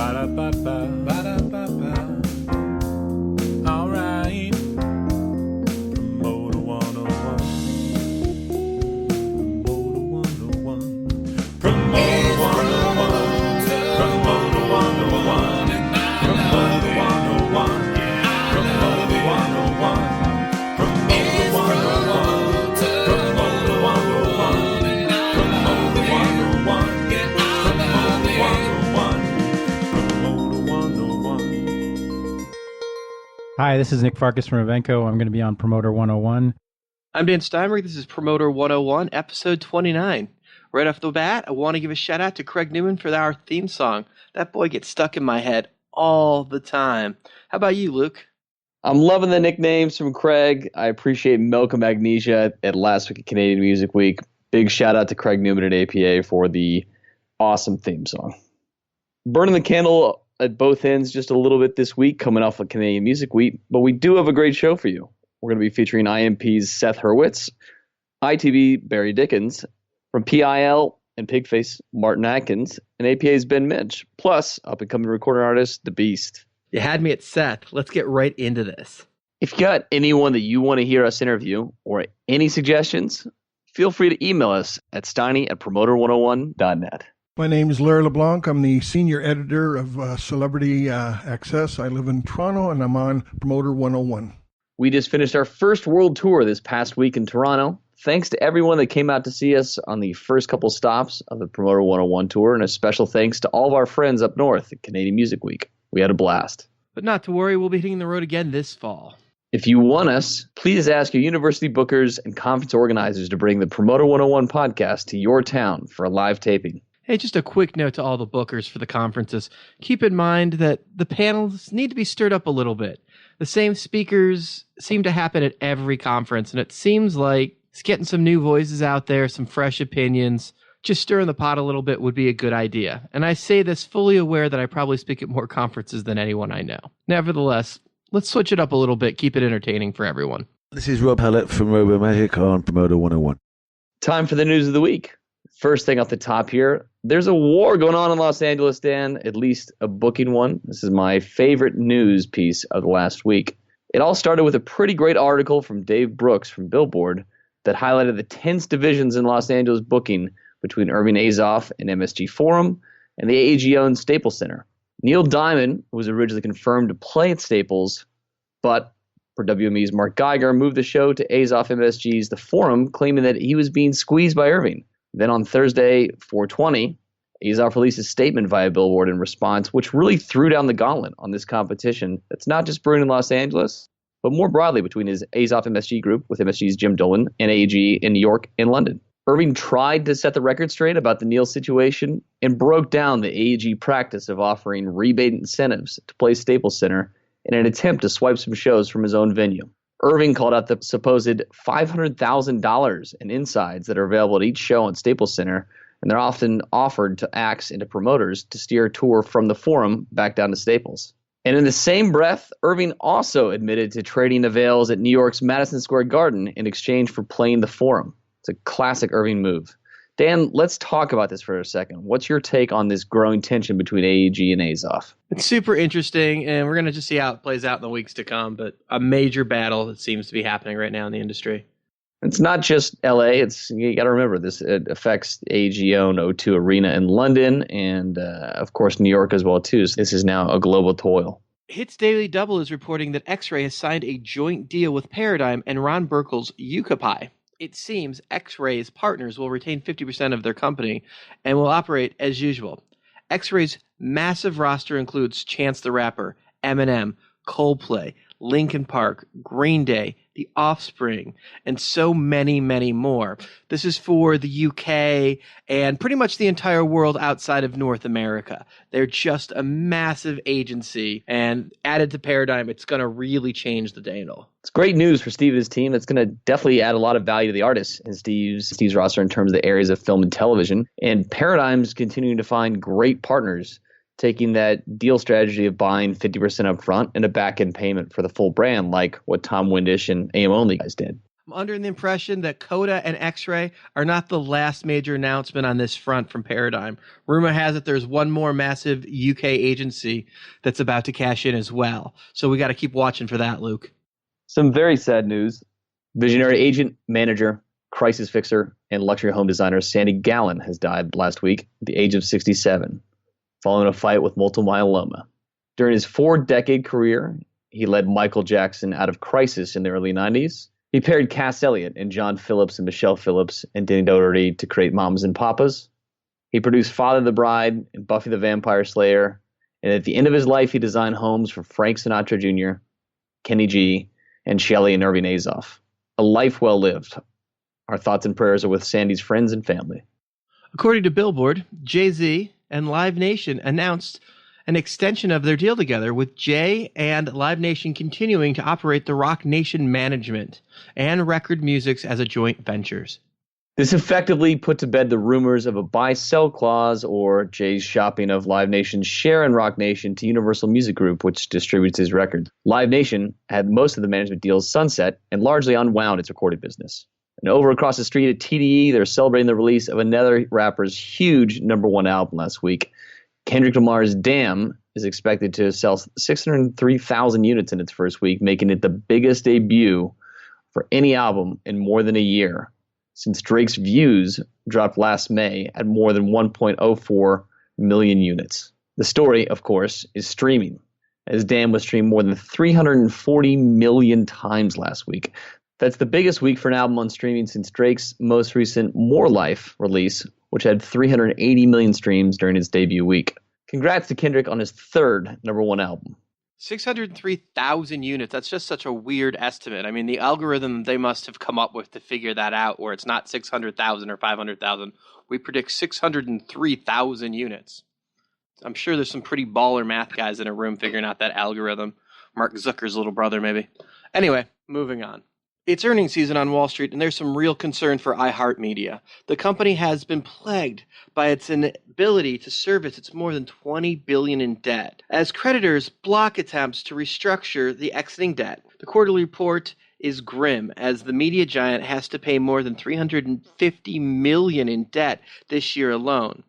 Ba-da-ba-ba, ba-da-ba-ba. All right. Promoter 101. Promoter 101. Promoter 101. Promoter 101. Promoter 101. Promoter 101. Promoter 101. Promoter 101. Promoter 101. Hi, this is Nick Farkas from Evenco. I'm going to be on Promoter 101. I'm Dan Steinberg. This is Promoter 101, episode 29. Right off the bat, I want to give a shout out to Craig Newman for our theme song. That boy gets stuck in my head all the time. How about you, Luke? I'm loving the nicknames from Craig. I appreciate Milk and Magnesia at last week at Canadian Music Week. Big shout out to Craig Newman at APA for the awesome theme song. Burning the candle at both ends just a little bit this week, coming off of Canadian Music Week, but we do have a great show for you. We're going to be featuring IMP's Seth Hurtwitz, ITB Barry Dickins, from P.l.L. and Pigface Martin Atkins, and APA's Ben Mench, plus up-and-coming recording artist The Beast. You had me at Seth. Let's get right into this. If you got anyone that you want to hear us interview or any suggestions, feel free to email us at steiny@promoter101.net. My name is Larry LeBlanc. I'm the senior editor of Celebrity Access. I live in Toronto, and I'm on Promoter 101. We just finished our first world tour this past week in Toronto. Thanks to everyone that came out to see us on the first couple stops of the Promoter 101 tour, and a special thanks to all of our friends up north at Canadian Music Week. We had a blast. But not to worry, we'll be hitting the road again this fall. If you want us, please ask your university bookers and conference organizers to bring the Promoter 101 podcast to your town for a live taping. Hey, just a quick note to all the bookers for the conferences. Keep in mind that the panels need to be stirred up a little bit. The same speakers seem to happen at every conference, and it seems like it's getting some new voices out there, some fresh opinions. Just stirring the pot a little bit would be a good idea. And I say this fully aware that I probably speak at more conferences than anyone I know. Nevertheless, let's switch it up a little bit, keep it entertaining for everyone. This is Rob Hallett from Robo Magic on Promoter 101. Time for the news of the week. First thing off the top here, there's a war going on in Los Angeles, Dan, at least a booking one. This is my favorite news piece of the last week. It all started with a pretty great article from Dave Brooks from Billboard that highlighted the tense divisions in Los Angeles booking between Irving Azoff and MSG Forum and the AEG-owned Staples Center. Neil Diamond was originally confirmed to play at Staples, but for WME's Mark Geiger moved the show to Azoff MSG's The Forum, claiming that he was being squeezed by Irving. Then on Thursday, 4/20, Azoff released a statement via Billboard in response, which really threw down the gauntlet on this competition that's not just brewing in Los Angeles, but more broadly between his Azoff MSG group with MSG's Jim Dolan and AEG in New York and London. Irving tried to set the record straight about the Neil situation and broke down the AEG practice of offering rebate incentives to play Staples Center in an attempt to swipe some shows from his own venue. Irving called out the supposed $500,000 in insides that are available at each show on Staples Center, and they're often offered to acts and to promoters to steer a tour from the Forum back down to Staples. And in the same breath, Irving also admitted to trading avails at New York's Madison Square Garden in exchange for playing the Forum. It's a classic Irving move. Dan, let's talk about this for a second. What's your take on this growing tension between AEG and Azoff? It's super interesting, and we're going to just see how it plays out in the weeks to come, but a major battle that seems to be happening right now in the industry. It's not just LA. You got to remember this. It affects AEG-owned O2 Arena in London and, of course, New York as well, too. So this is now a global toil. Hits Daily Double is reporting that X-Ray has signed a joint deal with Paradigm and Ron Burkle's Yucca. It seems X-Ray's partners will retain 50% of their company and will operate as usual. X-Ray's massive roster includes Chance the Rapper, Eminem, Coldplay, Linkin Park, Green Day, The Offspring, and so many, many more. This is for the UK and pretty much the entire world outside of North America. They're just a massive agency, and added to Paradigm, it's going to really change the Daniel. It's great news for Steve and his team. It's going to definitely add a lot of value to the artists in Steve's roster in terms of the areas of film and television. And Paradigm's continuing to find great partners, taking that deal strategy of buying 50% up front and a back-end payment for the full brand, like what Tom Windish and AM Only guys did. I'm under the impression that Coda and X-Ray are not the last major announcement on this front from Paradigm. Rumor has it there's one more massive UK agency that's about to cash in as well. So we got to keep watching for that, Luke. Some very sad news. Visionary agent, manager, crisis fixer, and luxury home designer Sandy Gallen has died last week at the age of 67, following a fight with multiple myeloma. During his 4-decade career, he led Michael Jackson out of crisis in the early 90s. He paired Cass Elliot and John Phillips and Michelle Phillips and Danny Doherty to create Mamas and Papas. He produced Father the Bride and Buffy the Vampire Slayer. And at the end of his life, he designed homes for Frank Sinatra Jr., Kenny G, and Shelley and Irving Azoff. A life well lived. Our thoughts and prayers are with Sandy's friends and family. According to Billboard, Jay-Z and Live Nation announced an extension of their deal together, with Jay and Live Nation continuing to operate the Rock Nation management and Record Musics as a joint ventures. This effectively put to bed the rumors of a buy-sell clause or Jay's shopping of Live Nation's share in Rock Nation to Universal Music Group, which distributes his records. Live Nation had most of the management deals sunset and largely unwound its recorded business. And over across the street at TDE, they're celebrating the release of another rapper's huge #1 album last week. Kendrick Lamar's Damn is expected to sell 603,000 units in its first week, making it the biggest debut for any album in more than a year, since Drake's Views dropped last May at more than 1.04 million units. The story, of course, is streaming, as Damn was streamed more than 340 million times last week. That's the biggest week for an album on streaming since Drake's most recent More Life release, which had 380 million streams during its debut week. Congrats to Kendrick on his third #1 album. 603,000 units. That's just such a weird estimate. I mean, the algorithm they must have come up with to figure that out, where it's not 600,000 or 500,000. We predict 603,000 units. I'm sure there's some pretty baller math guys in a room figuring out that algorithm. Mark Zucker's little brother, maybe. Anyway, moving on. It's earnings season on Wall Street, and there's some real concern for iHeartMedia. The company has been plagued by its inability to service its more than $20 billion in debt, as creditors block attempts to restructure the exiting debt. The quarterly report is grim, as the media giant has to pay more than $350 million in debt this year alone.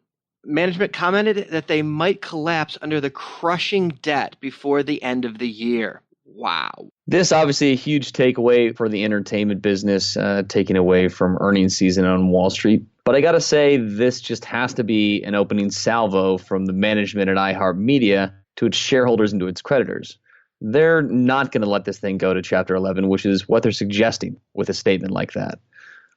Management commented that they might collapse under the crushing debt before the end of the year. Wow. This obviously a huge takeaway for the entertainment business, taking away from earnings season on Wall Street. But I got to say, this just has to be an opening salvo from the management at iHeartMedia to its shareholders and to its creditors. They're not going to let this thing go to Chapter 11, which is what they're suggesting with a statement like that.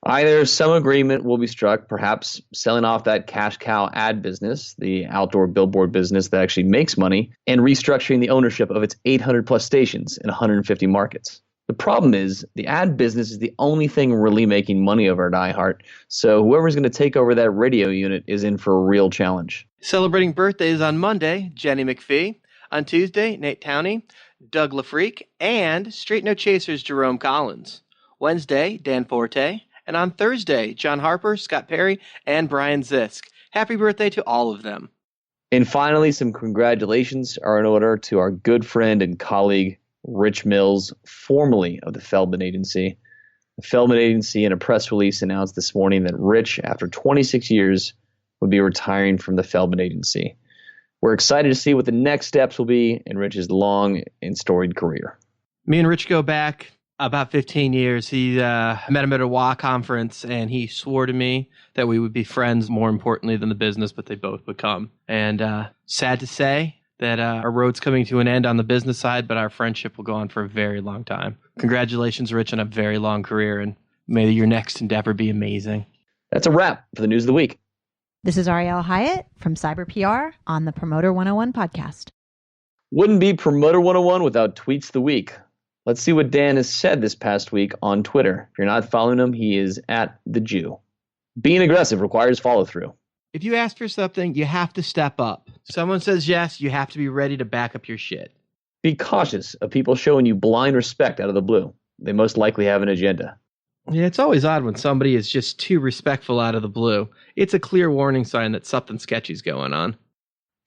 Either some agreement will be struck, perhaps selling off that cash cow ad business, the outdoor billboard business that actually makes money, and restructuring the ownership of its 800-plus stations in 150 markets. The problem is the ad business is the only thing really making money over at iHeart, so whoever's going to take over that radio unit is in for a real challenge. Celebrating birthdays on Monday, Jenny McPhee. On Tuesday, Nate Towney, Doug LaFreak, and Straight No Chasers Jerome Collins. Wednesday, Dan Forte. And on Thursday, John Harper, Scott Perry, and Brian Zisk. Happy birthday to all of them. And finally, some congratulations are in order to our good friend and colleague, Rich Mills, formerly of the Feldman Agency. The Feldman Agency, in a press release, announced this morning that Rich, after 26 years, would be retiring from the Feldman Agency. We're excited to see what the next steps will be in Rich's long and storied career. Me and Rich go back about 15 years. He met him at a WA conference, and he swore to me that we would be friends more importantly than the business, but they both would come. And sad to say that our road's coming to an end on the business side, but our friendship will go on for a very long time. Congratulations, Rich, on a very long career, and may your next endeavor be amazing. That's a wrap for the news of the week. This is Arielle Hyatt from Cyber PR on the Promoter 101 podcast. Wouldn't be Promoter 101 without Tweets of the Week. Let's see what Dan has said this past week on Twitter. If you're not following him, he is at the Jew. Being aggressive requires follow-through. If you ask for something, you have to step up. Someone says yes, you have to be ready to back up your shit. Be cautious of people showing you blind respect out of the blue. They most likely have an agenda. Yeah, it's always odd when somebody is just too respectful out of the blue. It's a clear warning sign that something sketchy's going on.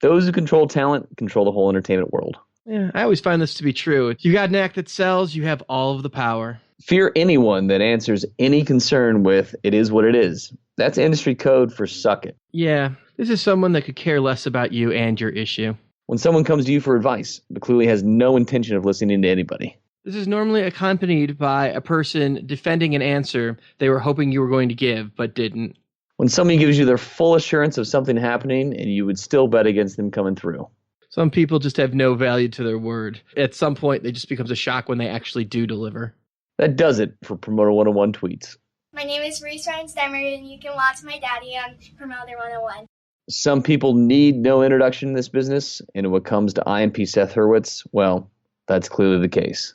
Those who control talent control the whole entertainment world. Yeah, I always find this to be true. If you got an act that sells, you have all of the power. Fear anyone that answers any concern with "it is what it is." That's industry code for suck it. Yeah, this is someone that could care less about you and your issue. When someone comes to you for advice, but clearly has no intention of listening to anybody. This is normally accompanied by a person defending an answer they were hoping you were going to give, but didn't. When somebody gives you their full assurance of something happening and you would still bet against them coming through. Some people just have no value to their word. At some point, it just becomes a shock when they actually do deliver. That does it for Promoter 101 tweets. My name is Reese Ryan-Stemmer, and you can watch my daddy on Promoter 101. Some people need no introduction in this business, and when it comes to IMP Seth Hurtwitz, well, that's clearly the case.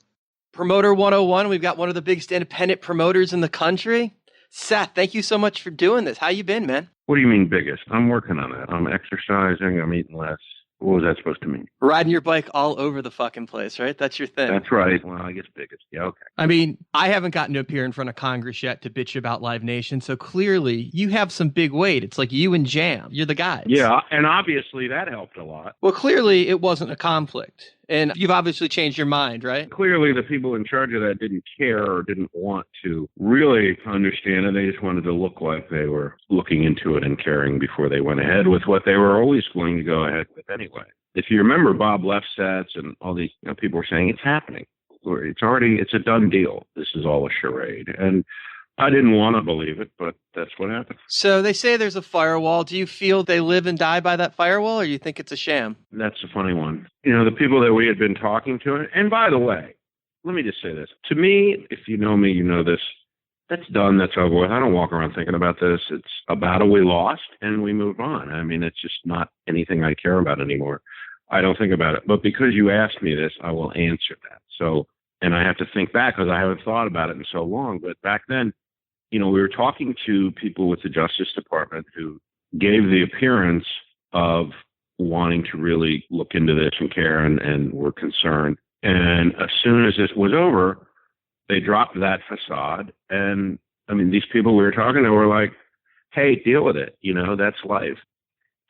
Promoter 101, we've got one of the biggest independent promoters in the country. Seth, thank you so much for doing this. How you been, man? What do you mean biggest? I'm working on that. I'm exercising. I'm eating less. What was that supposed to mean? Riding your bike all over the fucking place, right? That's your thing. That's right. Well, I guess biggest. Yeah, okay. I mean, I haven't gotten to appear in front of Congress yet to bitch about Live Nation, so clearly you have some big weight. It's like you and Jam. You're the guys. Yeah, and obviously that helped a lot. Well, clearly it wasn't a conflict. And you've obviously changed your mind, right? Clearly the people in charge of that didn't care or didn't want to really understand it. They just wanted to look like they were looking into it and caring before they went ahead with what they were always going to go ahead with anyway. If you remember Bob Lefsetz and all these people were saying it's happening. It's a done deal. This is all a charade. And I didn't want to believe it, but that's what happened. So they say there's a firewall. Do you feel they live and die by that firewall, or you think it's a sham? That's a funny one. The people that we had been talking to, and by the way, let me just say this. To me, if you know me, you know this. That's done. That's over with. I don't walk around thinking about this. It's a battle we lost, and we move on. I mean, it's just not anything I care about anymore. I don't think about it. But because you asked me this, I will answer that. So, and I have to think back because I haven't thought about it in so long. But back then, we were talking to people with the Justice Department who gave the appearance of wanting to really look into this and care and were concerned. And as soon as this was over, they dropped that facade. And I mean, these people we were talking to were like, hey, deal with it. That's life.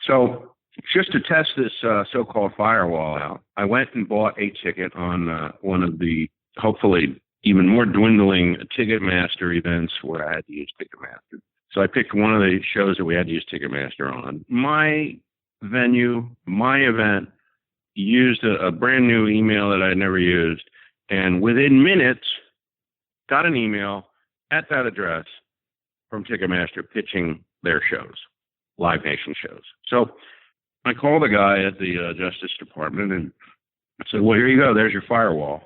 So just to test this so-called firewall out, I went and bought a ticket on one of the, hopefully, even more dwindling Ticketmaster events where I had to use Ticketmaster. So I picked one of the shows that we had to use Ticketmaster on. My venue, my event, used a brand new email that I had never used, and within minutes, got an email at that address from Ticketmaster pitching their shows, Live Nation shows. So I called the guy at the Justice Department and I said, well, here you go. There's your firewall.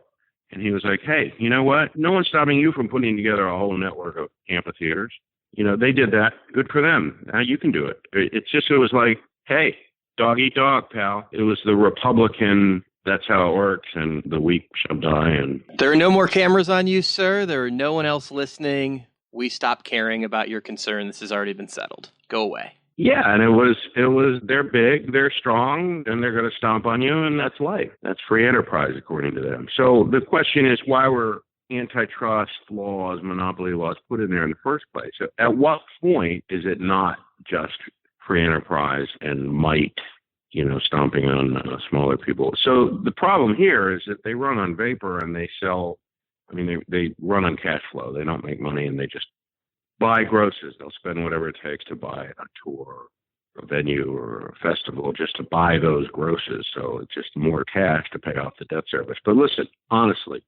And he was like, hey, you know what? No one's stopping you from putting together a whole network of amphitheaters. They did that. Good for them. Now you can do it. It was like, hey, dog eat dog, pal. It was the Republican, that's how it works, and the weak shall die. And there are no more cameras on you, sir. There are no one else listening. We stopped caring about your concern. This has already been settled. Go away. Yeah, and it was they're big, they're strong, and they're going to stomp on you, and that's life. That's free enterprise, according to them. So the question is, why were antitrust laws, monopoly laws put in there in the first place? So at what point is it not just free enterprise and might, stomping on smaller people? So the problem here is that they run on vapor and they sell, they run on cash flow. They don't make money, and they just buy grosses. They'll spend whatever it takes to buy a tour, a venue, or a festival just to buy those grosses. So it's just more cash to pay off the debt service. But listen, honestly,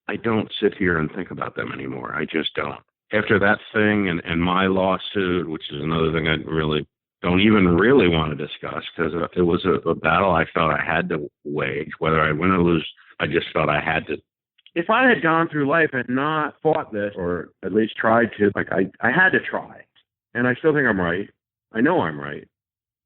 I don't sit here and think about them anymore. I just don't. After that thing and my lawsuit, which is another thing I really don't even really want to discuss because it was a battle I felt I had to wage. Whether I win or lose, I just felt I had to. If I had gone through life and not fought this, or at least tried to, I had to try. And I still think I'm right. I know I'm right.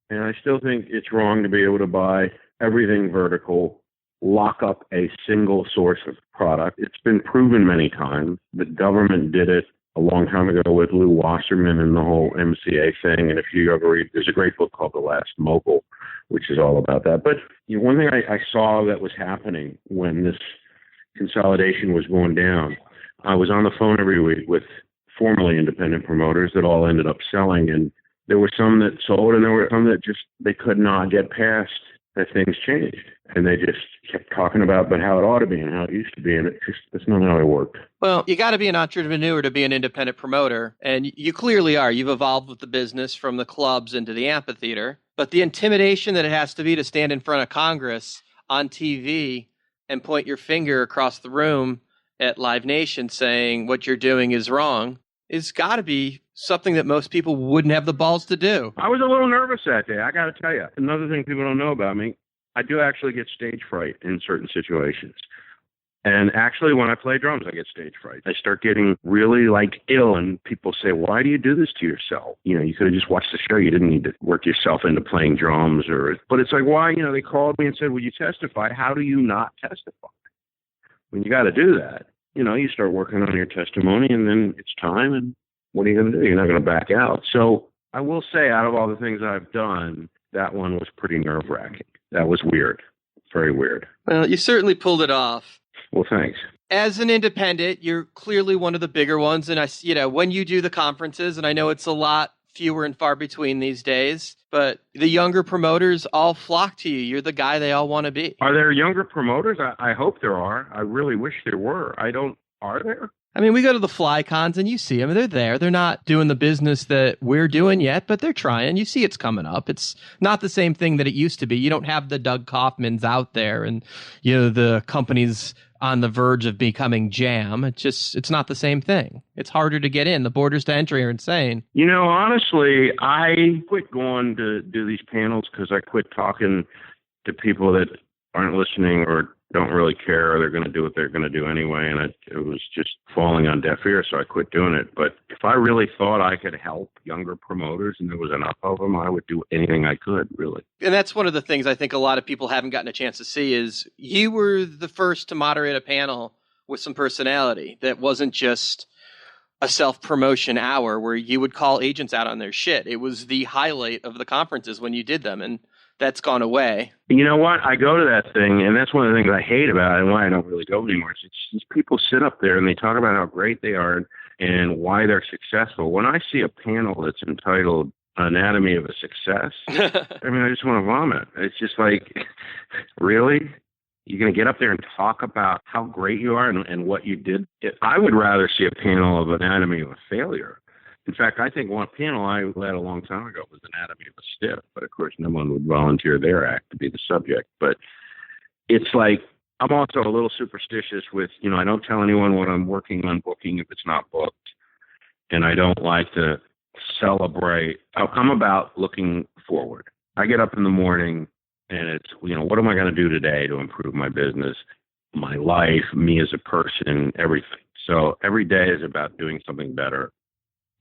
And I still think it's wrong to be able to buy everything vertical, lock up a single source of product. It's been proven many times. The government did it a long time ago with Lou Wasserman and the whole MCA thing. And if you ever read, there's a great book called The Last Mogul, which is all about that. But one thing I saw that was happening when this consolidation was going down, I was on the phone every week with formerly independent promoters that all ended up selling, and there were some that sold and there were some that just they could not get past that things changed. And they just kept talking about but how it ought to be and how it used to be. And it's not how it worked. Well, you got to be an entrepreneur to be an independent promoter. And you clearly are. You've evolved with the business from the clubs into the amphitheater. But the intimidation that it has to be to stand in front of Congress on TV and point your finger across the room at Live Nation saying what you're doing is wrong is got to be something that most people wouldn't have the balls to do. I was a little nervous that day, I got to tell you. Another thing people don't know about me, I do actually get stage fright in certain situations. And actually, when I play drums, I get stage fright. I start getting really ill, and people say, why do you do this to yourself? You could have just watched the show. You didn't need to work yourself into playing drums. But it's like, why? They called me and said, will you testify? How do you not testify? When you got to do that, you start working on your testimony, and then it's time, and what are you going to do? You're not going to back out. So I will say, out of all the things I've done, that one was pretty nerve-wracking. That was weird. Very weird. Well, you certainly pulled it off. Well, thanks. As an independent, you're clearly one of the bigger ones. And when you do the conferences, and I know it's a lot fewer and far between these days, but the younger promoters all flock to you. You're the guy they all want to be. Are there younger promoters? I hope there are. I really wish there were. Are there? I mean, we go to the fly cons and you see them. They're there. They're not doing the business that we're doing yet, but they're trying. You see it's coming up. It's not the same thing that it used to be. You don't have the Doug Kaufmans out there and, the companies on the verge of becoming jam. It's not the same thing. It's harder to get in. The borders to entry are insane. Honestly, I quit going to do these panels because I quit talking to people that aren't listening or don't really care, or they're going to do what they're going to do anyway. And it was just falling on deaf ears, so I quit doing it. But if I really thought I could help younger promoters and there was enough of them, I would do anything I could, really. And that's one of the things I think a lot of people haven't gotten a chance to see is you were the first to moderate a panel with some personality that wasn't just a self-promotion hour where you would call agents out on their shit. It was the highlight of the conferences when you did them, and that's gone away. You know what? I go to that thing, and that's one of the things I hate about it and why I don't really go anymore. It's these people sit up there and they talk about how great they are and why they're successful. When I see a panel that's entitled Anatomy of a Success, I just want to vomit. It's just like, really? You're going to get up there and talk about how great you are and what you did? I would rather see a panel of Anatomy of a Failure. In fact, I think one panel I led a long time ago was Anatomy of a Stiff, but of course no one would volunteer their act to be the subject. But it's like, I'm also a little superstitious with, I don't tell anyone what I'm working on booking if it's not booked. And I don't like to celebrate. I'm about looking forward. I get up in the morning and it's, what am I going to do today to improve my business, my life, me as a person, everything. So every day is about doing something better.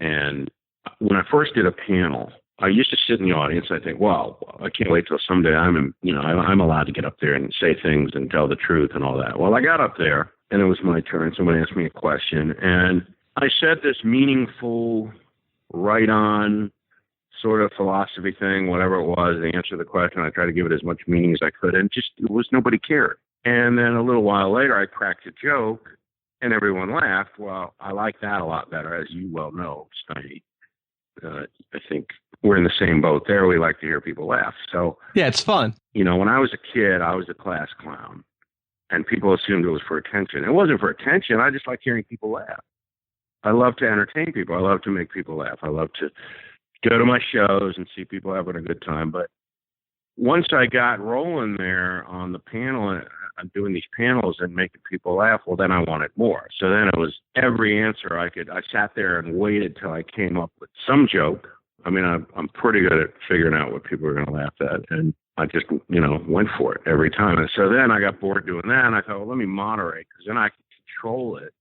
And when I first did a panel, I used to sit in the audience. I think, well, I can't wait till someday I'm allowed to get up there and say things and tell the truth and all that. Well, I got up there and it was my turn. Someone asked me a question and I said this meaningful, right on sort of philosophy thing, whatever it was, the answer to the question. I tried to give it as much meaning as I could, and nobody cared. And then a little while later, I cracked a joke. And everyone laughed. Well, I like that a lot better, as you well know, Steiny. I think we're in the same boat there. We like to hear people laugh. So yeah, it's fun. When I was a kid, I was a class clown, and people assumed it was for attention. It wasn't for attention. I just like hearing people laugh. I love to entertain people. I love to make people laugh. I love to go to my shows and see people having a good time. But once I got rolling there on the panel, I'm doing these panels and making people laugh, well, then I wanted more. So then it was every answer I sat there and waited till I came up with some joke. I'm pretty good at figuring out what people are going to laugh at. And I just, went for it every time. And so then I got bored doing that. And I thought, well, let me moderate, because then I can control it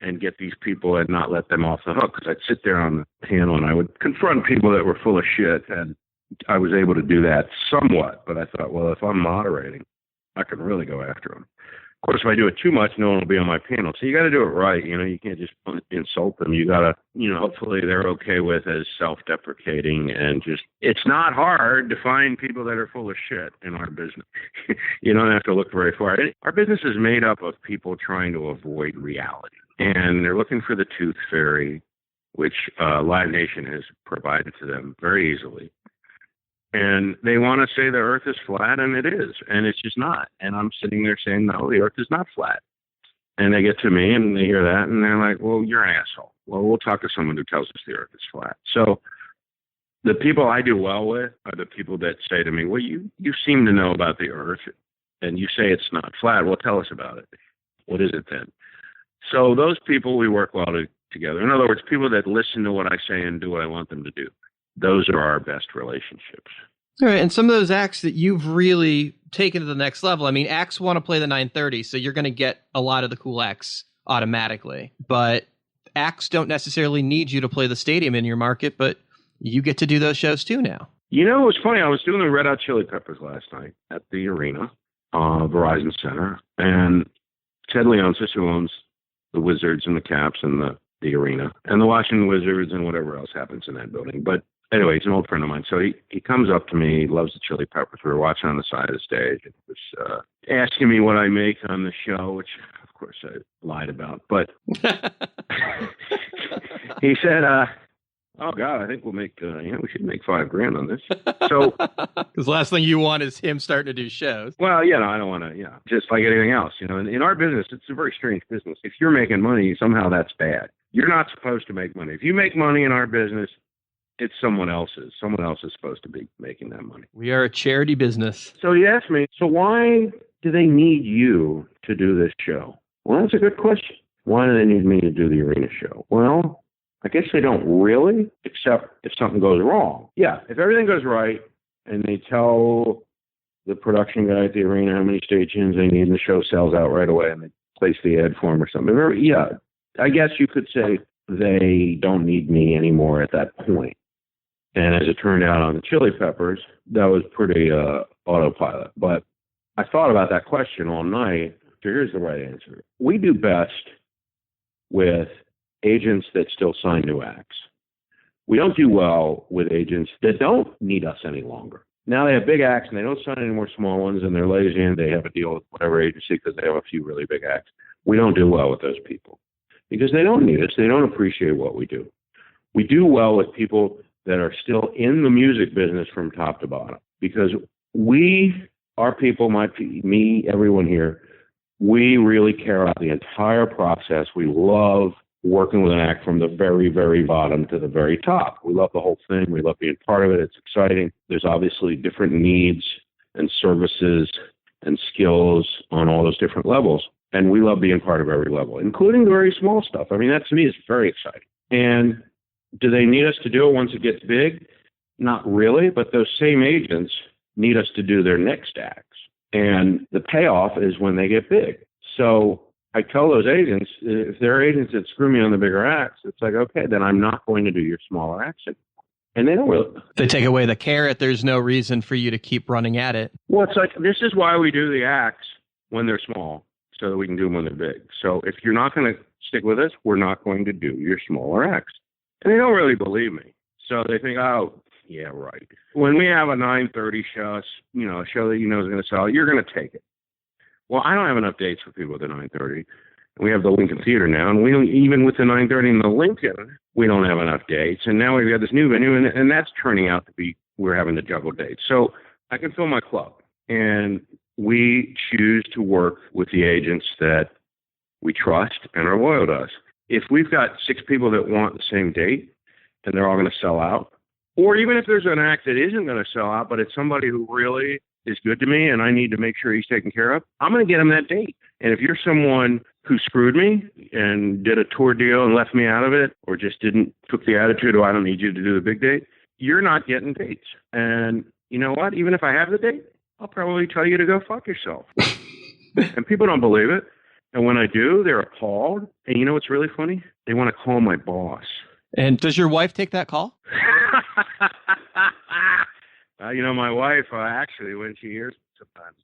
and get these people and not let them off the hook. Because I'd sit there on the panel and I would confront people that were full of shit. And I was able to do that somewhat. But I thought, well, if I'm moderating, I can really go after them. Of course, if I do it too much, no one will be on my panel. So you got to do it right. You can't just insult them. You got to, hopefully they're okay with as self-deprecating and just, it's not hard to find people that are full of shit in our business. You don't have to look very far. Our business is made up of people trying to avoid reality. And they're looking for the tooth fairy, which Live Nation has provided to them very easily. And they want to say the earth is flat, and it is, and it's just not. And I'm sitting there saying, no, the earth is not flat. And they get to me and they hear that and they're like, well, you're an asshole. Well, we'll talk to someone who tells us the earth is flat. So the people I do well with are the people that say to me, well, you seem to know about the earth and you say it's not flat. Well, tell us about it. What is it then? So those people, we work well together. In other words, people that listen to what I say and do what I want them to do. Those are our best relationships. All right, and some of those acts that you've really taken to the next level. I mean, acts want to play the 930, so you're going to get a lot of the cool acts automatically. But acts don't necessarily need you to play the stadium in your market, but you get to do those shows too now. You know, it was funny. I was doing the Red Hot Chili Peppers last night at the arena, Verizon Center, and Ted Leonsis, who owns the Wizards and the Caps and the arena, and the Washington Wizards and whatever else happens in that building. But anyway, he's an old friend of mine. So he comes up to me. He loves the Chili Peppers. We were watching on the side of the stage. He was asking me what I make on the show, which, of course, I lied about. But he said, oh, God, I think we'll make, we should make $5,000 on this. So, because the last thing you want is him starting to do shows. Well, I don't want to, just like anything else, in our business, it's a very strange business. If you're making money, somehow that's bad. You're not supposed to make money. If you make money in our business, it's someone else's. Someone else is supposed to be making that money. We are a charity business. So he asked me, so why do they need you to do this show? Well, that's a good question. Why do they need me to do the arena show? Well, I guess they don't really, except if something goes wrong. Yeah, if everything goes right and they tell the production guy at the arena how many stations they need and the show sells out right away and they place the ad for him or something. Yeah, I guess you could say they don't need me anymore at that point. And as it turned out on the Chili Peppers, that was pretty autopilot. But I thought about that question all night. So here's the right answer. We do best with agents that still sign new acts. We don't do well with agents that don't need us any longer. Now they have big acts and they don't sign any more small ones and they're lazy and they have a deal with whatever agency because they have a few really big acts. We don't do well with those people because they don't need us. They don't appreciate what we do. We do well with people that are still in the music business from top to bottom because our people, me, everyone here, we really care about the entire process. We love working with an act from the very, very bottom to the very top. We love the whole thing. We love being part of it. It's exciting. There's obviously different needs and services and skills on all those different levels. And we love being part of every level, including the very small stuff. I mean, that to me is very exciting. And do they need us to do it once it gets big? Not really, but those same agents need us to do their next acts. And the payoff is when they get big. So I tell those agents, if they're agents that screw me on the bigger acts, it's like, okay, then I'm not going to do your smaller acts anymore. And they don't really. They take away the carrot. There's no reason for you to keep running at it. Well, it's like, this is why we do the acts when they're small, so that we can do them when they're big. So if you're not going to stick with us, we're not going to do your smaller acts. And they don't really believe me. So they think, oh, yeah, right. When we have a 9:30 show, a show that you know is going to sell, you're going to take it. Well, I don't have enough dates for people at the 9:30. We have the Lincoln Theater now, and we don't, even with the 9:30 and the Lincoln, we don't have enough dates. And now we've got this new venue, and that's turning out to be, we're having to juggle dates. So I can fill my club. And we choose to work with the agents that we trust and are loyal to us. If we've got 6 people that want the same date and they're all going to sell out, or even if there's an act that isn't going to sell out, but it's somebody who really is good to me and I need to make sure he's taken care of, I'm going to get him that date. And if you're someone who screwed me and did a tour deal and left me out of it, or just took the attitude, oh, I don't need you to do the big date, you're not getting dates. And you know what? Even if I have the date, I'll probably tell you to go fuck yourself. And people don't believe it. And when I do, they're appalled. And you know what's really funny? They want to call my boss. And does your wife take that call? My wife, actually, when she hears it sometimes,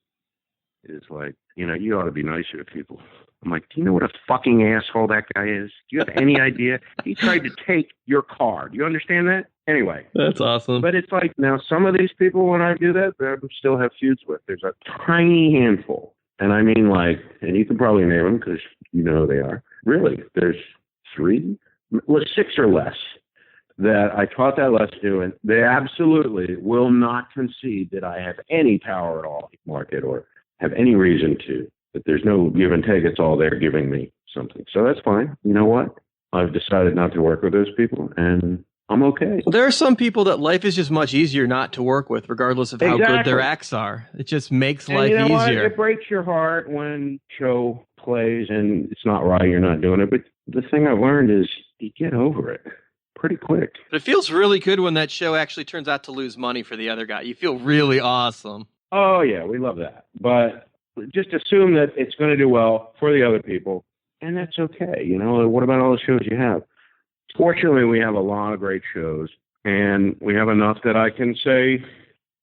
is like, you ought to be nicer to people. I'm like, do you know what a fucking asshole that guy is? Do you have any idea? He tried to take your car. Do you understand that? Anyway. That's awesome. But it's like, now some of these people, when I do that, I still have feuds with. There's a tiny handful. And I mean, like, and you can probably name them because you know who they are. Really, there's 3, 6 or less that I taught that lesson to, and they absolutely will not concede that I have any power at all in the market or have any reason to, that there's no give and take. It's all they're giving me something. So that's fine. You know what? I've decided not to work with those people, and I'm okay. There are some people that life is just much easier not to work with, regardless of how good their acts are. It just makes life you know easier. What? It breaks your heart when show plays and it's not right, you're not doing it. But the thing I've learned is you get over it pretty quick. But it feels really good when that show actually turns out to lose money for the other guy. You feel really awesome. Oh, yeah, we love that. But just assume that it's going to do well for the other people, and that's okay. You know, what about all the shows you have? Fortunately, we have a lot of great shows, and we have enough that I can say,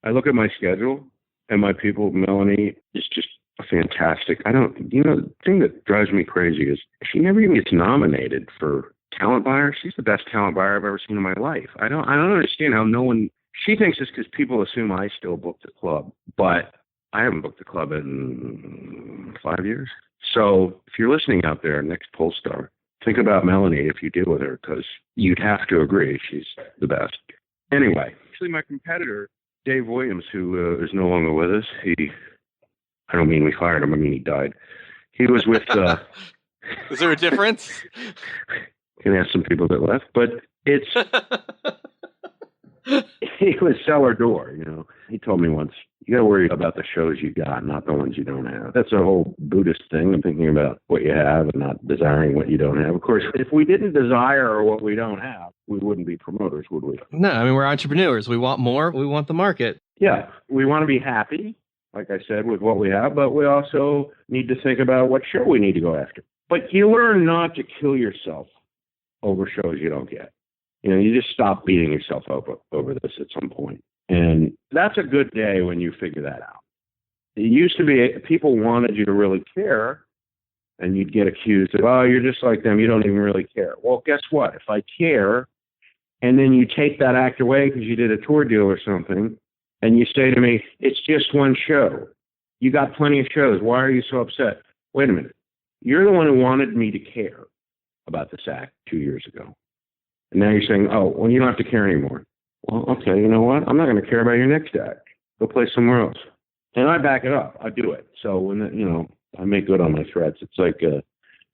I look at my schedule, and my people, Melanie, is just fantastic. The thing that drives me crazy is she never even gets nominated for talent buyer. She's the best talent buyer I've ever seen in my life. I don't understand how no one, she thinks it's because people assume I still book the club, but I haven't booked the club in 5 years. So if you're listening out there, next Polestar, think about Melanie if you deal with her, because you'd have to agree she's the best. Anyway, actually my competitor, Dave Williams, who is no longer with us, I don't mean we fired him, I mean he died. He was with... Is there a difference? Can ask some people that left, but it's... He was cellar door, you know. He told me once, you got to worry about the shows you got, not the ones you don't have. That's a whole Buddhist thing. I'm thinking about what you have and not desiring what you don't have. Of course, if we didn't desire what we don't have, we wouldn't be promoters, would we? No, I mean, we're entrepreneurs. We want more. We want the market. Yeah, we want to be happy, like I said, with what we have, but we also need to think about what show we need to go after. But you learn not to kill yourself over shows you don't get. You know, you just stop beating yourself up over this at some point. And that's a good day when you figure that out. It used to be people wanted you to really care, and you'd get accused of, oh, you're just like them, you don't even really care. Well, guess what? If I care, and then you take that act away because you did a tour deal or something, and you say to me, it's just one show. You got plenty of shows. Why are you so upset? Wait a minute. You're the one who wanted me to care about this act 2 years ago. And now you're saying, oh, well, you don't have to care anymore. Well, okay, you know what? I'm not going to care about your next act. Go play somewhere else. And I back it up. I do it. So when, I make good on my threats. It's like, you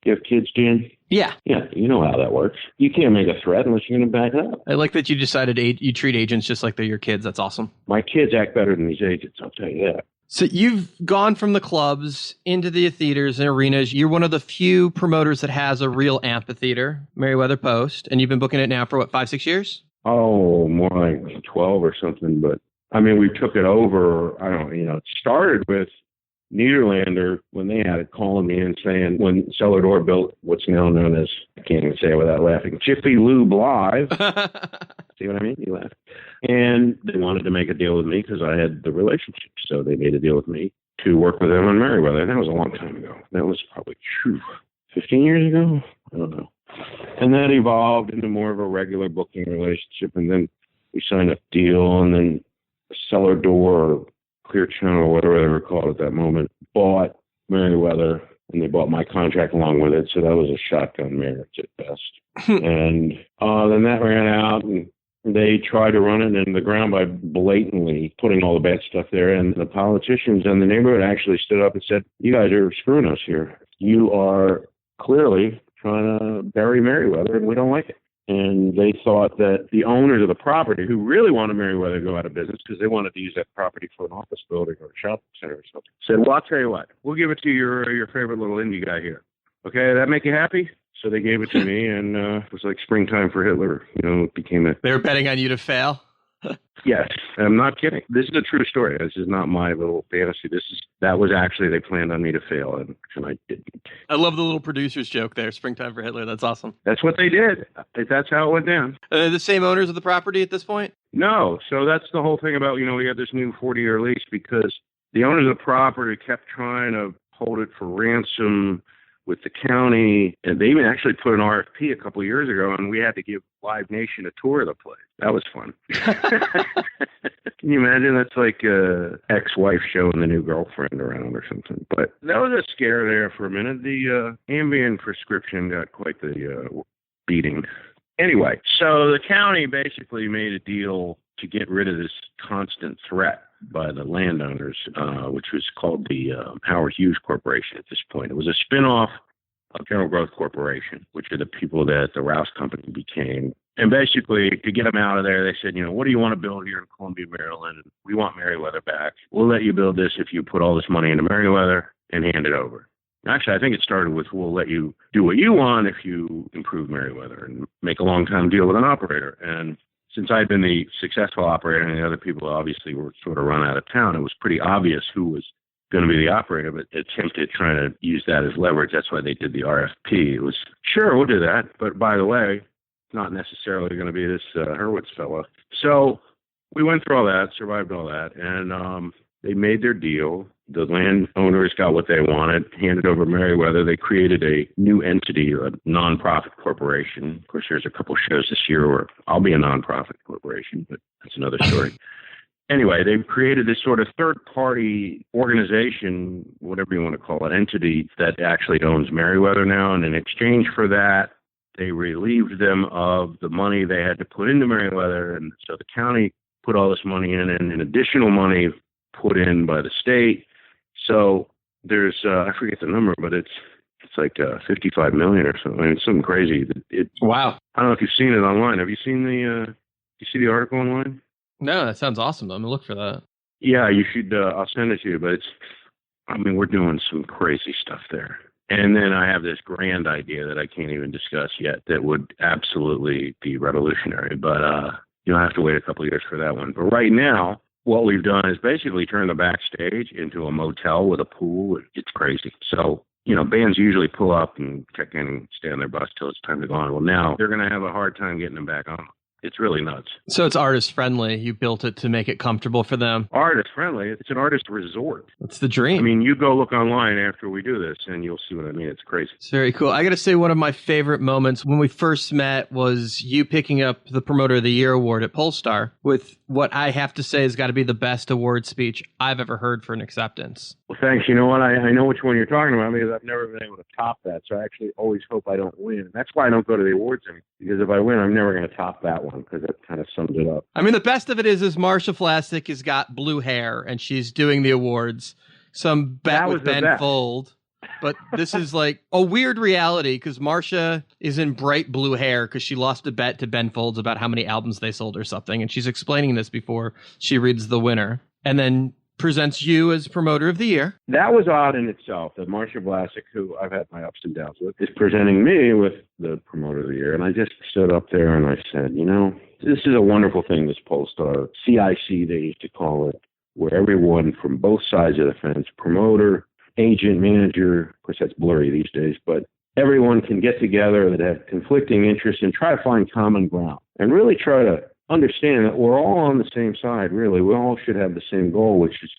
have kids, Jan? Yeah. Yeah, you know how that works. You can't make a threat unless you're going to back it up. I like that you decided you treat agents just like they're your kids. That's awesome. My kids act better than these agents, I'll tell you that. So you've gone from the clubs into the theaters and arenas. You're one of the few promoters that has a real amphitheater, Merriweather Post, and you've been booking it now for, 5-6 years? Oh, more like 12 or something. But, I mean, we took it over, it started with Niederlander when they had it calling me and saying, when Cellar Door built what's now known as, I can't even say it without laughing, Jiffy Lube Live. See what I mean? You laugh. And they wanted to make a deal with me because I had the relationship. So they made a deal with me to work with them on Merriweather. And that was a long time ago. That was probably 15 years ago? I don't know. And that evolved into more of a regular booking relationship. And then we signed a deal, and then Cellar Door or Clear Channel, whatever they were called at that moment, bought Merriweather, and they bought my contract along with it. So that was a shotgun marriage at best. And then that ran out, and they tried to run it into the ground by blatantly putting all the bad stuff there. And the politicians in the neighborhood actually stood up and said, you guys are screwing us here. You are clearly trying to bury Merriweather, and we don't like it. And they thought that the owners of the property, who really wanted Merriweather to go out of business because they wanted to use that property for an office building or a shopping center or something, said, well, I'll tell you what, we'll give it to your favorite little indie guy here. Okay, that make you happy? So they gave it to me, and it was like springtime for Hitler. It became a... They were betting on you to fail? Yes, I'm not kidding. This is a true story. This is not my little fantasy. That was actually, they planned on me to fail, and I didn't. I love the little producer's joke there, springtime for Hitler. That's awesome. That's what they did. That's how it went down. The same owners of the property at this point? No. So that's the whole thing about, we had this new 40-year lease because the owners of the property kept trying to hold it for ransom with the county, and they even actually put an RFP a couple of years ago, and we had to give Live Nation a tour of the place. That was fun. Can you imagine? That's like a ex-wife showing the new girlfriend around or something. But that was a scare there for a minute. The Ambien prescription got quite the beating. Anyway, so the county basically made a deal to get rid of this constant threat by the landowners, which was called the Howard Hughes Corporation at this point. It was a spinoff of General Growth Corporation, which are the people that the Rouse Company became. And basically, to get them out of there, they said, what do you want to build here in Columbia, Maryland? We want Meriwether back. We'll let you build this if you put all this money into Meriwether and hand it over. Actually, I think it started with, we'll let you do what you want if you improve Meriwether and make a long-time deal with an operator. And since I'd been the successful operator and the other people obviously were sort of run out of town, it was pretty obvious who was going to be the operator, but attempted trying to use that as leverage. That's why they did the RFP. It was, sure, we'll do that. But by the way, it's not necessarily going to be this Hurtwitz fella. So we went through all that, survived all that, and they made their deal. The landowners got what they wanted, handed over Meriwether. They created a new entity, a nonprofit corporation. Of course, there's a couple shows this year where I'll be a nonprofit corporation, but that's another story. Anyway, they've created this sort of third-party organization, whatever you want to call it, entity that actually owns Meriwether now. And in exchange for that, they relieved them of the money they had to put into Meriwether. And so the county put all this money in, and additional money put in by the state. So there's, I forget the number, but it's like $55 million or something. I mean, it's something crazy. Wow. I don't know if you've seen it online. Have you seen you see the article online? No, that sounds awesome. I'm going to look for that. Yeah, you should. I'll send it to you. But we're doing some crazy stuff there. And then I have this grand idea that I can't even discuss yet that would absolutely be revolutionary. But I have to wait a couple of years for that one. But right now, what we've done is basically turn the backstage into a motel with a pool. It's crazy. So, bands usually pull up and check in and stay on their bus till it's time to go on. Well, now they're going to have a hard time getting them back on. It's really nuts. So it's artist friendly. You built it to make it comfortable for them. Artist friendly. It's an artist resort. That's the dream. I mean, you go look online after we do this and you'll see what I mean. It's crazy. It's very cool. I got to say, one of my favorite moments when we first met was you picking up the Promoter of the Year award at Polestar with what I have to say has got to be the best award speech I've ever heard for an acceptance. Well, thanks. You know what? I know which one you're talking about because I've never been able to top that. So I actually always hope I don't win. That's why I don't go to the awards anymore. Because if I win, I'm never going to top that one because that kind of sums it up. I mean, the best of it is Marsha Vlasic has got blue hair and she's doing the awards. Some bet with Ben Fold. But this is like a weird reality because Marsha is in bright blue hair because she lost a bet to Ben Folds about how many albums they sold or something. And she's explaining this before she reads the winner. And then presents you as Promoter of the Year. That was odd in itself, that Marsha Vlasic, who I've had my ups and downs with, is presenting me with the Promoter of the Year. And I just stood up there and I said, this is a wonderful thing, this Polestar. CIC, they used to call it, where everyone from both sides of the fence, promoter, agent, manager, of course that's blurry these days, but everyone can get together that have conflicting interests and try to find common ground and really try to understand that we're all on the same side, really. We all should have the same goal, which is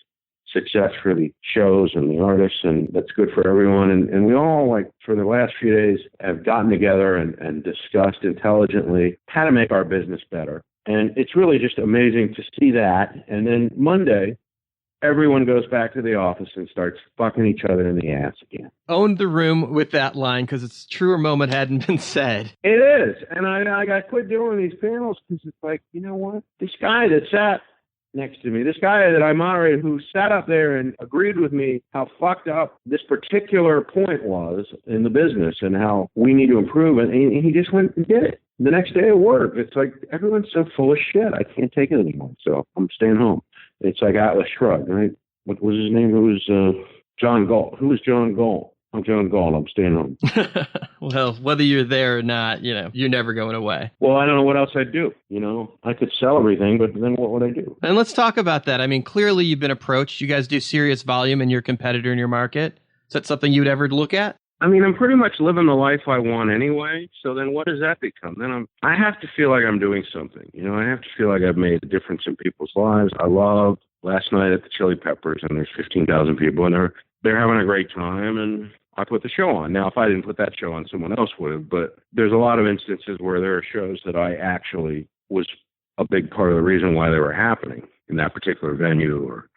success for the shows and the artists, and that's good for everyone. And we all, for the last few days, have gotten together and discussed intelligently how to make our business better. And it's really just amazing to see that. And then Monday, everyone goes back to the office and starts fucking each other in the ass again. Owned the room with that line because it's a truer moment hadn't been said. It is. And I got quit doing these panels because it's like, you know what? This guy that sat next to me, this guy that I moderated who sat up there and agreed with me how fucked up this particular point was in the business and how we need to improve. And he just went and did it. The next day at work, it's like everyone's so full of shit. I can't take it anymore. So I'm staying home. It's like Atlas Shrugged, right? What was his name? It was John Galt. Who was John Galt? I'm John Galt. I'm staying home. Well, whether you're there or not, you're never going away. Well, I don't know what else I'd do. I could sell everything, but then what would I do? And let's talk about that. I mean, clearly you've been approached. You guys do serious volume and you're a competitor in your market. Is that something you'd ever look at? I mean, I'm pretty much living the life I want anyway. So then what does that become? Then I have to feel like I'm doing something. I have to feel like I've made a difference in people's lives. I love last night at the Chili Peppers, and there's 15,000 people, and they're having a great time, and I put the show on. Now, if I didn't put that show on, someone else would have. But there's a lot of instances where there are shows that I actually was a big part of the reason why they were happening in that particular venue, or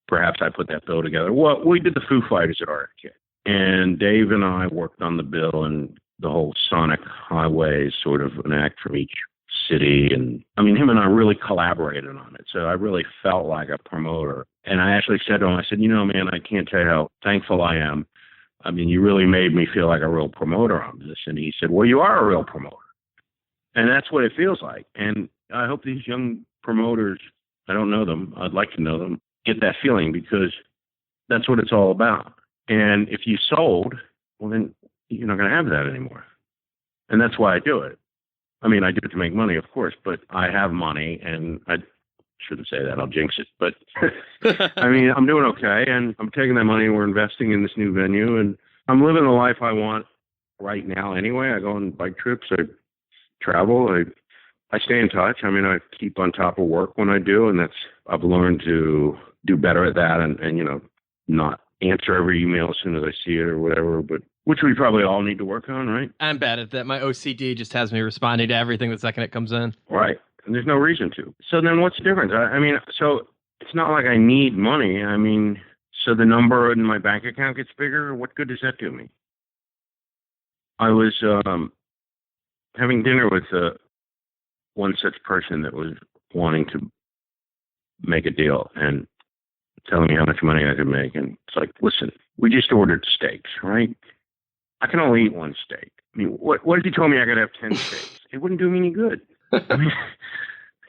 perhaps I put that bill together. Well, we did the Foo Fighters at RFK. And Dave and I worked on the bill, and the whole Sonic Highway sort of an act from each city. And I mean, him and I really collaborated on it. So I really felt like a promoter. And I actually said to him, I said, man, I can't tell you how thankful I am. I mean, you really made me feel like a real promoter on this. And he said, well, you are a real promoter. And that's what it feels like. And I hope these young promoters, I don't know them, I'd like to know them, get that feeling, because that's what it's all about. And if you sold, well, then you're not going to have that anymore. And that's why I do it. I mean, I do it to make money, of course, but I have money, and I shouldn't say that. I'll jinx it. But, I mean, I'm doing okay, and I'm taking that money, and we're investing in this new venue, and I'm living the life I want right now anyway. I go on bike trips. I travel. I stay in touch. I mean, I keep on top of work when I do, and I've learned to do better at that and not answer every email as soon as I see it or whatever, but which we probably all need to work on, right? I'm bad at that. My OCD just has me responding to everything the second it comes in. Right. And there's no reason to. So then what's the difference? I mean, so it's not like I need money. I mean, so the number in my bank account gets bigger. What good does that do me? I was having dinner with one such person that was wanting to make a deal and telling me how much money I could make. And it's like, listen, we just ordered steaks, right? I can only eat one steak. I mean, what if you told me I could have 10 steaks? It wouldn't do me any good. I mean,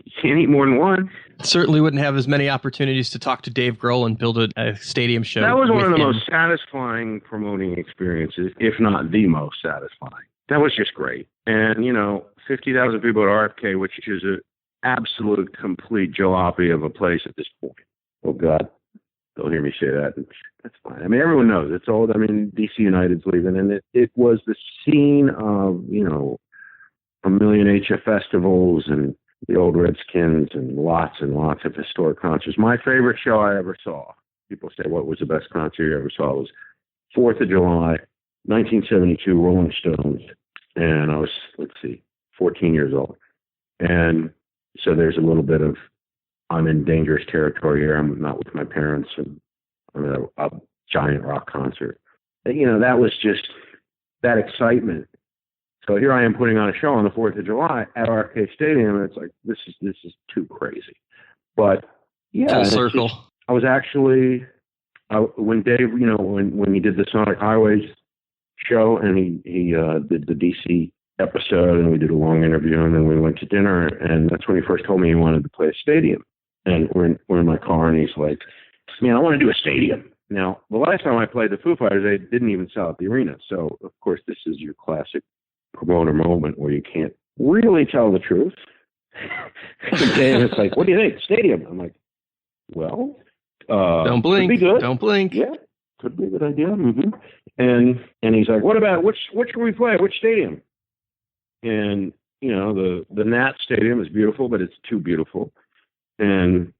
you can't eat more than one. Certainly wouldn't have as many opportunities to talk to Dave Grohl and build a stadium show. That was one of the him. most satisfying promoting experiences, if not the most satisfying. That was just great. And, 50,000 people at RFK, which is an absolute complete jalopy of a place at this point. Oh, God. Don't hear me say that. That's fine. I mean, everyone knows it's old. I mean, DC United's leaving, and it was the scene of, a million HF festivals and the old Redskins and lots of historic concerts. My favorite show I ever saw, people say, what was the best concert you ever saw? It was 4th of July, 1972, Rolling Stones. And I was, 14 years old. And so there's a little bit of, I'm in dangerous territory here. I'm not with my parents, and I'm at a giant rock concert. That was just that excitement. So here I am putting on a show on the 4th of July at RFK Stadium, and it's like, this is too crazy. But yeah, full circle. I was actually, when Dave, when he did the Sonic Highways show, and he did the DC episode, and we did a long interview, and then we went to dinner, and that's when he first told me he wanted to play a stadium. And we're in my car, and he's like, man, I want to do a stadium. Now, the last time I played the Foo Fighters, they didn't even sell at the arena. So, of course, this is your classic promoter moment where you can't really tell the truth. And it's like, what do you think? Stadium? I'm like, well, don't blink. Could be good. Don't blink. Yeah, could be a good idea. Mm-hmm. And he's like, what about, which should we play? Which stadium? And, the Nat Stadium is beautiful, but it's too beautiful. And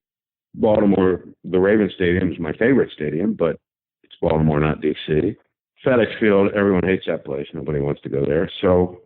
Baltimore, the Ravens Stadium is my favorite stadium, but it's Baltimore, not D.C. FedEx Field, everyone hates that place. Nobody wants to go there. So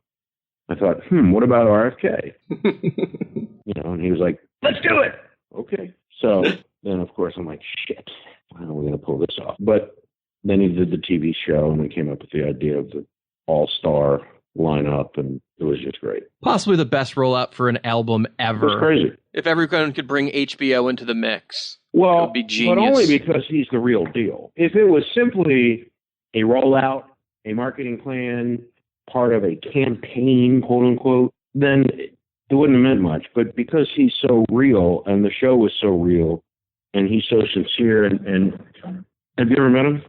I thought, what about RFK? And he was like, let's do it. Okay. So then, of course, I'm like, shit, how are we going to pull this off? But then he did the TV show, and we came up with the idea of the all-star lineup, and it was just great. Possibly the best rollout for an album ever. It was crazy. If everyone could bring HBO into the mix, it well, would be genius. But only because he's the real deal. If it was simply a rollout, a marketing plan, part of a campaign, quote unquote, then it wouldn't have meant much. But because he's so real, and the show was so real, and he's so sincere, and have you ever met him?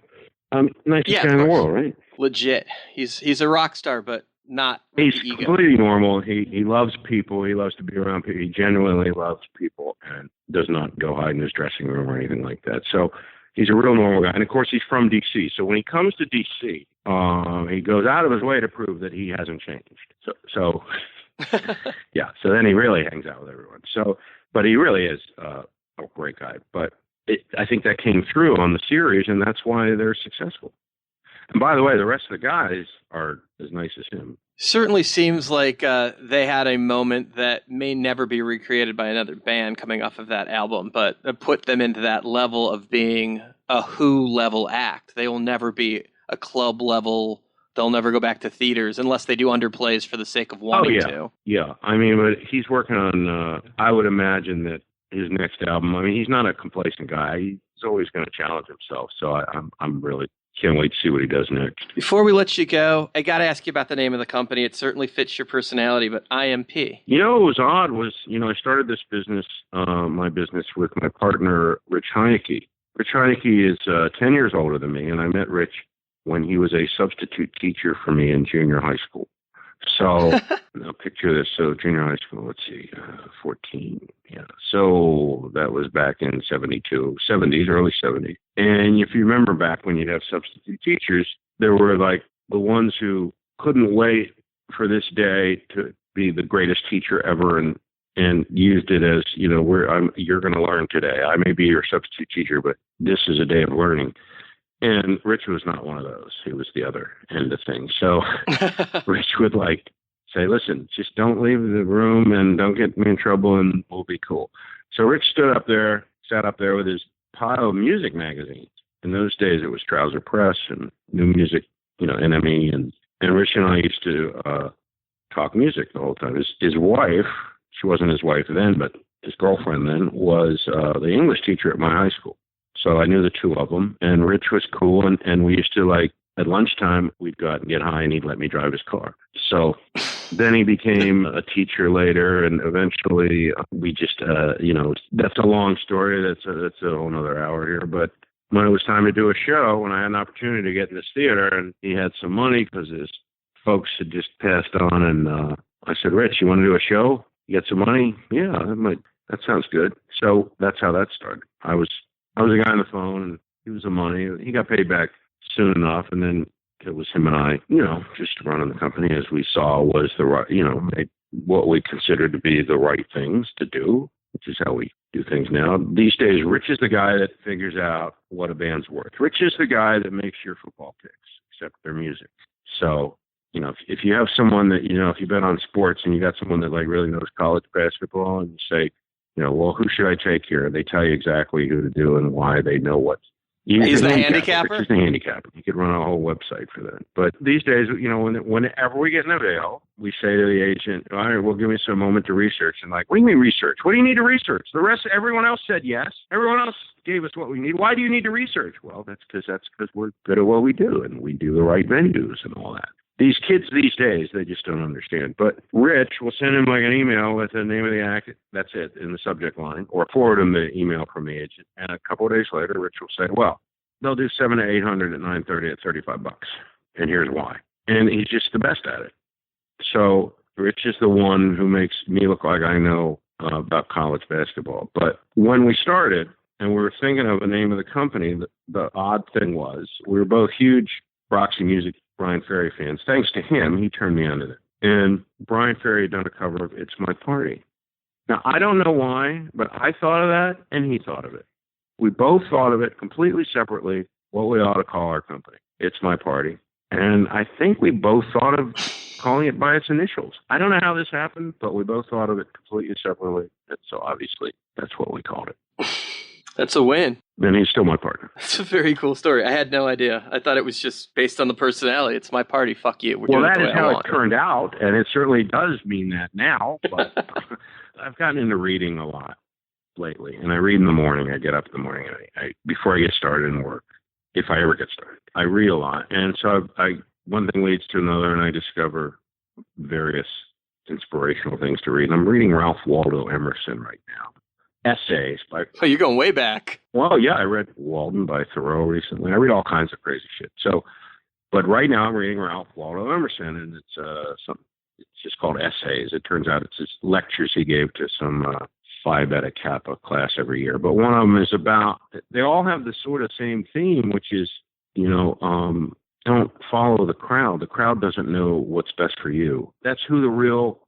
Nicest guy in the world, right? Legit. He's a rock star, but not he's the ego. Completely normal. He loves people. He loves to be around people. He genuinely loves people and does not go hide in his dressing room or anything like that. So he's a real normal guy. And of course, he's from D.C. So when he comes to D.C., he goes out of his way to prove that he hasn't changed. So yeah. So then he really hangs out with everyone. So, but he really is a great guy. But I think that came through on the series, and that's why they're successful. And by the way, the rest of the guys are as nice as him. Certainly seems like they had a moment that may never be recreated by another band coming off of that album, but put them into that level of being a Who level act. They will never be a club level they'll never go back to theaters unless they do underplays for the sake of wanting to. Yeah. I mean, but he's working on, I would imagine that his next album, I mean, he's not a complacent guy. He's always going to challenge himself. So I'm really can't wait to see what he does next. Before we let you go, I got to ask you about the name of the company. It certainly fits your personality, but IMP. You know, what was odd was, I started this business, my business with my partner, Rich Heineke. Rich Heineke is 10 years older than me, and I met Rich when he was a substitute teacher for me in junior high school. So, now picture this. So, junior high school, let's see, 14. Yeah. So, that was back in 72, 70s, early 70s. And if you remember back when you'd have substitute teachers, there were like the ones who couldn't wait for this day to be the greatest teacher ever and used it as, you're going to learn today. I may be your substitute teacher, but this is a day of learning. And Rich was not one of those. He was the other end of things. So Rich would say, listen, just don't leave the room and don't get me in trouble and we'll be cool. So Rich sat up there with his pile of music magazines. In those days, it was Trouser Press and New Music, NME. And Rich and I used to talk music the whole time. His wife, she wasn't his wife then, but his girlfriend then, was the English teacher at my high school. So I knew the two of them, and Rich was cool, and we used to, at lunchtime, we'd go out and get high, and he'd let me drive his car. So then he became a teacher later, and eventually we just, that's a long story. That's a whole nother hour here. But when it was time to do a show, when I had an opportunity to get in this theater, and he had some money because his folks had just passed on, and I said, Rich, you want to do a show? You get some money? Yeah, that sounds good. So that's how that started. I was a guy on the phone, and he was the money. He got paid back soon enough, and then it was him and I, just running the company as we saw was the right, what we considered to be the right things to do, which is how we do things now. These days, Rich is the guy that figures out what a band's worth. Rich is the guy that makes your football picks, except their music. So, if you have someone that, if you've been on sports and you got someone that really knows college basketball and you say, well, who should I take here? They tell you exactly who to do and why. They know what. He's the handicapper? He's the handicapper. You could run a whole website for that. But these days, whenever we get in a deal, we say to the agent, all right, well, give me some moment to research. And what do you mean research? What do you need to research? The rest, everyone else said yes. Everyone else gave us what we need. Why do you need to research? Well, that's because we're good at what we do, and we do the right venues and all that. These kids these days, they just don't understand. But Rich will send him an email with the name of the act. That's it in the subject line, or forward him the email from the agent. And a couple of days later, Rich will say, well, they'll do 700 to 800 at 9:30 at $35. And here's why. And he's just the best at it. So Rich is the one who makes me look like I know about college basketball. But when we started and we were thinking of the name of the company, the odd thing was we were both huge Roxy Music Brian Ferry fans. Thanks to him, he turned me on to it. And Brian Ferry had done a cover of It's My Party. Now, I don't know why, but I thought of that, and he thought of it. We both thought of it completely separately, what we ought to call our company. It's My Party. And I think we both thought of calling it by its initials. I don't know how this happened, but we both thought of it completely separately. And so obviously, that's what we called it. That's a win. Then he's still my partner. That's a very cool story. I had no idea. I thought it was just based on the personality. It's my party. Fuck you. Well, that is how it turned out, and it certainly does mean that now. But I've gotten into reading a lot lately, and I read in the morning. I get up in the morning, and before I get started in work, if I ever get started, I read a lot. And so one thing leads to another, and I discover various inspirational things to read. And I'm reading Ralph Waldo Emerson right now. Essays by... Oh, you're going way back. Well, yeah, I read Walden by Thoreau recently. I read all kinds of crazy shit. So, but right now I'm reading Ralph Waldo Emerson, and it's just called Essays. It turns out it's just lectures he gave to some Phi Beta Kappa class every year. But one of them is about... They all have the sort of same theme, which is, don't follow the crowd. The crowd doesn't know what's best for you. That's who the real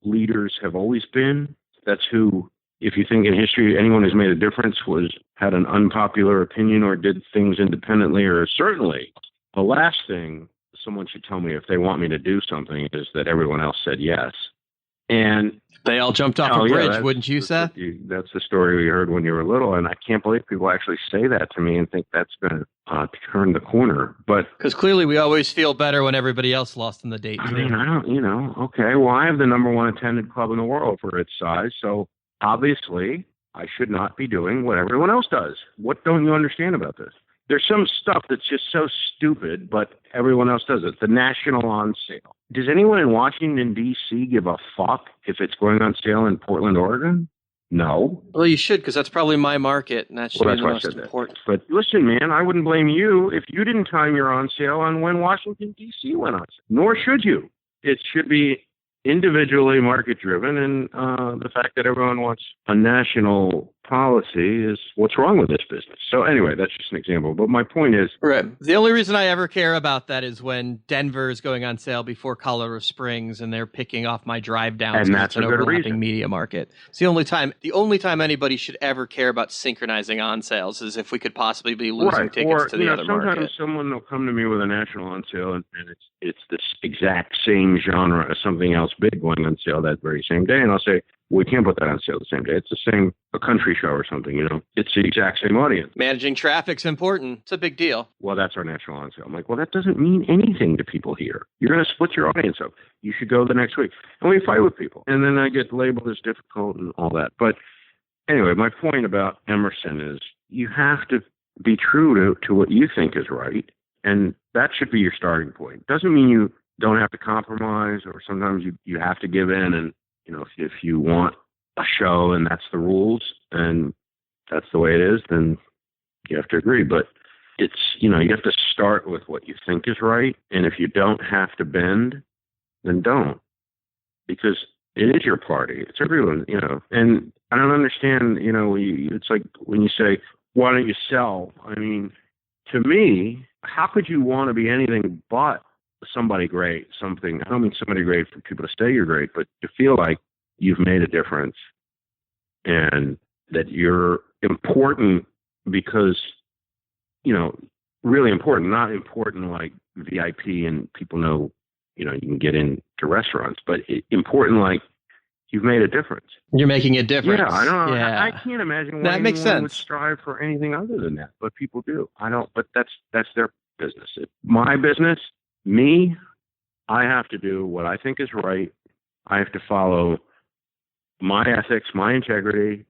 leaders have always been. That's who... If you think in history, anyone who's made a difference had an unpopular opinion or did things independently, or certainly the last thing someone should tell me if they want me to do something is that everyone else said yes. And they all jumped off a bridge, wouldn't you, Seth? That's the story we heard when you were little, and I can't believe people actually say that to me and think that's going to turn the corner. But because clearly we always feel better when everybody else lost in the date. I mean, I don't, okay, well, I have the number one attended club in the world for its size, so obviously I should not be doing what everyone else does. What don't you understand about this? There's some stuff that's just so stupid, but everyone else does it. The national on sale. Does anyone in Washington, D.C. give a fuck if it's going on sale in Portland, Oregon? No. Well, you should, because that's probably my market, and that should be the most important. But listen, man, I wouldn't blame you if you didn't time your on sale on when Washington, D.C. went on sale. Nor should you. It should be individually market-driven, and the fact that everyone wants a national policy is what's wrong with this business. So anyway, that's just an example. But my point is... Right. The only reason I ever care about that is when Denver is going on sale before Colorado Springs, and they're picking off my drive down. And that's an a good overlapping reason. Media market. It's the only time anybody should ever care about synchronizing on sales is if we could possibly be losing tickets to the other sometimes market. Someone will come to me with a national on sale, and it's this exact same genre as something else big going on sale that very same day, and I'll say, we can't put that on sale the same day. It's the same, a country show or something, It's the exact same audience. Managing traffic's important. It's a big deal. Well, that's our national on sale. I'm like, well, that doesn't mean anything to people here. You're going to split your audience up. You should go the next week. And we fight with people. And then I get labeled as difficult and all that. But anyway, my point about Emerson is you have to be true to what you think is right. And that should be your starting point. Doesn't mean you don't have to compromise, or sometimes you have to give in. And, if you want a show and that's the rules and that's the way it is, then you have to agree. But it's, you have to start with what you think is right. And if you don't have to bend, then don't. Because it is your party. It's everyone, And I don't understand, it's like when you say, why don't you sell? I mean, to me, how could you want to be anything but somebody great, something? I don't mean somebody great for people to say you're great, but to feel like you've made a difference and that you're important because, really important, not important like VIP and people know, you can get into restaurants, but important like you've made a difference. You're making a difference. Yeah, I don't know. Yeah. I can't imagine that why makes anyone sense. would strive for anything other than that, but people do. I don't, but that's their business. My business, me, I have to do what I think is right. I have to follow my ethics, my integrity.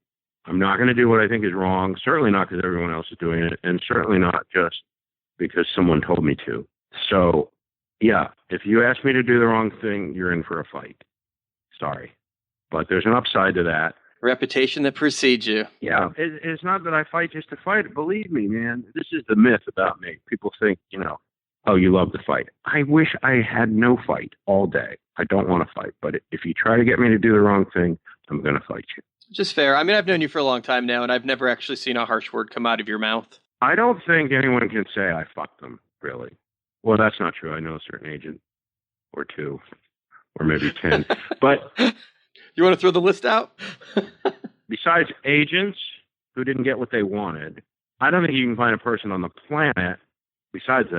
I'm not going to do what I think is wrong, certainly not because everyone else is doing it, and certainly not just because someone told me to. So, yeah, if you ask me to do the wrong thing, you're in for a fight. Sorry. But there's an upside to that. Reputation that precedes you. Yeah, it's not that I fight just to fight. Believe me, man, this is the myth about me. People think, oh, you love to fight. I wish I had no fight all day. I don't want to fight. But if you try to get me to do the wrong thing, I'm going to fight you. Just fair. I mean, I've known you for a long time now, and I've never actually seen a harsh word come out of your mouth. I don't think anyone can say I fucked them, really. Well, that's not true. I know a certain agent or two or maybe 10. But you want to throw the list out? Besides agents who didn't get what they wanted, I don't think you can find a person on the planet besides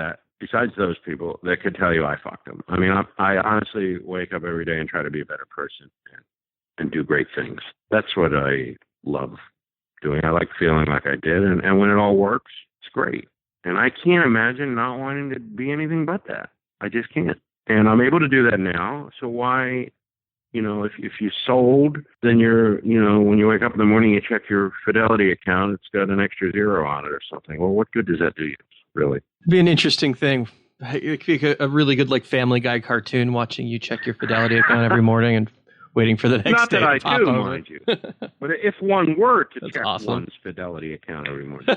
those people that could tell you I fucked them. I mean, I honestly wake up every day and try to be a better person and do great things. That's what I love doing. I like feeling like I did. And when it all works, it's great. And I can't imagine not wanting to be anything but that. I just can't. And I'm able to do that now. So why, if you sold, then when you wake up in the morning, you check your Fidelity account, it's got an extra zero on it or something. Well, what good does that do you, really? It'd be an interesting thing. It could be a really good, Family Guy cartoon, watching you check your Fidelity account every morning and waiting for the next Not day that to I pop do, over. mind you. But if one were to That's check awesome. one's Fidelity account every morning.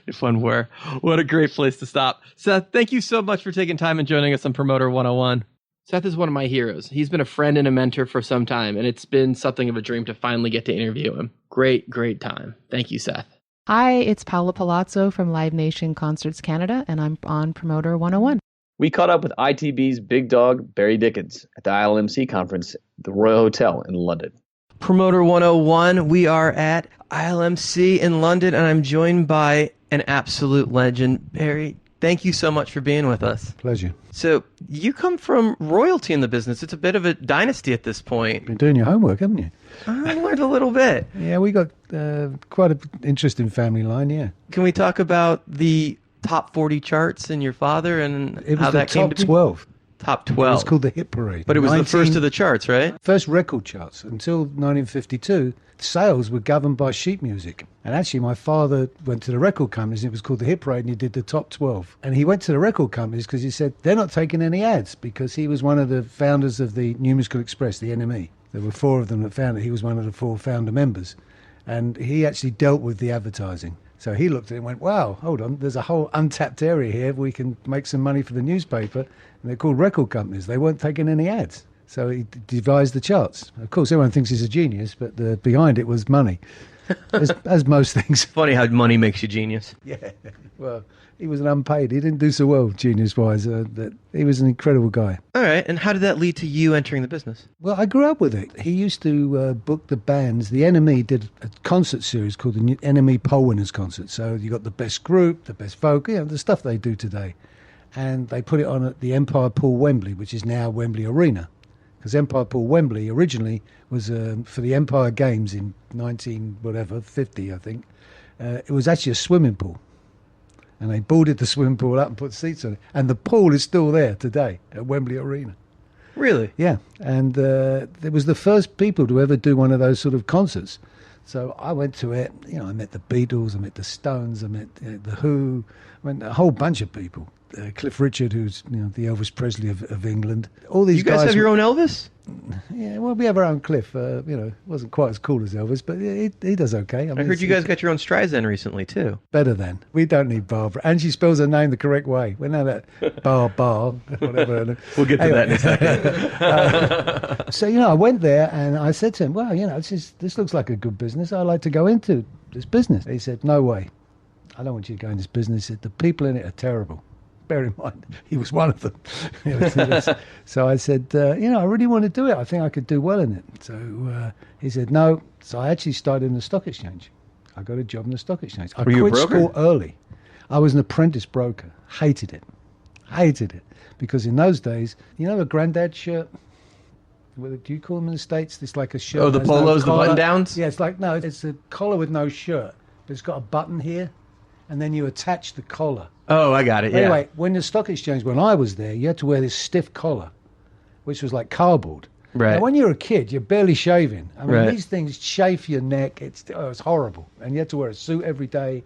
If one were. What a great place to stop. Seth, thank you so much for taking time and joining us on Promoter 101. Seth is one of my heroes. He's been a friend and a mentor for some time, and it's been something of a dream to finally get to interview him. Great time. Thank you, Seth. Hi, it's Paula Palazzo from Live Nation Concerts Canada, and I'm on Promoter 101. We caught up with ITB's big dog, Barry Dickins, at the ILMC conference at the Royal Hotel in London. Promoter 101, we are at ILMC in London, and I'm joined by an absolute legend, Barry thank you so much for being with us. Pleasure. So you come from royalty in the business. It's a bit of a dynasty at this point. Been doing your homework, haven't you? I learned a little bit. Yeah, we got quite an interesting family line, yeah. Can we talk about the top 40 charts and your father and It was how the that came top to be? 12. Top It 12. was called the Hit Parade. But it was the first of the charts, right? First record charts. Until 1952, sales were governed by sheet music. And actually, my father went to the record companies, and it was called the Hit Parade, and he did the top 12. And he went to the record companies because he said, they're not taking any ads, because he was one of the founders of the New Musical Express, the NME. There were 4 of them that founded it. He was one of the 4 founder members. And he actually dealt with the advertising. So he looked at it and went, wow, hold on, there's a whole untapped area here. We can make some money for the newspaper. And they're called record companies. They weren't taking any ads. So he devised the charts. Of course, everyone thinks he's a genius, but behind it was money, as most things. Funny how money makes you genius. Yeah, well, he was an unpaid. He didn't do so well, genius-wise. But he was an incredible guy. All right, and how did that lead to you entering the business? Well, I grew up with it. He used to book the bands. The NME did a concert series called the NME Poll Winners Concert. So you got the best group, the best folk, the stuff they do today. And they put it on at the Empire Pool Wembley, which is now Wembley Arena. Because Empire Pool Wembley originally was for the Empire Games in 50, I think. It was actually a swimming pool. And they boarded the swimming pool up and put seats on it. And the pool is still there today at Wembley Arena. Really? Yeah. And it was the first people to ever do one of those sort of concerts. So I went to it. I met the Beatles, I met the Stones, I met the Who, I met a whole bunch of people. Cliff Richard, who's the Elvis Presley of England. All these You guys have your own Elvis? Yeah, well, we have our own Cliff. Wasn't quite as cool as Elvis, but he does okay. I heard you guys got your own Streisand recently, too. Better than. We don't need Barbara. And she spells her name the correct way. We know that. Bar, whatever. We'll get to that in a second. So, I went there and I said to him, well, this looks like a good business. I'd like to go into this business. He said, no way. I don't want you to go in this business. He said, the people in it are terrible. Bear in mind, he was one of them. So I said, I really want to do it. I think I could do well in it. So he said, no. So I actually started in the stock exchange. I got a job in the stock exchange. I quit school early. I was an apprentice broker. Hated it. Because in those days, a granddad shirt? Do you call them in the States? It's like a shirt. Oh, the polos, the button-downs? Yeah, it's a collar with no shirt. But it's got a button here. And then you attach the collar. Oh, I got it, yeah. Anyway, when the stock exchange, when I was there, you had to wear this stiff collar, which was like cardboard. Right. Now, when you're a kid, you're barely shaving. I mean, Right. these things chafe your neck. It's horrible. And you had to wear a suit every day.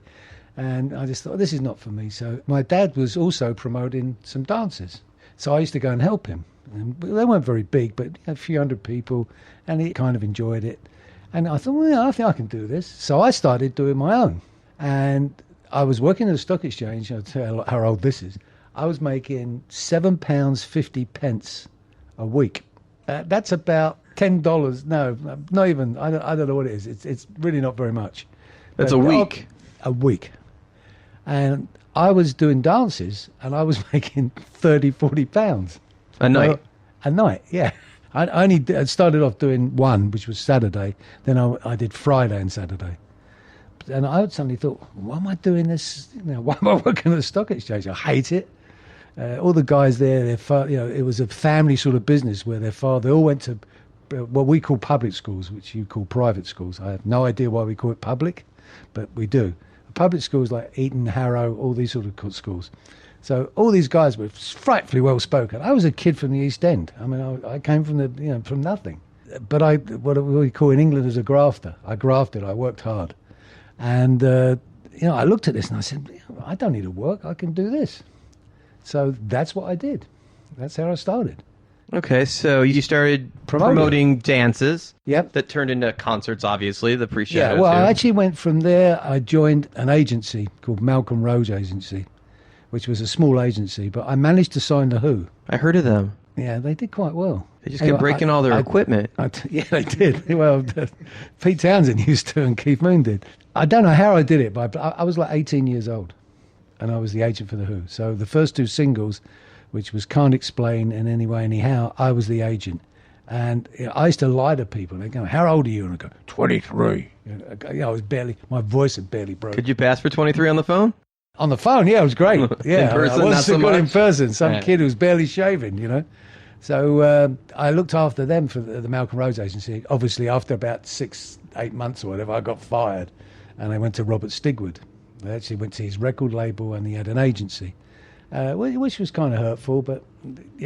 And I just thought, this is not for me. So my dad was also promoting some dances. So I used to go and help him. And they weren't very big, but a few hundred people. And he kind of enjoyed it. And I thought, well, I think I can do this. So I started doing my own. And I was working at the stock exchange. I'll tell you how old this is. I was making £7.50 a week. That's about $10. No, not even. I don't know what it is. It's really not very much. That's a week. A week. And I was doing dances, and I was making £30-40 a night. A night, yeah. I started off doing one, which was Saturday. Then I did Friday and Saturday. And I suddenly thought, why am I doing this? Why am I working at the stock exchange? I hate it. All the guys there, it was a family sort of business where they all went to what we call public schools, which you call private schools. I have no idea why we call it public, but we do. Public schools like Eton, Harrow, all these sort of schools. So all these guys were frightfully well spoken. I was a kid from the East End. I mean, I came from from nothing. But what we call in England as a grafter. I grafted. I worked hard. And, I looked at this and I said, I don't need to work. I can do this. So that's what I did. That's how I started. Okay, so you started promoting dances. Yep. That turned into concerts, obviously, the pre-show. Yeah, well, I actually went from there. I joined an agency called Malcolm Roach Agency, which was a small agency, but I managed to sign The Who. I heard of them. Yeah, they did quite well. They just kept breaking all their equipment. Yeah, they did. Well, Pete Townsend used to and Keith Moon did. I don't know how I did it, but I was like 18 years old, and I was the agent for The Who. So the first 2 singles, which was Can't Explain and Anyway Anyhow, I was the agent. And I used to lie to people. They go, how old are you? And I go, 23. I was my voice had barely broken. Could you pass for 23 on the phone? On the phone, yeah, it was great. Yeah, In person, I not wasn't so so good in much? person. Some Yeah. kid who was barely shaving, you know. So I looked after them for the Malcolm Rhodes agency. Obviously, after about 6-8 months or whatever, I got fired, and I went to Robert Stigwood. I actually went to his record label, and he had an agency, which was kind of hurtful. But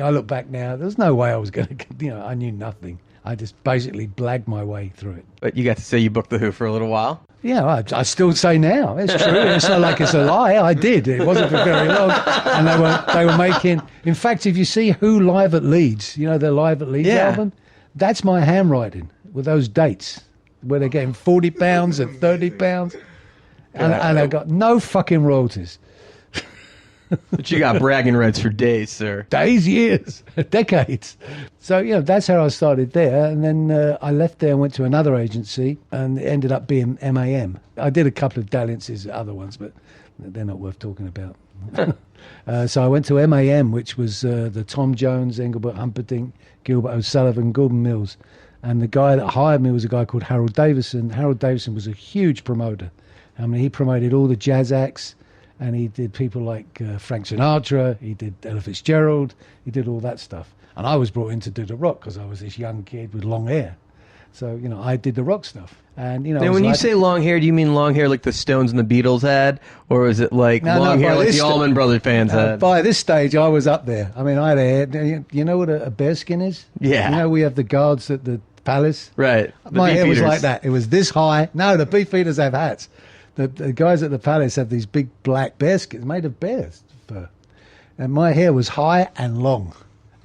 I look back now, there's no way I was going to, I knew nothing. I just basically blagged my way through it. But you got to say you booked The Who for a little while. Yeah, I still say now. It's true. It's not like it's a lie. I did. It wasn't for very long. And they were making... In fact, if you see Who live at Leeds, their Live at Leeds album, that's my handwriting with those dates where they're getting £40 and £30. And I got no fucking royalties. But you got bragging rights for days, sir. Days, years, decades. So, that's how I started there. And then I left there and went to another agency, and it ended up being MAM. I did a couple of dalliances, other ones, but they're not worth talking about. So I went to MAM, which was the Tom Jones, Engelbert Humperdinck, Gilbert O'Sullivan, Gordon Mills. And the guy that hired me was a guy called Harold Davison. Harold Davison was a huge promoter. I mean, he promoted all the jazz acts. And he did people like Frank Sinatra, he did Ella Fitzgerald, he did all that stuff. And I was brought in to do the rock because I was this young kid with long hair. So, I did the rock stuff. And, Now, when you say long hair, do you mean long hair like the Stones and the Beatles had? Or is it like long hair like the Allman Brothers fans had? By this stage, I was up there. I mean, I had a hair. You know what a bearskin is? Yeah. We have the guards at the palace? Right. My hair was like that. It was this high. No, the Beefeaters have hats. The guys at the palace have these big black bearskins made of bears fur. And my hair was high and long.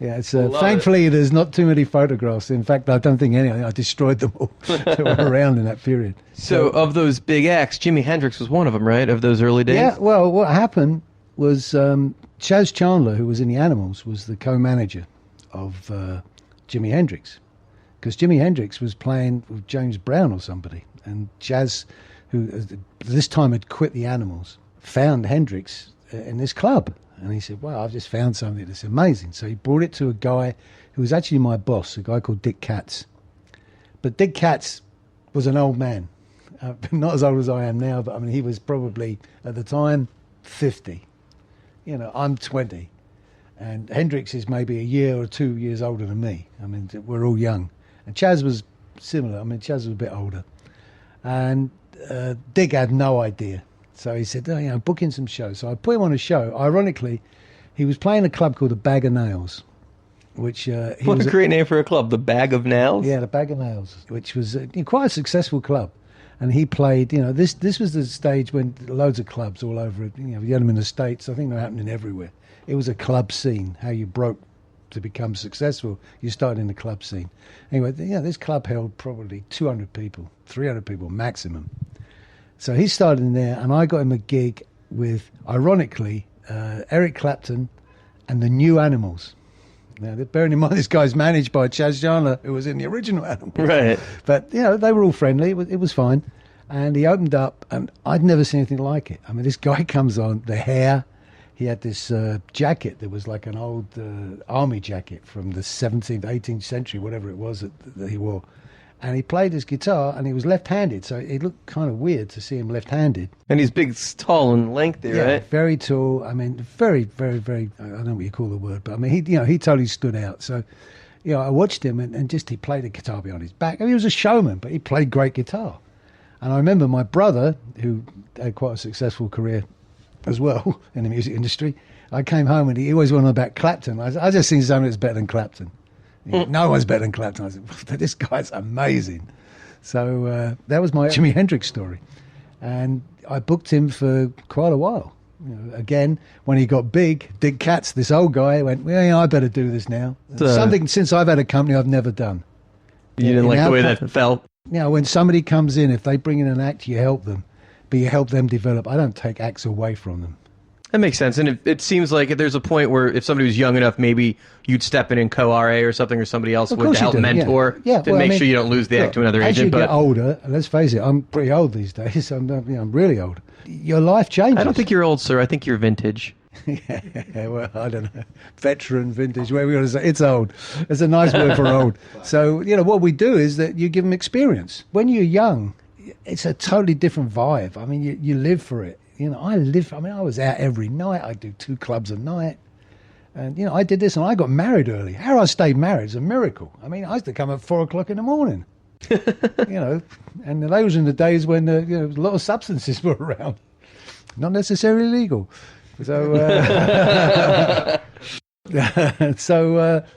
Yeah, it's thankfully there's not too many photographs. In fact, I don't think any. I destroyed them all that were around in that period. So of those big acts, Jimi Hendrix was one of them, right? Of those early days? Yeah, well, what happened was Chaz Chandler, who was in the Animals, was the co-manager of Jimi Hendrix. Because Jimi Hendrix was playing with James Brown or somebody. And Chaz, who this time had quit the Animals, found Hendrix in this club. And he said, well, I've just found something that's amazing. So he brought it to a guy who was actually my boss, a guy called Dick Katz. But Dick Katz was an old man. Not as old as I am now, but I mean, he was probably, at the time, 50. I'm 20. And Hendrix is maybe a year or 2 years older than me. I mean, we're all young. And Chaz was similar. I mean, Chaz was a bit older. And Dick had no idea. So he said, book in some shows. So I put him on a show. Ironically, he was playing a club called the Bag of Nails, which... what a great name for a club, the Bag of Nails? Yeah, the Bag of Nails, which was quite a successful club. And he played, this was the stage when loads of clubs all over it, you had them in the States. I think they're happening everywhere. It was a club scene, how you broke to become successful. You started in the club scene. Anyway, this club held probably 200 people, 300 people maximum. So he started in there, and I got him a gig with, ironically, Eric Clapton and the New Animals. Now, bearing in mind, this guy's managed by Chaz Chandler, who was in the original Animals. Right. But, they were all friendly. It was fine. And he opened up, and I'd never seen anything like it. I mean, this guy comes on, the hair. He had this jacket that was like an old army jacket from the 17th, 18th century, whatever it was that he wore. And he played his guitar, and he was left-handed, so it looked kind of weird to see him left-handed. And he's big, tall, and lengthy, right? Very tall. I mean, very, very, very. I don't know what you call the word, but I mean, he totally stood out. So, I watched him, and just he played the guitar behind his back. I mean, he was a showman, but he played great guitar. And I remember my brother, who had quite a successful career as well in the music industry. I came home, and he always went on about Clapton. I just seen something that's better than Clapton. No one's better than Clapton. I said, this guy's amazing. So that was my Jimi Hendrix story. And I booked him for quite a while. Again, when he got big, Dick Katz, this old guy, went, I better do this now. Something, since I've had a company, I've never done. You didn't like the way that felt? When somebody comes in, if they bring in an act, you help them. But you help them develop. I don't take acts away from them. That makes sense. And it seems like there's a point where if somebody was young enough, maybe you'd step in co-RA or something, or somebody else would help mentor to make sure you don't lose the act to another agent. As you get older, let's face it, I'm pretty old these days. I'm really old. Your life changes. I don't think you're old, sir. I think you're vintage. Yeah, well, I don't know. Veteran, vintage, whatever you want to say. It's old. It's a nice word for old. So, what we do is that you give them experience. When you're young, it's a totally different vibe. I mean, you live for it. I was out every night. I do 2 clubs a night. And, I did this and I got married early. How I stayed married is a miracle. I mean, I used to come at 4 o'clock in the morning, and those were in the days when, a lot of substances were around. Not necessarily legal. So,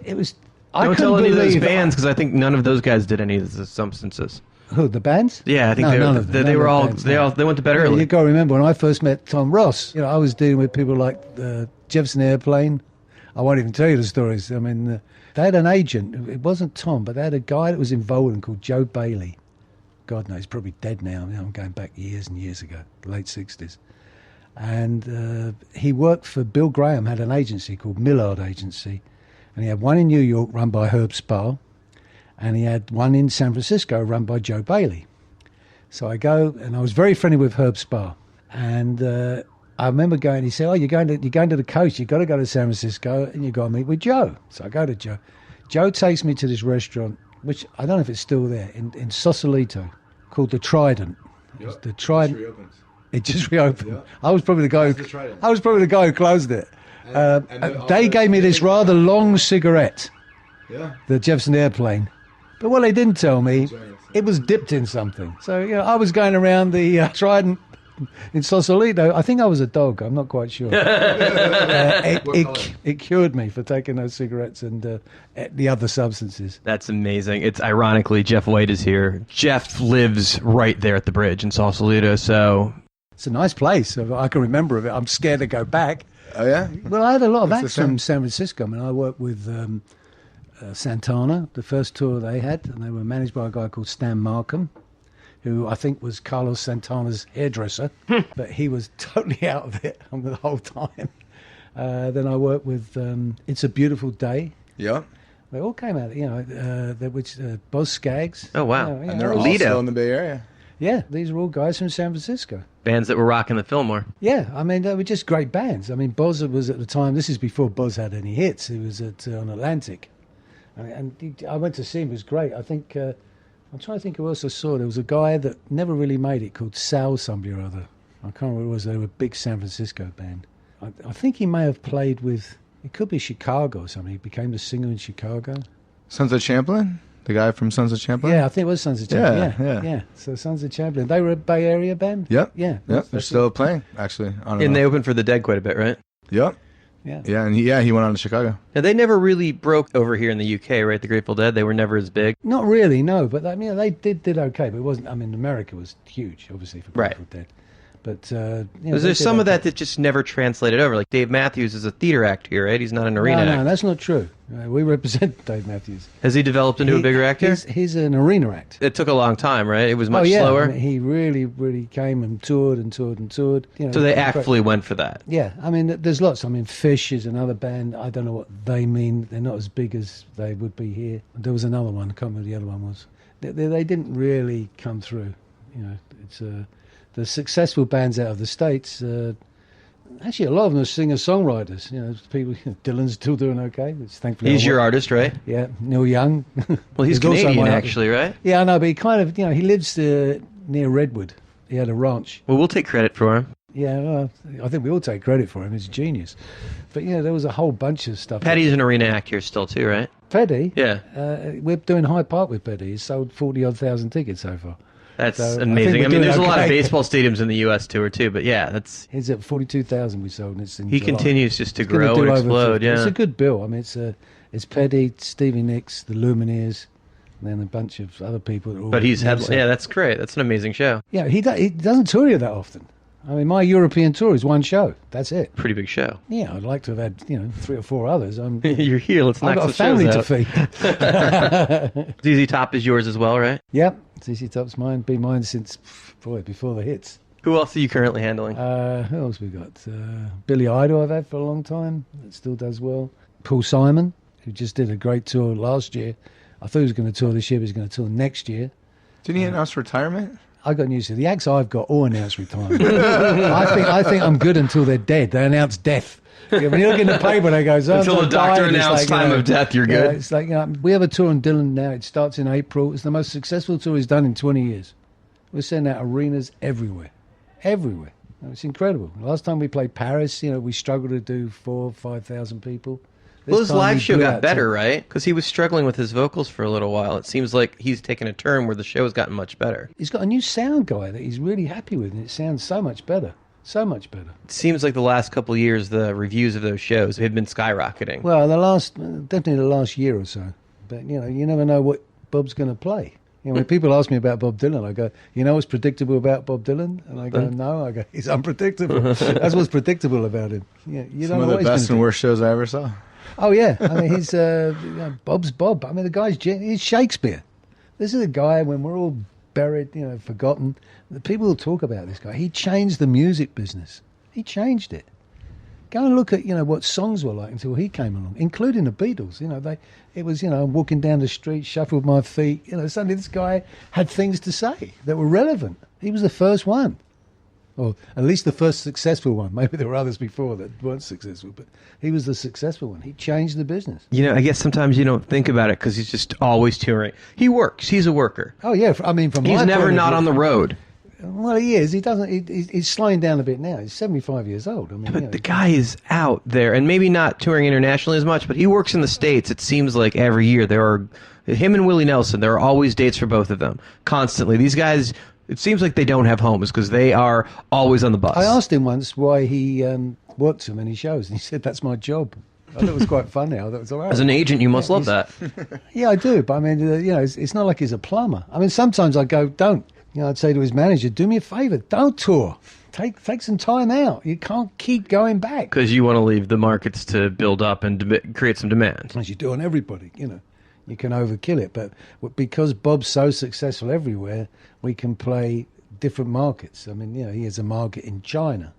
it was... Don't tell any of those bands, because I think none of those guys did any of the substances. Who, the bands? Yeah, I think none of them. they were all they went to bed early. You got to remember when I first met Tom Ross. I was dealing with people like Jefferson Airplane. I won't even tell you the stories. I mean, they had an agent. It wasn't Tom, but they had a guy that was involved in called Joe Bailey. God knows, he's probably dead now. I'm going back years and years ago, late 60s. And he worked for Bill Graham, had an agency called Millard Agency. And he had one in New York run by Herb Sparr. And he had one in San Francisco run by Joe Bailey. So I go, and I was very friendly with Herb Sparr. And I remember going, he said, you're going to the coast, you've got to go to San Francisco, and you've got to meet with Joe. So I go to Joe. Joe takes me to this restaurant, which I don't know if it's still there, in Sausalito, called the Trident. Yep. The Trident. It just reopened. Yep. I was probably the guy who closed it. They gave me this rather long cigarette, the Jefferson Airplane. But what they didn't tell me, it was dipped in something. So, I was going around the Trident in Sausalito. I think I was a dog. I'm not quite sure. It cured me for taking those cigarettes and the other substances. That's amazing. It's ironically, Jeff White is here. Jeff lives right there at the bridge in Sausalito, so... It's a nice place. I can remember of it. I'm scared to go back. Oh, yeah? Well, I had a lot of acts from San Francisco. I mean, I worked with Santana, the first tour they had, and they were managed by a guy called Stan Markham, who I think was Carlos Santana's hairdresser, but he was totally out of it the whole time. Then I worked with It's a Beautiful Day. Yeah. They all came out, Boz Scaggs. Oh, wow. And they're all still in the Bay Area. Yeah, these are all guys from San Francisco. Bands that were rocking the Fillmore. Yeah, I mean, they were just great bands. I mean, Boz was at the time, this is before Boz had any hits. He was on Atlantic. I went to see him, it was great. I think, I'm trying to think who else I saw. There was a guy that never really made it called Sal somebody or other. I can't remember who it was. They were a big San Francisco band. I think he may have played with, it could be Chicago or something. He became the singer in Chicago. Sons of Champlin? The guy from Sons of Champlin? Yeah, I think it was Sons of Champlin. Yeah. So Sons of Champlin. They were a Bay Area band? Yep. Yeah. They're still playing, actually. And they opened for The Dead quite a bit, right? Yep. Yeah. Yeah, and he went on to Chicago. Now, they never really broke over here in the UK, right? The Grateful Dead, they were never as big. Not really, no. But they did okay. But it wasn't. I mean, America was huge, obviously, for Grateful Dead. But there's some of that just never translated over. Like Dave Matthews is a theater act here, right? He's not an arena act. No, that's not true. We represent Dave Matthews. Has he developed into a bigger actor? He's an arena act. It took a long time, right? It was much slower. I mean, he really came and toured and toured and toured. So they actively went for that. Yeah, I mean, there's lots. I mean, Fish is another band. I don't know what they mean. They're not as big as they would be here. There was another one. I can't remember the other one was. They didn't really come through. It's the successful bands out of the States, actually a lot of them are singer-songwriters. People, Dylan's still doing okay. Which thankfully he's your artist, right? Yeah, Neil Young. Well, he's Canadian, actually, right? Yeah, I know, but he kind of, he lives near Redwood. He had a ranch. Well, we'll take credit for him. Yeah, well, I think we all take credit for him. He's a genius. But, there was a whole bunch of stuff. Petty's an arena act here still, too, right? Petty? Yeah. We're doing Hyde Park with Petty. He's sold 40-odd thousand tickets so far. That's amazing. I mean, there's a lot of baseball stadiums in the U.S. tour, too, but yeah, that's... He's at 42,000 we sold, and it's in He July. continues just to grow and explode, yeah. It's a good bill. I mean, it's Petty, Stevie Nicks, the Lumineers, and then a bunch of other people. That are all but he's had... Yeah, that's great. That's an amazing show. Yeah, he doesn't tour you that often. I mean, my European tour is one show. That's it. Pretty big show. Yeah, I'd like to have had, 3 or 4 others. You're here. Let's knock I've got a family to feed. ZZ Top is yours as well, right? Yep. ZZ Top's mine. Been mine since, before the hits. Who else are you currently handling? Who else we got? Billy Idol I've had for a long time. That still does well. Paul Simon, who just did a great tour last year. I thought he was going to tour this year, but he's going to tour next year. Didn't he announce retirement? I got news to you. The acts I've got all announced retirement. I think I'm good until they're dead. They announce death. Yeah, when you look in the paper, they go, until the doctor announced time of death, you're good. It's like, we have a tour on Dylan now. It starts in April. It's the most successful tour he's done in 20 years. We're sending out arenas everywhere. Everywhere. It's incredible. Last time we played Paris, we struggled to do 4,000 or 5,000 people. Well, his time live we show blew got out better, 10. right? Because he was struggling with his vocals for a little while. It seems like he's taken a turn where the show has gotten much better. He's got a new sound guy that he's really happy with, and it sounds so much better. So much better. It seems like the last couple of years, the reviews of those shows have been skyrocketing. Well, definitely the last year or so. But, you never know what Bob's going to play. When people ask me about Bob Dylan, I go, what's predictable about Bob Dylan? And I go, no. I go, he's unpredictable. That's what's predictable about him. You Some don't of know the what he's best gonna and do. worst shows I ever saw. Oh, yeah. I mean, he's Bob's Bob. I mean, the guy's he's Shakespeare. This is a guy, when we're all buried, forgotten, the people will talk about this guy. He changed the music business. He changed it. Go and look at, what songs were like until he came along, including the Beatles. It was, I'm walking down the street, shuffled my feet. Suddenly this guy had things to say that were relevant. He was the first one. Or at least the first successful one. Maybe there were others before that weren't successful, but he was the successful one. He changed the business. I guess sometimes you don't think about it because he's just always touring. He works. He's a worker. Oh, yeah. I mean, from he's my never point of not view- on the road. Well, he is. He doesn't. He's slowing down a bit now. He's 75 years old. I mean, But the guy is out there, and maybe not touring internationally as much, but he works in the States. It seems like every year there are him and Willie Nelson. There are always dates for both of them, constantly. These guys, it seems like they don't have homes because they are always on the bus. I asked him once why he worked so many shows, and he said, "That's my job." I thought it was quite funny. I thought it was all right. As an agent, you must love that. Yeah, I do. But I mean, it's not like he's a plumber. I mean, sometimes I go, "Don't." I'd say to his manager, "Do me a favor, don't tour. Take some time out. You can't keep going back." Because you want to leave the markets to build up and create some demand. As you do on everybody, you can overkill it. But because Bob's so successful everywhere, we can play different markets. I mean, he has a market in China.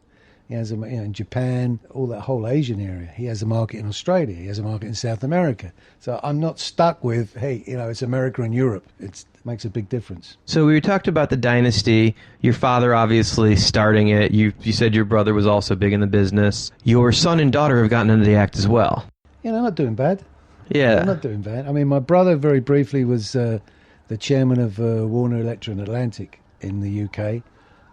He has in Japan, all that whole Asian area. He has a market in Australia. He has a market in South America. So I'm not stuck with, hey, it's America and Europe. It makes a big difference. So we talked about the dynasty. Your father obviously starting it. You said your brother was also big in the business. Your son and daughter have gotten into the act as well. They're not doing bad. Yeah. They're not doing bad. I mean, my brother very briefly was the chairman of Warner Electra and Atlantic in the UK.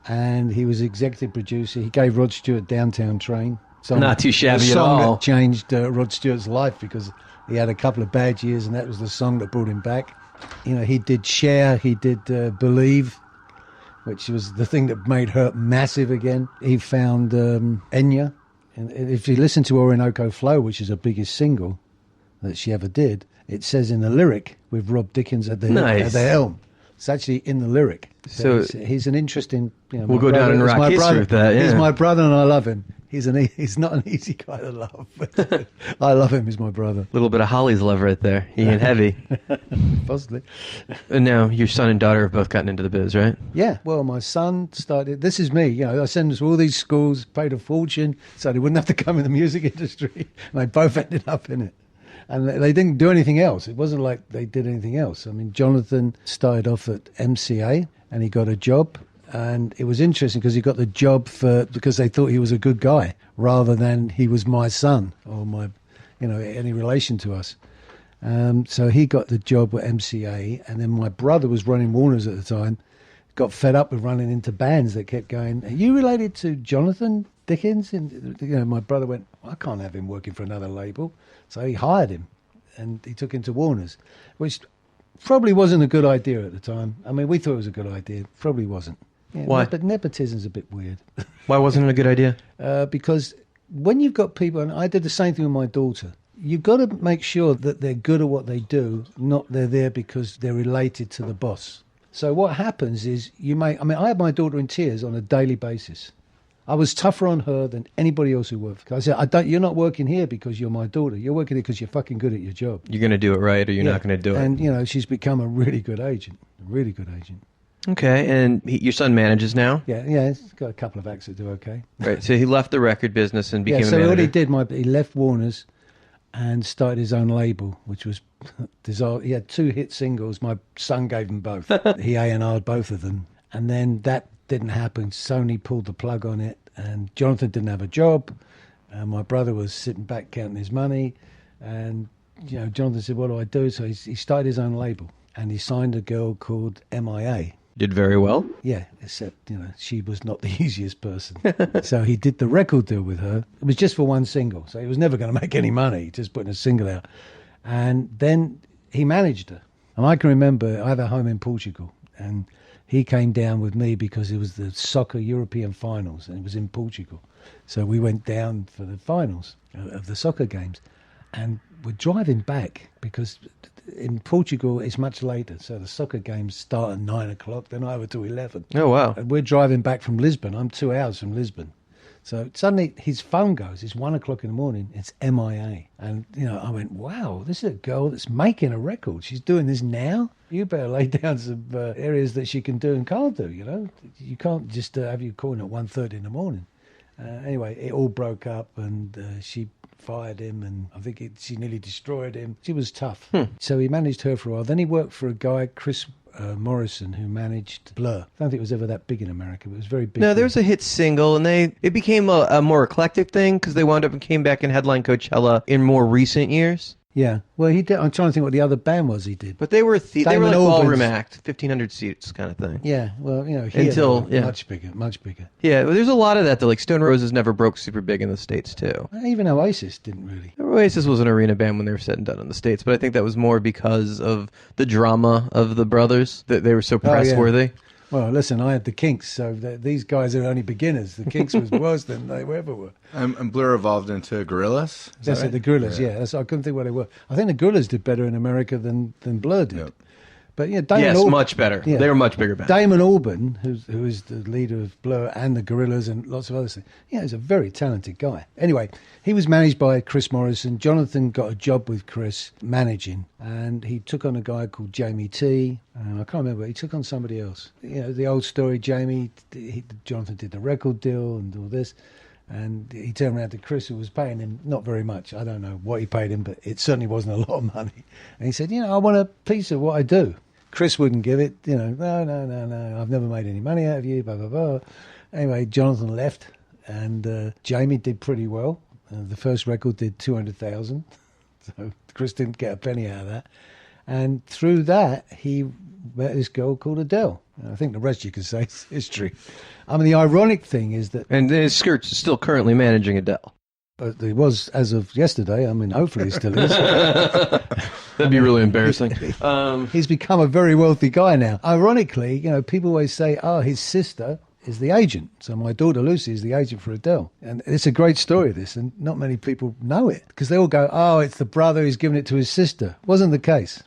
And he was executive producer. He gave Rod Stewart Downtown Train. Not too shabby at all. A song all. that changed Rod Stewart's life because he had a couple of bad years, and that was the song that brought him back. He did Cher, he did Believe, which was the thing that made her massive again. He found Enya. And if you listen to Orinoco Flow, which is her biggest single that she ever did, it says in the lyric with Rob Dickins at the helm. It's actually in the lyric. So he's an interesting. We'll go down in rock history with that. Yeah. He's my brother, and I love him. He's not an easy guy to love, but I love him. He's my brother. A little bit of Holly's love right there. He ain't heavy. Possibly. And now your son and daughter have both gotten into the biz, right? Yeah. Well, my son started. This is me. I sent them to all these schools, paid a fortune, so they wouldn't have to come in the music industry. And they both ended up in it. And they didn't do anything else. It wasn't like they did anything else. I mean, Jonathan started off at MCA and he got a job. And it was interesting because he got the job because they thought he was a good guy rather than he was my son or my, any relation to us. So he got the job at MCA. And then my brother was running Warner's at the time, got fed up with running into bands that kept going, "Are you related to Jonathan Dickins?" And my brother went, "I can't have him working for another label." So he hired him and he took him to Warner's, which probably wasn't a good idea at the time. I mean, we thought it was a good idea. Probably wasn't. Yeah, Why? But nepotism's a bit weird. Why wasn't it a good idea? Because when you've got people, and I did the same thing with my daughter, you've got to make sure that they're good at what they do, not they're there because they're related to the boss. So what happens is I had my daughter in tears on a daily basis. I was tougher on her than anybody else who worked. I said, you're not working here because you're my daughter. You're working here because you're fucking good at your job. You're going to do it right or you're not going to do it. And, she's become a really good agent. Okay, and your son manages now? Yeah, he's got a couple of acts that do okay. Right, so he left the record business and became a manager. So what he did, he left Warner's and started his own label, which was he had 2 hit singles. My son gave them both. He A&R'd both of them. And then that didn't happen. Sony pulled the plug on it, and Jonathan didn't have a job. And my brother was sitting back counting his money. And, Jonathan said, "What do I do?" So he started his own label, and he signed a girl called MIA. Did very well. Yeah, except, she was not the easiest person. So he did the record deal with her. It was just for one single, so he was never going to make any money, just putting a single out. And then he managed her. And I can remember, I have a home in Portugal, and he came down with me because it was the soccer European finals, and it was in Portugal. So we went down for the finals of the soccer games. And we're driving back because in Portugal it's much later. So the soccer games start at 9 o'clock, they're not over till 11. Oh, wow. And we're driving back from Lisbon. I'm 2 hours from Lisbon. So suddenly his phone goes. It's 1 o'clock in the morning. It's MIA. And, I went, wow, this is a girl that's making a record. She's doing this now? You better lay down some areas that she can do and can't do, You can't just have you calling at 1:30 in the morning. Anyway, it all broke up and she fired him, and I think she nearly destroyed him. She was tough. So he managed her for a while. Then he worked for a guy, Chris Morrison, who managed Blur. I don't think it was ever that big in America, but it was very big. No, there was a hit single, and it became a more eclectic thing because they wound up and came back and headlined Coachella in more recent years. Yeah, well, he did. I'm trying to think what the other band was he did. But they were they were Damon like Albarn's- ballroom act, 1,500 seats kind of thing. Yeah, well, here Until- they were yeah. much bigger. Yeah, well, there's a lot of that though. Like Stone Roses never broke super big in the States too. Even Oasis didn't really. Oasis was an arena band when they were said and done in the States, but I think that was more because of the drama of the brothers, that they were so press worthy. Well, listen, I had the Kinks, so these guys are only beginners. The Kinks was worse than they ever were. And Blur evolved into Gorillaz? Is That's that it, the right? Gorillaz, yeah. I couldn't think what they were. I think the Gorillaz did better in America than Blur did. But Damon Yes, Albarn, much better. They were much bigger band. Damon Albarn, who is the leader of Blur and the Gorillaz and lots of other things, he's a very talented guy. Anyway, he was managed by Chris Morrison. Jonathan got a job with Chris managing, and he took on a guy called Jamie T. I can't remember. He took on somebody else. The old story. Jonathan did the record deal and all this. And he turned around to Chris, who was paying him not very much. I don't know what he paid him, but it certainly wasn't a lot of money. And he said, I want a piece of what I do. Chris wouldn't give it. No, I've never made any money out of you, blah, blah, blah. Anyway, Jonathan left, and Jamie did pretty well. The first record did 200,000, so Chris didn't get a penny out of that. And through that, he met this girl called Adele. And I think the rest you can say is history. I mean, the ironic thing is that... And Skirts is still currently managing Adele. But he was as of yesterday. I mean, hopefully he still is. That'd be really embarrassing. He's become a very wealthy guy now. Ironically, people always say, his sister is the agent. So my daughter Lucy is the agent for Adele. And it's a great story, this, and not many people know it. Because they all go, it's the brother who's giving it to his sister. Wasn't the case.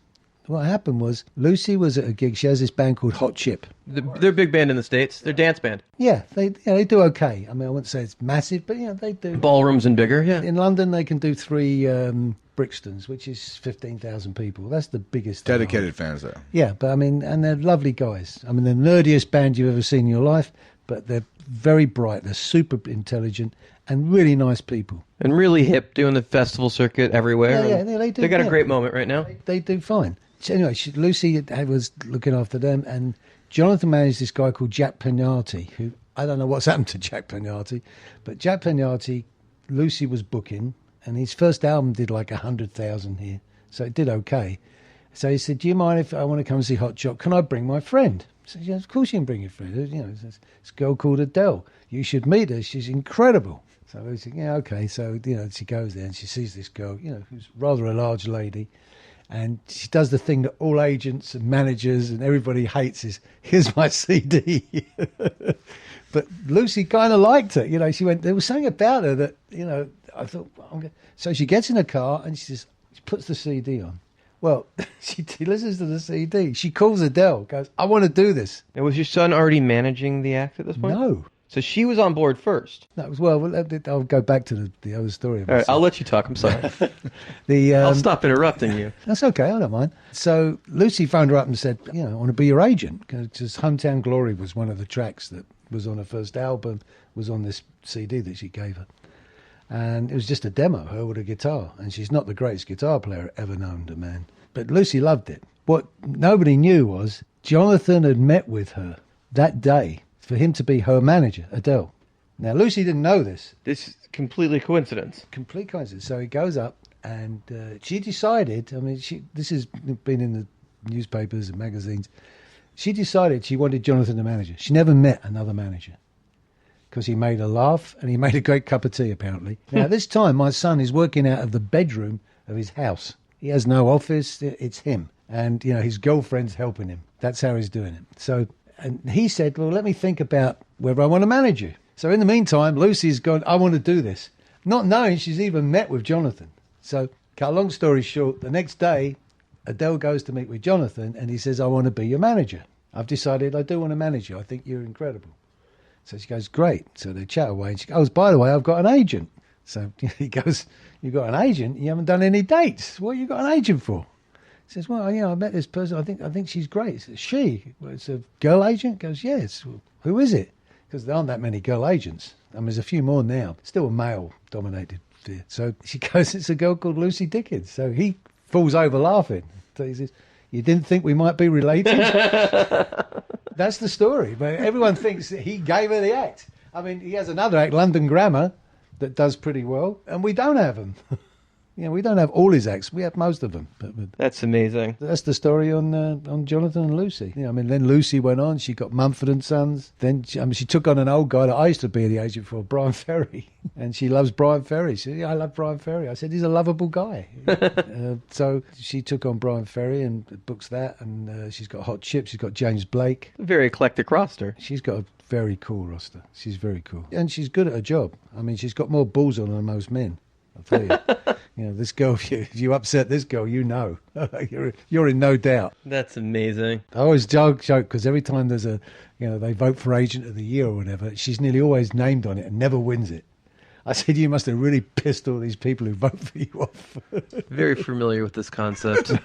What happened was Lucy was at a gig. She has this band called Hot Chip. They're a big band in the States. They're a dance band. Yeah, they do okay. I mean, I wouldn't say it's massive, but they do. Ballrooms and bigger, yeah. In London, they can do 3 Brixtons, which is 15,000 people. That's the biggest. Dedicated fans, though. Yeah, but I mean, and they're lovely guys. I mean, the nerdiest band you've ever seen in your life, but they're very bright. They're super intelligent and really nice people. And really hip, doing the festival circuit everywhere. Yeah, they do. They got a great moment right now. They do fine. So anyway, Lucy was looking after them, and Jonathan managed this guy called Jack Peñati, who, I don't know what's happened to Jack Peñati, but Jack Peñati, Lucy was booking, and his first album did like 100,000 here, so it did okay. So he said, do you mind if I want to come and see Hot Chip? Can I bring my friend? I said, yeah, of course you can bring your friend. This girl called Adele. You should meet her. She's incredible. So he said, yeah, okay. So, she goes there and she sees this girl, who's rather a large lady. And she does the thing that all agents and managers and everybody hates is, here's my CD. But Lucy kind of liked it. She went, there was something about her that, I thought, so she gets in a car and she puts the CD on. Well, she listens to the CD. She calls Adele, goes, I want to do this. And was your son already managing the act at this point? No. So she was on board first. That was, I'll go back to the other story. All right, I'll let you talk. I'm sorry. I'll stop interrupting you. That's okay. I don't mind. So Lucy phoned her up and said, I want to be your agent. Because Hometown Glory was one of the tracks that was on her first album, was on this CD that she gave her. And it was just a demo, her with a guitar. And she's not the greatest guitar player ever known to man. But Lucy loved it. What nobody knew was Jonathan had met with her that day for him to be her manager, Adele. Now, Lucy didn't know this. This is completely coincidence. Complete coincidence. So he goes up and she decided, this has been in the newspapers and magazines, She decided she wanted Jonathan to manage her. She never met another manager because he made her laugh and he made a great cup of tea, apparently. Now, at this time, my son is working out of the bedroom of his house. He has no office. It's him. And, his girlfriend's helping him. That's how he's doing it. So, and he said, well, let me think about whether I want to manage you. So in the meantime, Lucy's gone, I want to do this. Not knowing she's even met with Jonathan. So, cut a long story short, the next day, Adele goes to meet with Jonathan and he says, I want to be your manager. I've decided I do want to manage you. I think you're incredible. So she goes, great. So they chat away and she goes, by the way, I've got an agent. So he goes, you've got an agent? You haven't done any dates. What have you got an agent for? He says, well, I met this person. I think she's great. Says, she? Well, it's a girl agent? Goes, yes. Well, who is it? Because there aren't that many girl agents. I mean, there's a few more now. Still a male-dominated field. So she goes, it's a girl called Lucy Dickins. So he falls over laughing. So he says, you didn't think we might be related? That's the story. But everyone thinks that he gave her the act. I mean, he has another act, London Grammar, that does pretty well, and we don't have him. We don't have all his acts. We have most of them. But That's amazing. that's the story on Jonathan and Lucy. Then Lucy went on. She got Mumford & Sons. Then she took on an old guy that I used to be the agent for, Brian Ferry. And she loves Brian Ferry. She said, yeah, I love Brian Ferry. I said, he's a lovable guy. So she took on Brian Ferry and books that. And she's got Hot Chip. She's got James Blake. Very eclectic roster. She's got a very cool roster. She's very cool. And she's good at her job. I mean, she's got more balls on her than most men. I'll tell you. This girl, if you upset this girl, you're in no doubt. That's amazing. I always joke because every time there's they vote for Agent of the Year or whatever, she's nearly always named on it and never wins it. I said, you must have really pissed all these people who vote for you off. Very familiar with this concept. So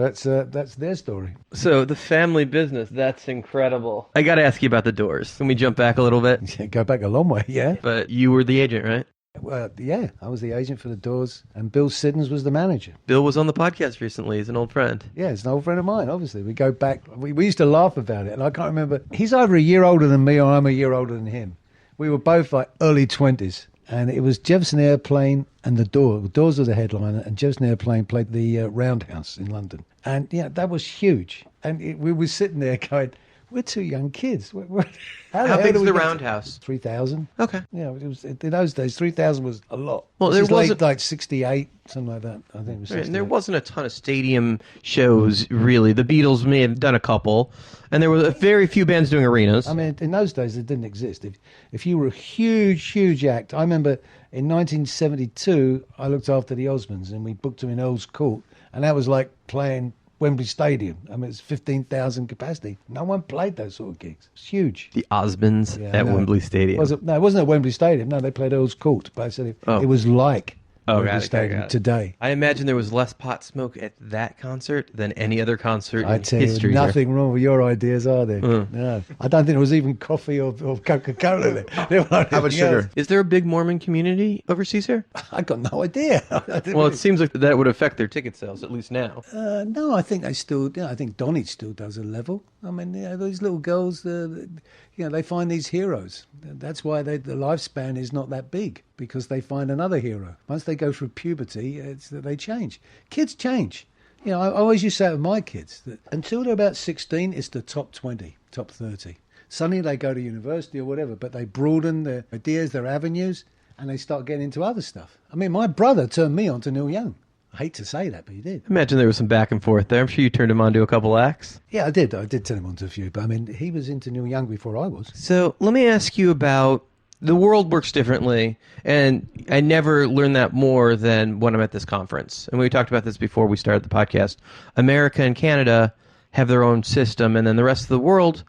that's their story. So the family business, that's incredible. I got to ask you about the Doors. Can we jump back a little bit? Yeah, go back a long way, yeah. But you were the agent, right? Well, yeah, I was the agent for the Doors, and Bill Siddons was the manager. Bill was on the podcast recently. He's an old friend. Yeah, he's an old friend of mine, obviously. We go back. We used to laugh about it, and I can't remember. He's either a year older than me or I'm a year older than him. We were both like early 20s, and it was Jefferson Airplane and the Doors. The Doors were the headliner, and Jefferson Airplane played the Roundhouse in London. And, that was huge. And we were sitting there going, we're two young kids. How big is the Roundhouse? 3,000. Okay. Yeah, it was in those days. 3,000 was a lot. Well, this there is wasn't like 68, something like that. I think it was. Right, and there wasn't a ton of stadium shows, really. The Beatles may have done a couple, and there were very few bands doing arenas. I mean, in those days, it didn't exist. If you were a huge act, I remember in 1972, I looked after the Osmonds, and we booked them in Earl's Court, and that was like playing Wembley Stadium. I mean, it's 15,000 capacity. No one played those sort of gigs. It's huge. The Osmonds at Wembley Stadium. No, it wasn't at Wembley Stadium. No, they played Earl's Court. But I said it was like Wembley Stadium today. I imagine there was less pot smoke at that concert than any other concert I in tell history. you, nothing wrong with your ideas, are there? No. I don't think there was even coffee or Coca-Cola there. How about sugar? Is there a big Mormon community overseas here? I got no idea. Well, it seems like that would affect their ticket sales, at least now. No, I think they still. I think Donny still does a level. I mean, those little girls, they find these heroes. That's why the lifespan is not that big, because they find another hero. Once they go through puberty, it's that they change. Kids change. I always used to say to my kids that until they're about 16, it's the top 20, top 30. Suddenly they go to university or whatever, but they broaden their ideas, their avenues, and they start getting into other stuff. I mean, my brother turned me on to Neil Young. I hate to say that, but he did. Imagine there was some back and forth there. I'm sure you turned him on to a couple acts. Yeah, I did. I did turn him on to a few, but I mean, he was into Neil Young before I was. So let me ask you about the world works differently, and I never learned that more than when I'm at this conference. And we talked about this before we started the podcast. America and Canada have their own system, and then the rest of the world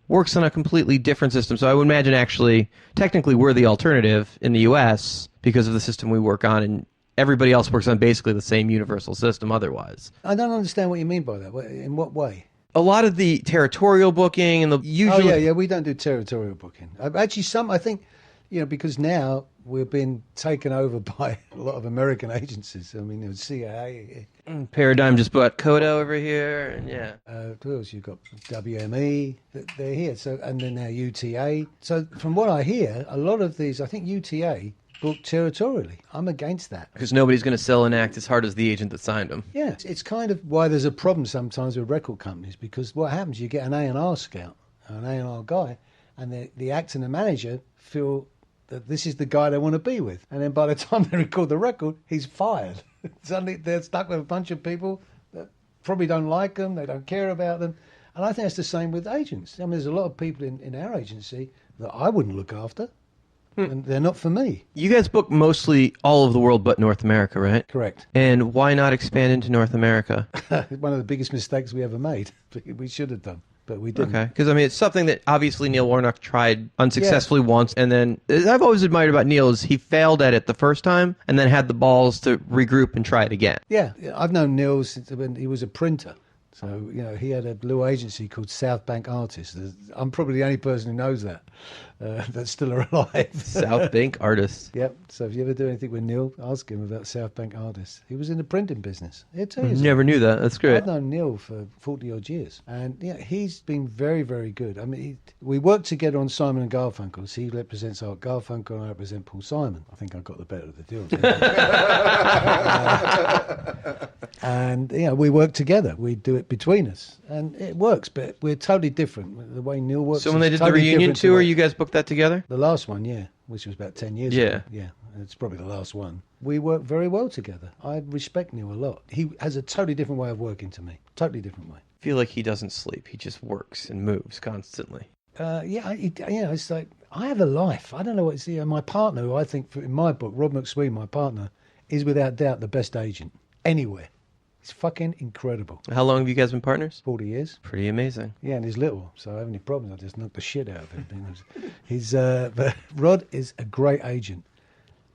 works on a completely different system. So I would imagine actually, technically, we're the alternative in the U.S. because of the system we work on, and everybody else works on basically the same universal system otherwise. I don't understand what you mean by that. In what way? A lot of the territorial booking and the usual... Oh, yeah, we don't do territorial booking. Actually, I think, because now we're being taken over by a lot of American agencies. I mean, CIA. Paradigm just bought Coda over here, and yeah. Who else? You've got WME, they're here. So, and then now UTA. So from what I hear, a lot of these, I think UTA book territorially. I'm against that. Because nobody's going to sell an act as hard as the agent that signed him. Yeah, it's kind of why there's a problem sometimes with record companies, because what happens, you get an A&R scout, an A&R guy, and the actor and the manager feel that this is the guy they want to be with. And then by the time they record the record, he's fired. Suddenly they're stuck with a bunch of people that probably don't like them, they don't care about them. And I think it's the same with agents. I mean, there's a lot of people in our agency that I wouldn't look after, and they're not for me. You guys book mostly all of the world but North America, right? Correct. And why not expand into North America? One of the biggest mistakes we ever made. We should have done, but we didn't. Okay, because I mean, it's something that obviously Neil Warnock tried unsuccessfully once, and then I've always admired about Neil is he failed at it the first time, and then had the balls to regroup and try it again. Yeah, I've known Neil since when he was a printer. So, you know, he had a little agency called South Bank Artists. I'm probably the only person who knows that, that's still alive. South Bank Artists. Yep. So if you ever do anything with Neil, ask him about South Bank Artists. He was in the printing business. He'll tell you. Never knew that. That's great. I've known Neil for 40-odd years. And yeah, he's been very, very good. I mean, we worked together on Simon & Garfunkel's. He represents Art Garfunkel and I represent Paul Simon. I think I got the better of the deal. And, you know, we work together. We do it between us. And it works, but we're totally different. The way Neil works. So when they did the reunion tour, you guys booked that together? The last one, yeah, which was about 10 years ago. Yeah, it's probably the last one. We work very well together. I respect Neil a lot. He has a totally different way of working to me. Totally different way. I feel like he doesn't sleep. He just works and moves constantly. It's like, I have a life. I don't know what it's... my partner, who I think, in my book, Rob McSween, my partner, is without doubt the best agent anywhere. It's fucking incredible. How long have you guys been partners? 40 years. Pretty amazing. Yeah, and he's little, so I have any problems, I just knock the shit out of him. But Rod is a great agent.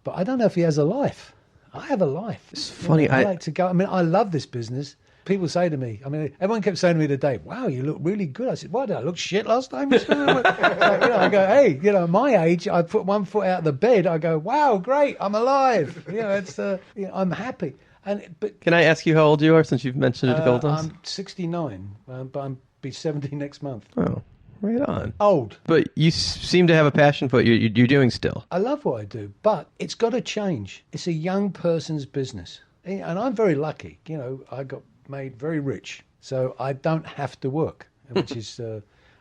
But I don't know if he has a life. I have a life. It's funny. I like to go. I mean, I love this business. People say to me, I mean, everyone kept saying to me today, wow, you look really good. I said, why did I look shit last time? I go, hey, my age, I put one foot out of the bed. I go, wow, great, I'm alive. I'm happy. But can I ask you how old you are, since you've mentioned it a couple times? I'm 69, but I'll be 70 next month. Oh, right on. Old. But you seem to have a passion for what you're doing still. I love what I do, but it's got to change. It's a young person's business. And I'm very lucky. You know, I got made very rich, so I don't have to work, which is...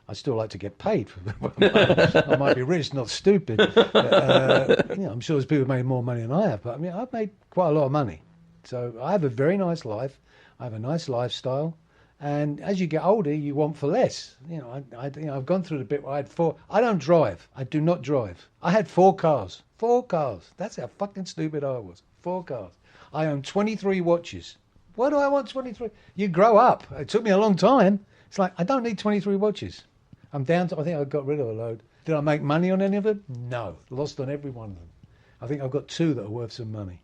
I still like to get paid. I might be rich, not stupid. But, I'm sure there's people who made more money than I have, but I mean, I've made quite a lot of money. So I have a very nice life. I have a nice lifestyle. And as you get older, you want for less. I've gone through the bit where I had 4. I don't drive. I do not drive. I had 4 cars. 4 cars. That's how fucking stupid I was. 4 cars. I own 23 watches. Why do I want 23? You grow up. It took me a long time. It's like, I don't need 23 watches. I'm down to, I think I got rid of a load. Did I make money on any of it? No. Lost on every one of them. I think I've got 2 that are worth some money.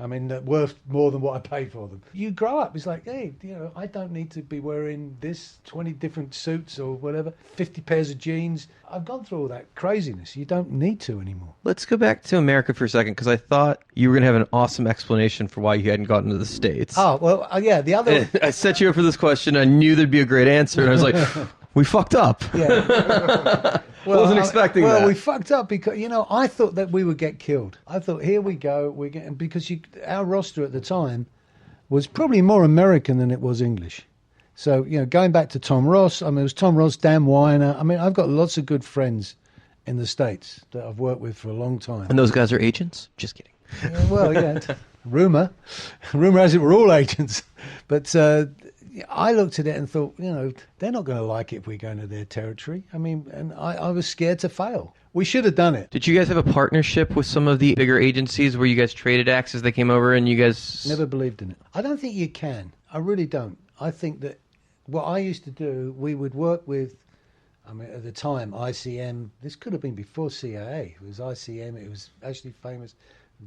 I mean, worth more than what I paid for them. You grow up. It's like, hey, I don't need to be wearing this 20 different suits or whatever, 50 pairs of jeans. I've gone through all that craziness. You don't need to anymore. Let's go back to America for a second, because I thought you were going to have an awesome explanation for why you hadn't gotten to the States. Oh, well, yeah, the other... I set you up for this question. I knew there'd be a great answer, and I was like... We fucked up. Yeah. Well, wasn't expecting that. Well, we fucked up because, I thought that we would get killed. I thought, here we go. Because our roster at the time was probably more American than it was English. So, going back to Tom Ross, it was Tom Ross, Dan Weiner. I've got lots of good friends in the States that I've worked with for a long time. And those guys are agents? Just kidding. Rumor has it we're all agents. But... I looked at it and thought, they're not going to like it if we go into their territory. And I was scared to fail. We should have done it. Did you guys have a partnership with some of the bigger agencies where you guys traded acts as they came over and you guys... Never believed in it. I don't think you can. I really don't. I think that what I used to do, we would work with, at the time, ICM. This could have been before CAA. It was ICM. It was actually famous.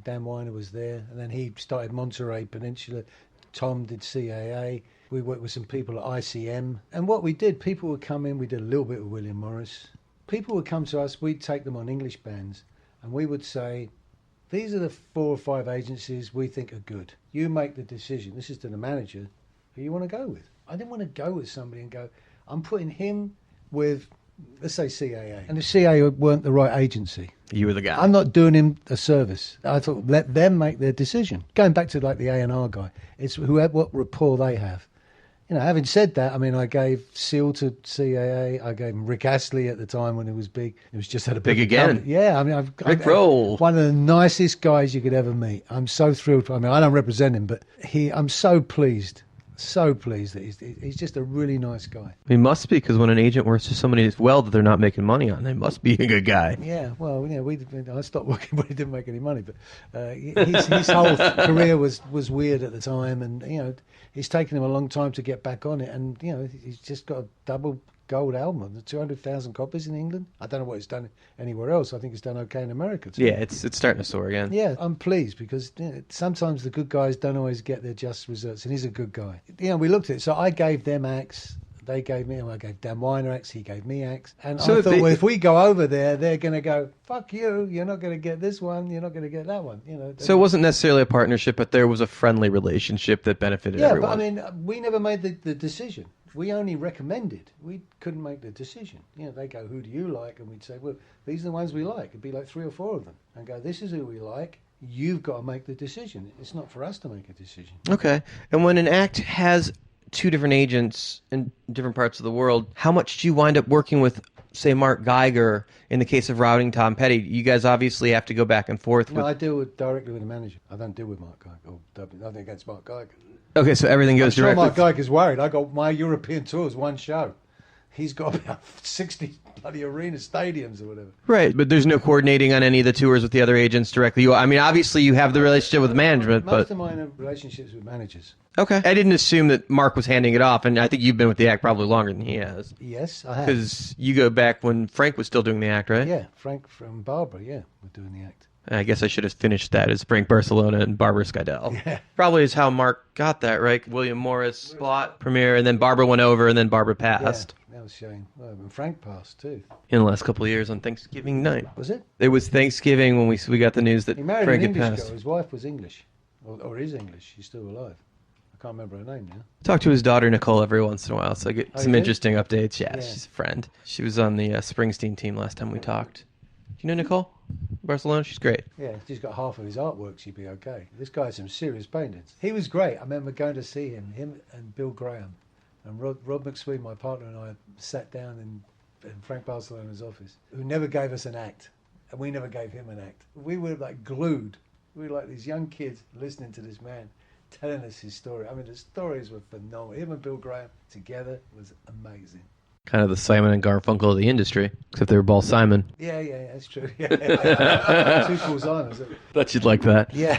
Dan Weiner was there. And then he started Monterey Peninsula. Tom did CAA. We worked with some people at ICM. And what we did, people would come in. We did a little bit with William Morris. People would come to us. We'd take them on English bands. And we would say, these are the 4 or 5 agencies we think are good. You make the decision. This is to the manager who you want to go with. I didn't want to go with somebody and go, I'm putting him with let's say CAA, and the CAA weren't the right agency, You were the guy. I'm not doing him a service. I thought, let them make their decision. Going back to like the A&R guy, it's whoever, what rapport they have. You know, having said that, I mean, I gave Seal to CAA. I gave him Rick Astley at the time when it was big. It was just had a Big again. Yeah, I mean, Rick Roll. One of the nicest guys you could ever meet. I'm so thrilled. I mean, I don't represent him, but I'm so pleased. So pleased that he's just a really nice guy. He must be, because when an agent works for somebody as well that they're not making money on, they must be a good guy. Yeah, well, you know, I stopped working, but he didn't make any money. But his whole career was weird at the time, and you know, it's taken him a long time to get back on it. And you know, he's just got a double gold album, 200,000 copies in England. I don't know what it's done anywhere else. I think it's done okay in America too. Yeah, it's starting to soar again. Yeah, I'm pleased because you know, sometimes the good guys don't always get their just results, and he's a good guy. You know, we looked at it. So I gave them acts. They gave me, I gave Dan Weiner acts, he gave me acts. And So I if thought, they- well, if we go over there, they're going to go, fuck you, you're not going to get this one, you're not going to get that one. You know. So it wasn't necessarily a partnership, but there was a friendly relationship that benefited Yeah, everyone. but I mean, we never made the decision. We only recommended. We couldn't make the decision. You know, they go, who do you like? And we'd say, well, these are the ones we like. It'd be like 3 or 4 of them. And go, this is who we like. You've got to make the decision. It's not for us to make a decision. Okay. And when an act has 2 different agents in different parts of the world, how much do you wind up working with, say, Mark Geiger in the case of routing Tom Petty? You guys obviously have to go back and forth with... No, I deal directly with the manager. I don't deal with Mark Geiger. Or nothing against Mark Geiger. Okay, so everything goes I'm sure directly... Mark Geiger's worried. I got my European tours, one show. He's got about 60 bloody arena stadiums or whatever. Right, but there's no coordinating on any of the tours with the other agents directly. I mean, obviously you have the relationship with management, Most but... of mine are relationships with managers. Okay. I didn't assume that Mark was handing it off, and I think you've been with the act probably longer than he has. Yes, I have. Because you go back when Frank was still doing the act, right? Yeah, Frank from Barbara, yeah, we're doing the act. I guess I should have finished that as Frank Barcelona and Barbara Skydell. Yeah. Probably is how Mark got that, right? William Morris plot premiere, and then Barbara went over, and then Barbara passed. Yeah, that was shame. Well, and Frank passed too. In the last couple of years on Thanksgiving night. Was it? It was Thanksgiving when we got the news that He married Frank an had English passed. girl. His wife was English, or is English. She's still alive. I can't remember her name now. Talk to his daughter Nicole every once in a while, so I get Oh, some you do? interesting updates. Yeah, Yeah. she's a friend. She was on the Springsteen team last time we talked. Do you know Nicole? Barcelona? She's great. Yeah, if he's got half of his artwork, she'd be okay. This guy had some serious paintings. He was great. I remember going to see him and Bill Graham. And Rod McSween, my partner, and I sat down in Frank Barcelona's office, who never gave us an act. And we never gave him an act. We were like glued. We were like these young kids listening to this man telling us his story. I mean, the stories were phenomenal. Him and Bill Graham together was amazing. Kind of the Simon and Garfunkel of the industry, except they were both Simon. Yeah, that's true. Yeah. 2 Paul Simons. Thought you'd like that. Yeah.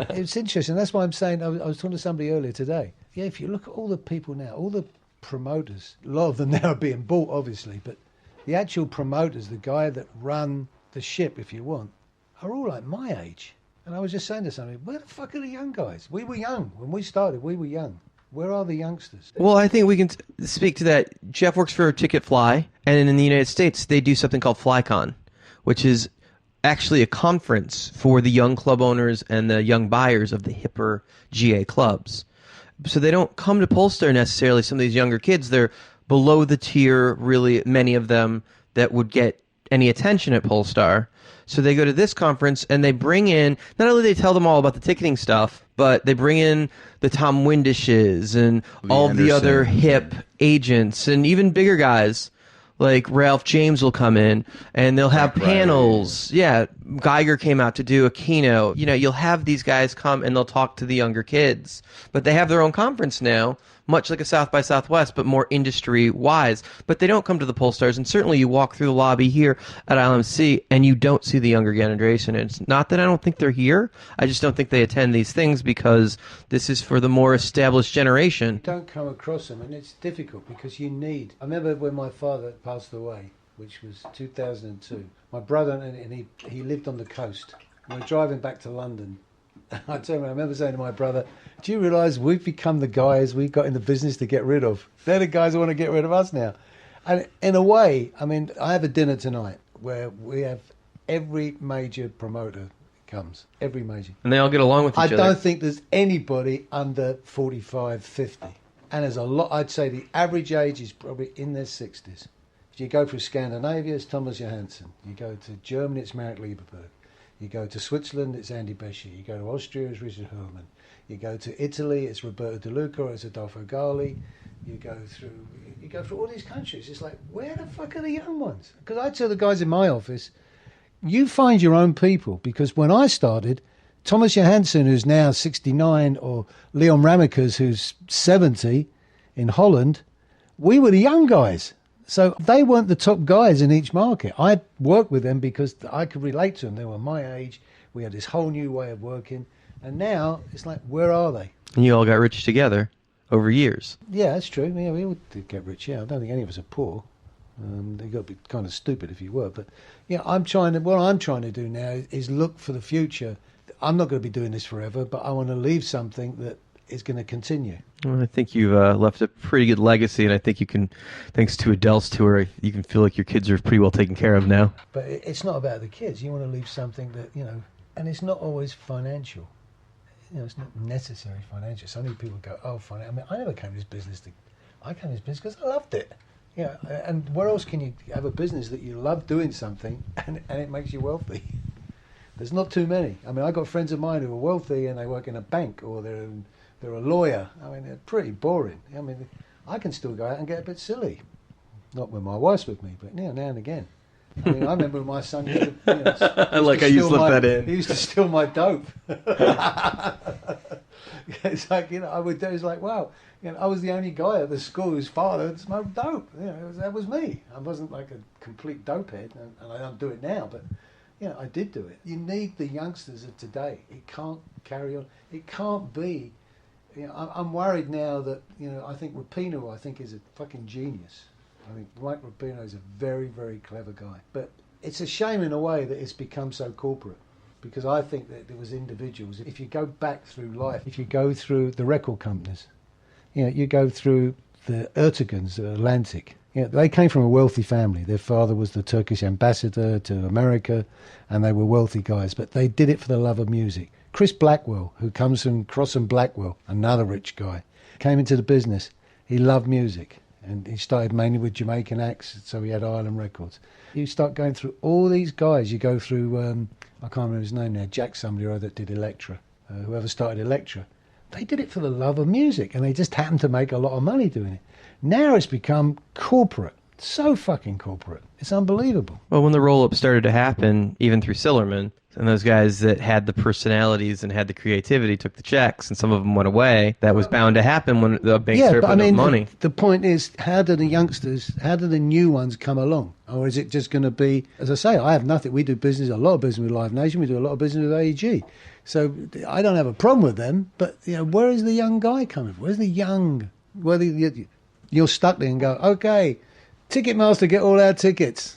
It's interesting. That's why I'm saying, I was talking to somebody earlier today. Yeah, if you look at all the people now, all the promoters, a lot of them now are being bought, obviously, but the actual promoters, the guy that run the ship, if you want, are all like my age. And I was just saying to somebody, where the fuck are the young guys? We were young. When we started, we were young. Where are the youngsters? Well, I think we can speak to that. Jeff works for Ticket Fly, and in the United States, they do something called FlyCon, which is actually a conference for the young club owners and the young buyers of the hipper GA clubs. So they don't come to Polestar necessarily, some of these younger kids. They're below the tier, really, many of them that would get any attention at Polestar. So they go to this conference and they bring in, not only do they tell them all about the ticketing stuff, but they bring in the Tom Windishes and all the other hip agents and even bigger guys like Ralph James will come in and they'll have panels. Yeah, Geiger came out to do a keynote. You know, you'll have these guys come and they'll talk to the younger kids. But they have their own conference now, much like a South by Southwest, but more industry-wise. But they don't come to the Polestars, and certainly you walk through the lobby here at ILMC and you don't see the younger generation. And it's not that I don't think they're here. I just don't think they attend these things because this is for the more established generation. You don't come across them, and it's difficult because you need... I remember when my father passed away, which was 2002. My brother, and he lived on the coast. We were driving back to London. I remember saying to my brother, do you realise we've become the guys we got in the business to get rid of? They're the guys who want to get rid of us now. And in a way, I mean, I have a dinner tonight where we have every major promoter comes. Every major. And they all get along with each other. I don't think there's anybody under 45, 50. And there's a lot, I'd say the average age is probably in their 60s. You go through Scandinavia, it's Thomas Johansson. You go to Germany, it's Marek Lieberberg. You go to Switzerland, it's Andy Beschi. You go to Austria, it's Richard Hurlman. You go to Italy, it's Roberto De Luca, or it's Adolfo Gali. You go through all these countries. It's like, where the fuck are the young ones? Because I tell the guys in my office, you find your own people. Because when I started, Thomas Johansson, who's now 69, or Leon Ramekers, who's 70 in Holland, we were the young guys. So they weren't the top guys in each market. I worked with them because I could relate to them. They were my age. We had this whole new way of working. And now it's like, where are they? And you all got rich together over years. Yeah, that's true. Yeah, we all did get rich. Yeah, I don't think any of us are poor. They got to be kind of stupid if you were. But yeah, what I'm trying to do now is look for the future. I'm not going to be doing this forever, but I want to leave something that is going to continue. Well, I think you've left a pretty good legacy, and I think you can, thanks to Adele's tour, you can feel like your kids are pretty well taken care of now. But it's not about the kids. You want to leave something that, and it's not always financial. It's not necessarily financial. So many people go, oh, financial. I mean, I never came to this business I came to this business because I loved it. And where else can you have a business that you love doing something and it makes you wealthy? There's not too many. I mean, I got friends of mine who are wealthy and they work in a bank or they're a lawyer. I mean, they're pretty boring. I mean, I can still go out and get a bit silly. Not when my wife's with me, but now and again. I mean, I remember when my son used to, I like how you slipped that in. He used to steal my dope. It's like, I would do, it's like, wow, I was the only guy at the school whose father had smoked dope. That was me. I wasn't like a complete dopehead, and I don't do it now, but I did do it. You need the youngsters of today. It can't carry on. It can't be. I'm worried now that, I think Rapinoe, is a fucking genius. I think Mike Rapinoe is a very, very clever guy. But it's a shame in a way that it's become so corporate, because I think that there was individuals. If you go back through life, if you go through the record companies, you go through the Erteguns, Atlantic. They came from a wealthy family. Their father was the Turkish ambassador to America, and they were wealthy guys. But they did it for the love of music. Chris Blackwell, who comes from Cross and Blackwell, another rich guy, came into the business. He loved music. And he started mainly with Jamaican acts, so he had Island Records. You start going through all these guys. You go through, I can't remember his name now, Jack somebody or other that did Elektra. Whoever started Elektra. They did it for the love of music, and they just happened to make a lot of money doing it. Now it's become corporate. So fucking corporate. It's unbelievable. Well, when the roll-up started to happen, even through Sillerman, and those guys that had the personalities and had the creativity took the checks, and some of them went away. That was bound to happen when the banks started putting up money. The point is, how do the new ones come along? Or is it just going to be, as I say, I have nothing. We do business, a lot of business with Live Nation. We do a lot of business with AEG. So I don't have a problem with them, but where is the young guy coming from? Where's the young? You're stuck there and go, okay, Ticketmaster, get all our tickets.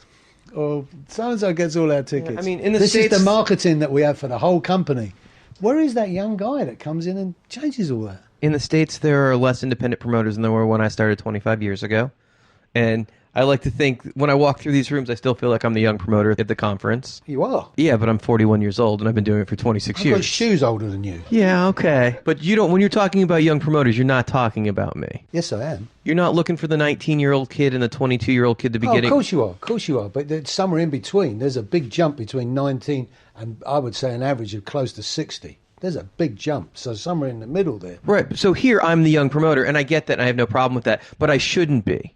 Or so-and-so gets all our tickets. I mean, in the this States, is the marketing that we have for the whole company. Where is that young guy that comes in and changes all that? In the States, there are less independent promoters than there were when I started 25 years ago. And I like to think, when I walk through these rooms, I still feel like I'm the young promoter at the conference. You are? Yeah, but I'm 41 years old, and I've been doing it for 26 years. I've got shoes older than you. Yeah, okay. But when you're talking about young promoters, you're not talking about me. Yes, I am. You're not looking for the 19-year-old kid and the 22-year-old kid to be getting... Of course you are. Of course you are. But there's somewhere in between. There's a big jump between 19 and, I would say, an average of close to 60. There's a big jump. So somewhere in the middle there. Right. So here, I'm the young promoter, and I get that, and I have no problem with that. But I shouldn't be.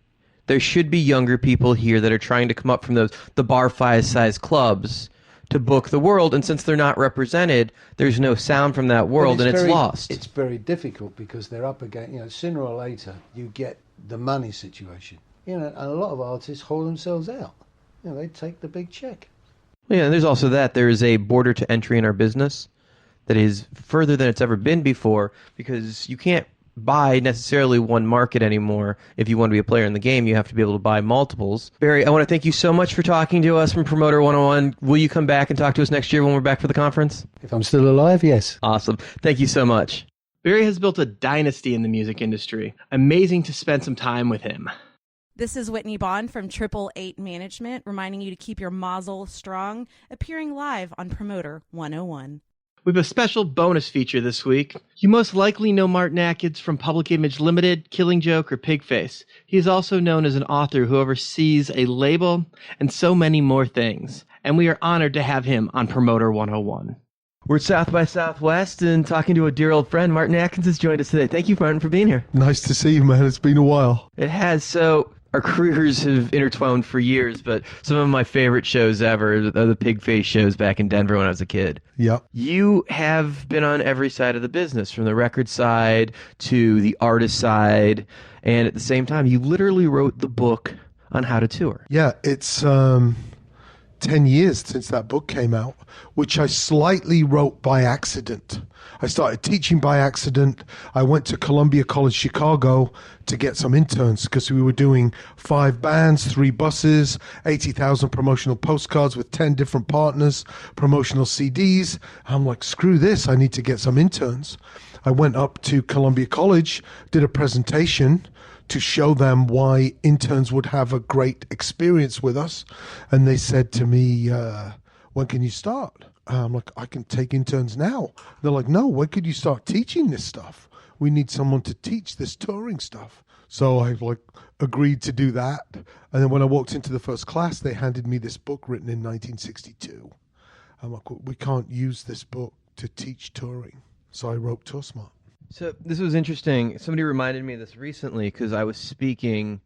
There should be younger people here that are trying to come up from the bar size clubs to book the world, and since they're not represented, there's no sound from that world, and it's lost. It's very difficult because they're up against, sooner or later, you get the money situation. And a lot of artists hold themselves out. They take the big check. Yeah, and there's also that. There is a border to entry in our business that is further than it's ever been before, because you can't buy necessarily one market anymore. If you want to be a player in the game, you have to be able to buy multiples. Barry, I want to thank you so much for talking to us from Promoter 101. Will you come back and talk to us next year when we're back for the conference? If I'm still alive, yes. Awesome. Thank you so much. Barry has built a dynasty in the music industry. Amazing to spend some time with him. This is Whitney Bond from 888 Management, reminding you to keep your mazel strong, appearing live on Promoter 101. We have a special bonus feature this week. You most likely know Martin Atkins from Public Image Limited, Killing Joke, or Pigface. He is also known as an author who oversees a label and so many more things. And we are honored to have him on Promoter 101. We're at South by Southwest and talking to a dear old friend. Martin Atkins has joined us today. Thank you, Martin, for being here. Nice to see you, man. It's been a while. It has. So our careers have intertwined for years, but some of my favorite shows ever are the Pigface shows back in Denver when I was a kid. Yep. You have been on every side of the business, from the record side to the artist side, and at the same time, you literally wrote the book on how to tour. Yeah, it's 10 years since that book came out, which I slightly wrote by accident. I started teaching by accident. I went to Columbia College Chicago to get some interns because we were doing 5 bands, 3 buses, 80,000 promotional postcards with 10 different partners, promotional CDs. I'm like, screw this, I need to get some interns. I went up to Columbia College, did a presentation to show them why interns would have a great experience with us. And they said to me, when can you start? I'm like, I can take interns now. They're like, no, when could you start teaching this stuff? We need someone to teach this touring stuff. So I agreed to do that. And then when I walked into the first class, they handed me this book written in 1962. I'm like, we can't use this book to teach touring. So I wrote Tour Smart. So this was interesting. Somebody reminded me of this recently because I was speaking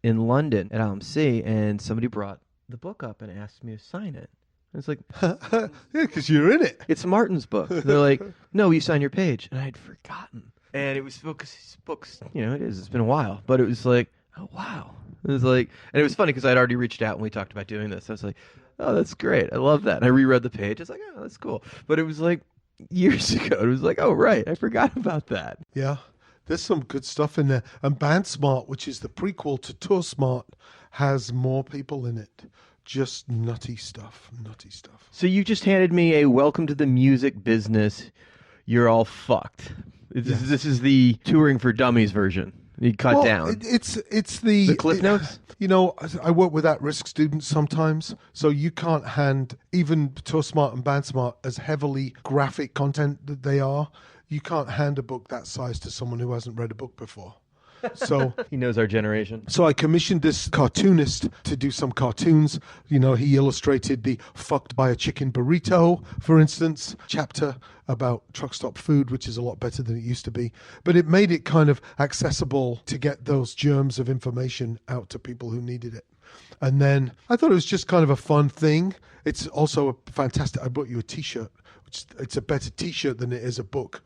in London at IMC, and somebody brought the book up and asked me to sign it. It's like, yeah, because you're in it. It's Martin's book. They're like, no, you sign your page. And I had forgotten. And it was books, it is. It's been a while. But it was like, oh, wow. It was like, and it was funny because I'd already reached out when we talked about doing this. I was like, oh, that's great. I love that. And I reread the page. I was like, oh, that's cool. But it was like years ago. It was like, oh, right. I forgot about that. Yeah. There's some good stuff in there. And Band Smart, which is the prequel to Tour Smart, has more people in it. Just nutty stuff. So you just handed me a Welcome to the Music Business. You're all fucked. This is the Touring for Dummies version. You cut down. It's the Cliff Notes? I work with at-risk students sometimes, so you can't hand, even Tour Smart and Band Smart, as heavily graphic content that they are, you can't hand a book that size to someone who hasn't read a book before. So he knows our generation. So I commissioned this cartoonist to do some cartoons. He illustrated the Fucked by a Chicken Burrito, for instance, chapter about truck stop food, which is a lot better than it used to be. But it made it kind of accessible to get those germs of information out to people who needed it. And then I thought it was just kind of a fun thing. It's also a fantastic, I brought you a T-shirt, which it's a better T-shirt than it is a book.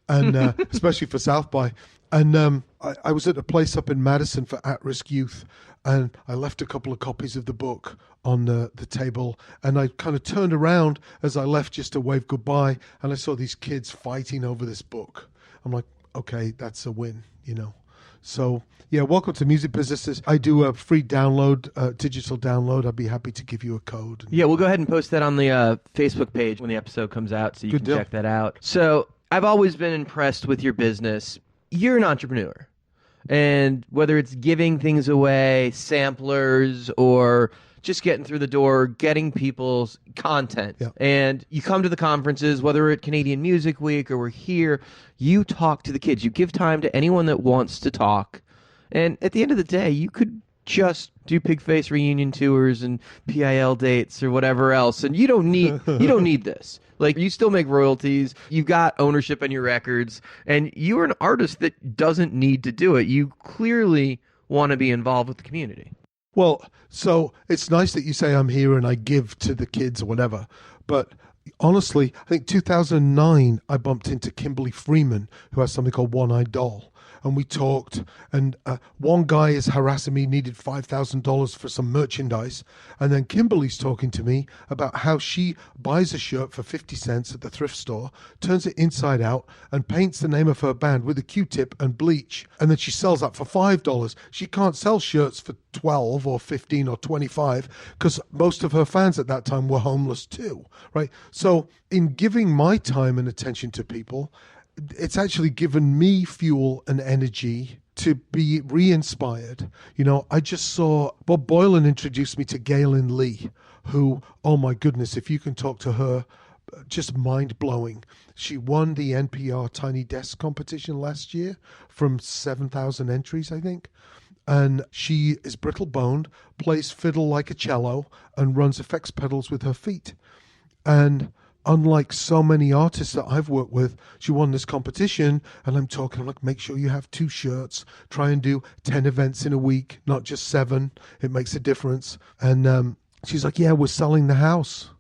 And especially for South by. And I was at a place up in Madison for at-risk youth, and I left a couple of copies of the book on the table, and I kind of turned around as I left just to wave goodbye, and I saw these kids fighting over this book. I'm like, okay, that's a win, So, yeah, welcome to Music Businesses. I do a free download, digital download. I'd be happy to give you a code. Yeah, we'll go ahead and post that on the Facebook page when the episode comes out, so you can check that out. So I've always been impressed with your business. You're an entrepreneur, and whether it's giving things away, samplers, or just getting through the door, getting people's content, and you come to the conferences, whether at Canadian Music Week or we're here, you talk to the kids. You give time to anyone that wants to talk, and at the end of the day, you could just do Pigface reunion tours and P.l. dates or whatever else, and you don't need this. Like, you still make royalties, you've got ownership in your records, and you're an artist that doesn't need to do it. You clearly want to be involved with the community. Well, so it's nice that you say I'm here and I give to the kids or whatever, but honestly, I think 2009, I bumped into Kimberly Freeman, who has something called One Eyed Doll. And we talked, and one guy is harassing me, needed $5,000 for some merchandise. And then Kimberly's talking to me about how she buys a shirt for 50 cents at the thrift store, turns it inside out, and paints the name of her band with a Q-tip and bleach. And then she sells that for $5. She can't sell shirts for 12 or 15 or 25 because most of her fans at that time were homeless too, right? So in giving my time and attention to people, it's actually given me fuel and energy to be re-inspired. I just saw Bob Boylan introduce me to Galen Lee, who, oh my goodness, if you can talk to her just mind-blowing. She won the NPR Tiny Desk competition last year from 7,000 entries, I think. And she is brittle-boned, plays fiddle like a cello, and runs effects pedals with her feet. And unlike so many artists that I've worked with, she won this competition, and I'm like, make sure you have 2 shirts. Try and do 10 events in a week, not just 7. It makes a difference. And she's like, yeah, we're selling the house.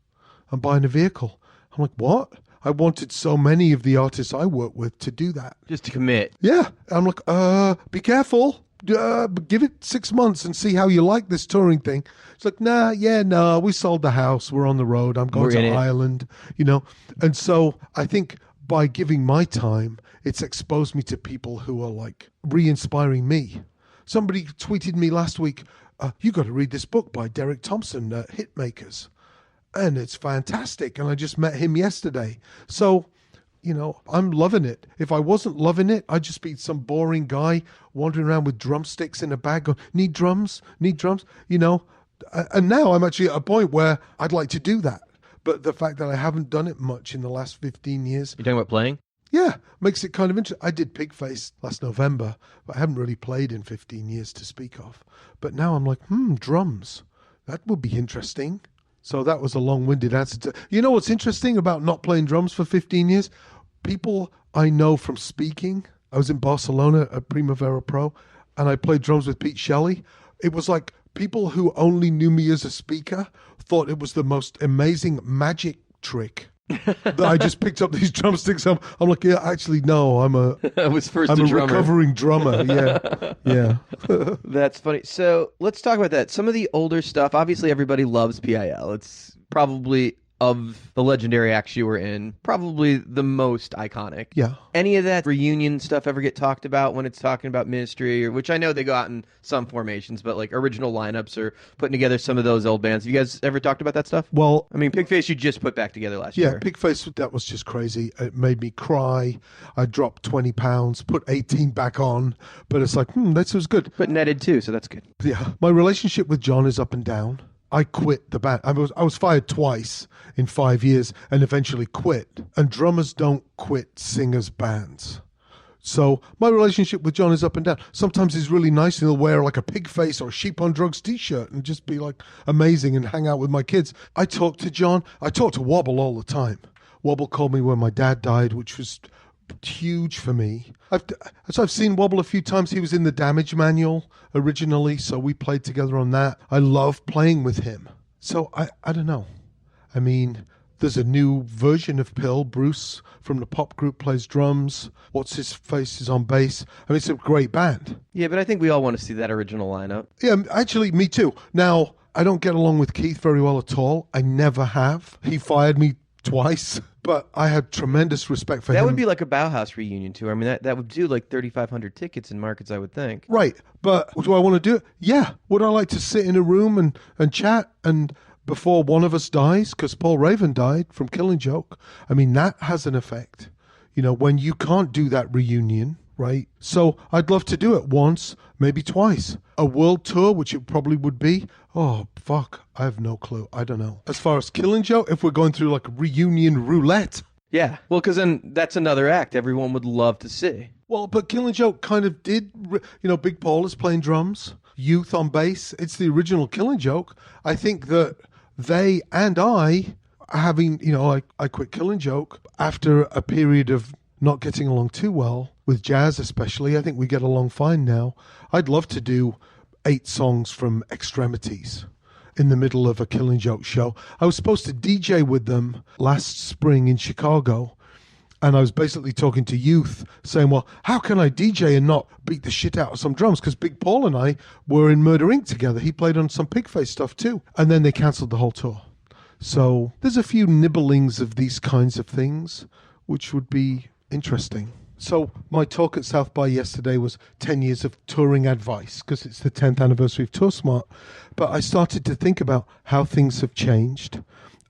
I'm buying a vehicle. I'm like, what? I wanted so many of the artists I work with to do that. Just to commit. Yeah. I'm like, be careful. Give it 6 months and see how you like this touring thing. It's like, no, we sold the house. We're on the road. I'm going to Ireland, And so I think by giving my time, it's exposed me to people who are like re-inspiring me. Somebody tweeted me last week, you got to read this book by Derek Thompson, Hitmakers. And it's fantastic. And I just met him yesterday. So, I'm loving it. If I wasn't loving it, I'd just be some boring guy wandering around with drumsticks in a bag going, need drums? And now I'm actually at a point where I'd like to do that. But the fact that I haven't done it much in the last 15 years. You're talking about playing? Yeah, makes it kind of interesting. I did Pigface last November, but I haven't really played in 15 years to speak of. But now I'm like, drums. That would be interesting. So that was a long-winded answer to... You know what's interesting about not playing drums for 15 years? People I know from speaking. I was in Barcelona at Primavera Pro, and I played drums with Pete Shelley. It was like people who only knew me as a speaker thought it was the most amazing magic trick that I just picked up these drumsticks. I'm like, yeah, actually, no, I'm a recovering drummer. Yeah. That's funny. So let's talk about that. Some of the older stuff, obviously everybody loves P.l. It's probably, of the legendary acts you were in, probably the most iconic. Yeah. Any of that reunion stuff ever get talked about when it's talking about Ministry, or which I know they go out in some formations, but like original lineups or putting together some of those old bands? Have you guys ever talked about that stuff? Well, I mean, Pigface you just put back together last year. Yeah, Pigface, that was just crazy. It made me cry. I dropped 20 pounds, put 18 back on, but it's like, this was good. But netted too, so that's good. Yeah. My relationship with John is up and down. I quit the band. I was fired twice in 5 years and eventually quit. And drummers don't quit singers' bands. So my relationship with John is up and down. Sometimes he's really nice and he'll wear like a Pigface or a Sheep on Drugs t-shirt and just be like amazing and hang out with my kids. I talk to John. I talk to Wobble all the time. Wobble called me when my dad died, which was huge for me. I've seen Wobble a few times. He was in the Damage Manual originally, so we played together on that. I love playing with him. So I don't know. I mean, there's a new version of P.l.L. Bruce from the pop group plays drums. What's his face is on bass. I mean, it's a great band. Yeah, but I think we all want to see that original lineup. Yeah, actually, me too. Now, I don't get along with Keith very well at all. I never have. He fired me twice. But I had tremendous respect for him. That would be like a Bauhaus reunion tour. I mean, that would do like 3,500 tickets in markets, I would think. Right. But do I want to do it? Yeah. Would I like to sit in a room and chat and before one of us dies? Because Paul Raven died from Killing Joke. I mean, that has an effect. When you can't do that reunion, right? So I'd love to do it once, maybe twice. A world tour, which it probably would be. Oh, fuck. I have no clue. I don't know. As far as Killing Joke, if we're going through like reunion roulette. Yeah. Well, because then that's another act everyone would love to see. Well, but Killing Joke kind of did, Big Paul is playing drums, Youth on bass. It's the original Killing Joke. I think that they and I, having, I quit Killing Joke after a period of not getting along too well, with jazz especially. I think we get along fine now. I'd love to do 8 songs from Extremities in the middle of a Killing Joke show. I was supposed to DJ with them last spring in Chicago, and I was basically talking to Youth, saying, well, how can I DJ and not beat the shit out of some drums? Because Big Paul and I were in Murder Inc. together. He played on some Pigface stuff too. And then they cancelled the whole tour. So there's a few nibblings of these kinds of things, which would be interesting. So my talk at South by yesterday was 10 years of touring advice, because it's the 10th anniversary of Tour Smart. But I started to think about how things have changed.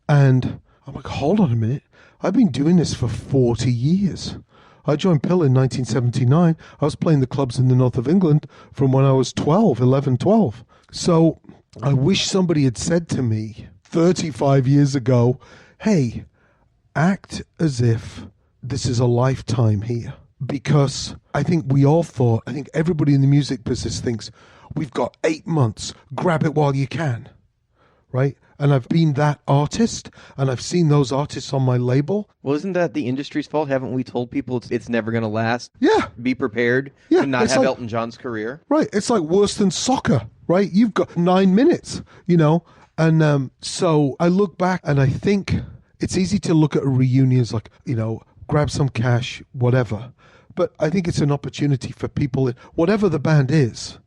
And I'm like, hold on a minute. I've been doing this for 40 years. I joined P.l.L. in 1979. I was playing the clubs in the north of England from when I was 12. So I wish somebody had said to me 35 years ago, hey, act as if this is a lifetime here. Because I think I think everybody in the music business thinks we've got 8 months, grab it while you can, right? And I've been that artist, and I've seen those artists on my label. Well, isn't that the industry's fault? Haven't we told people it's never going to last? Yeah. Be prepared to not have Elton John's career. Right. It's like worse than soccer, right? You've got 9 minutes, you know? And so I look back and I think it's easy to look at a reunion as like, you know, grab some cash, whatever. But I think it's an opportunity for people, whatever the band is,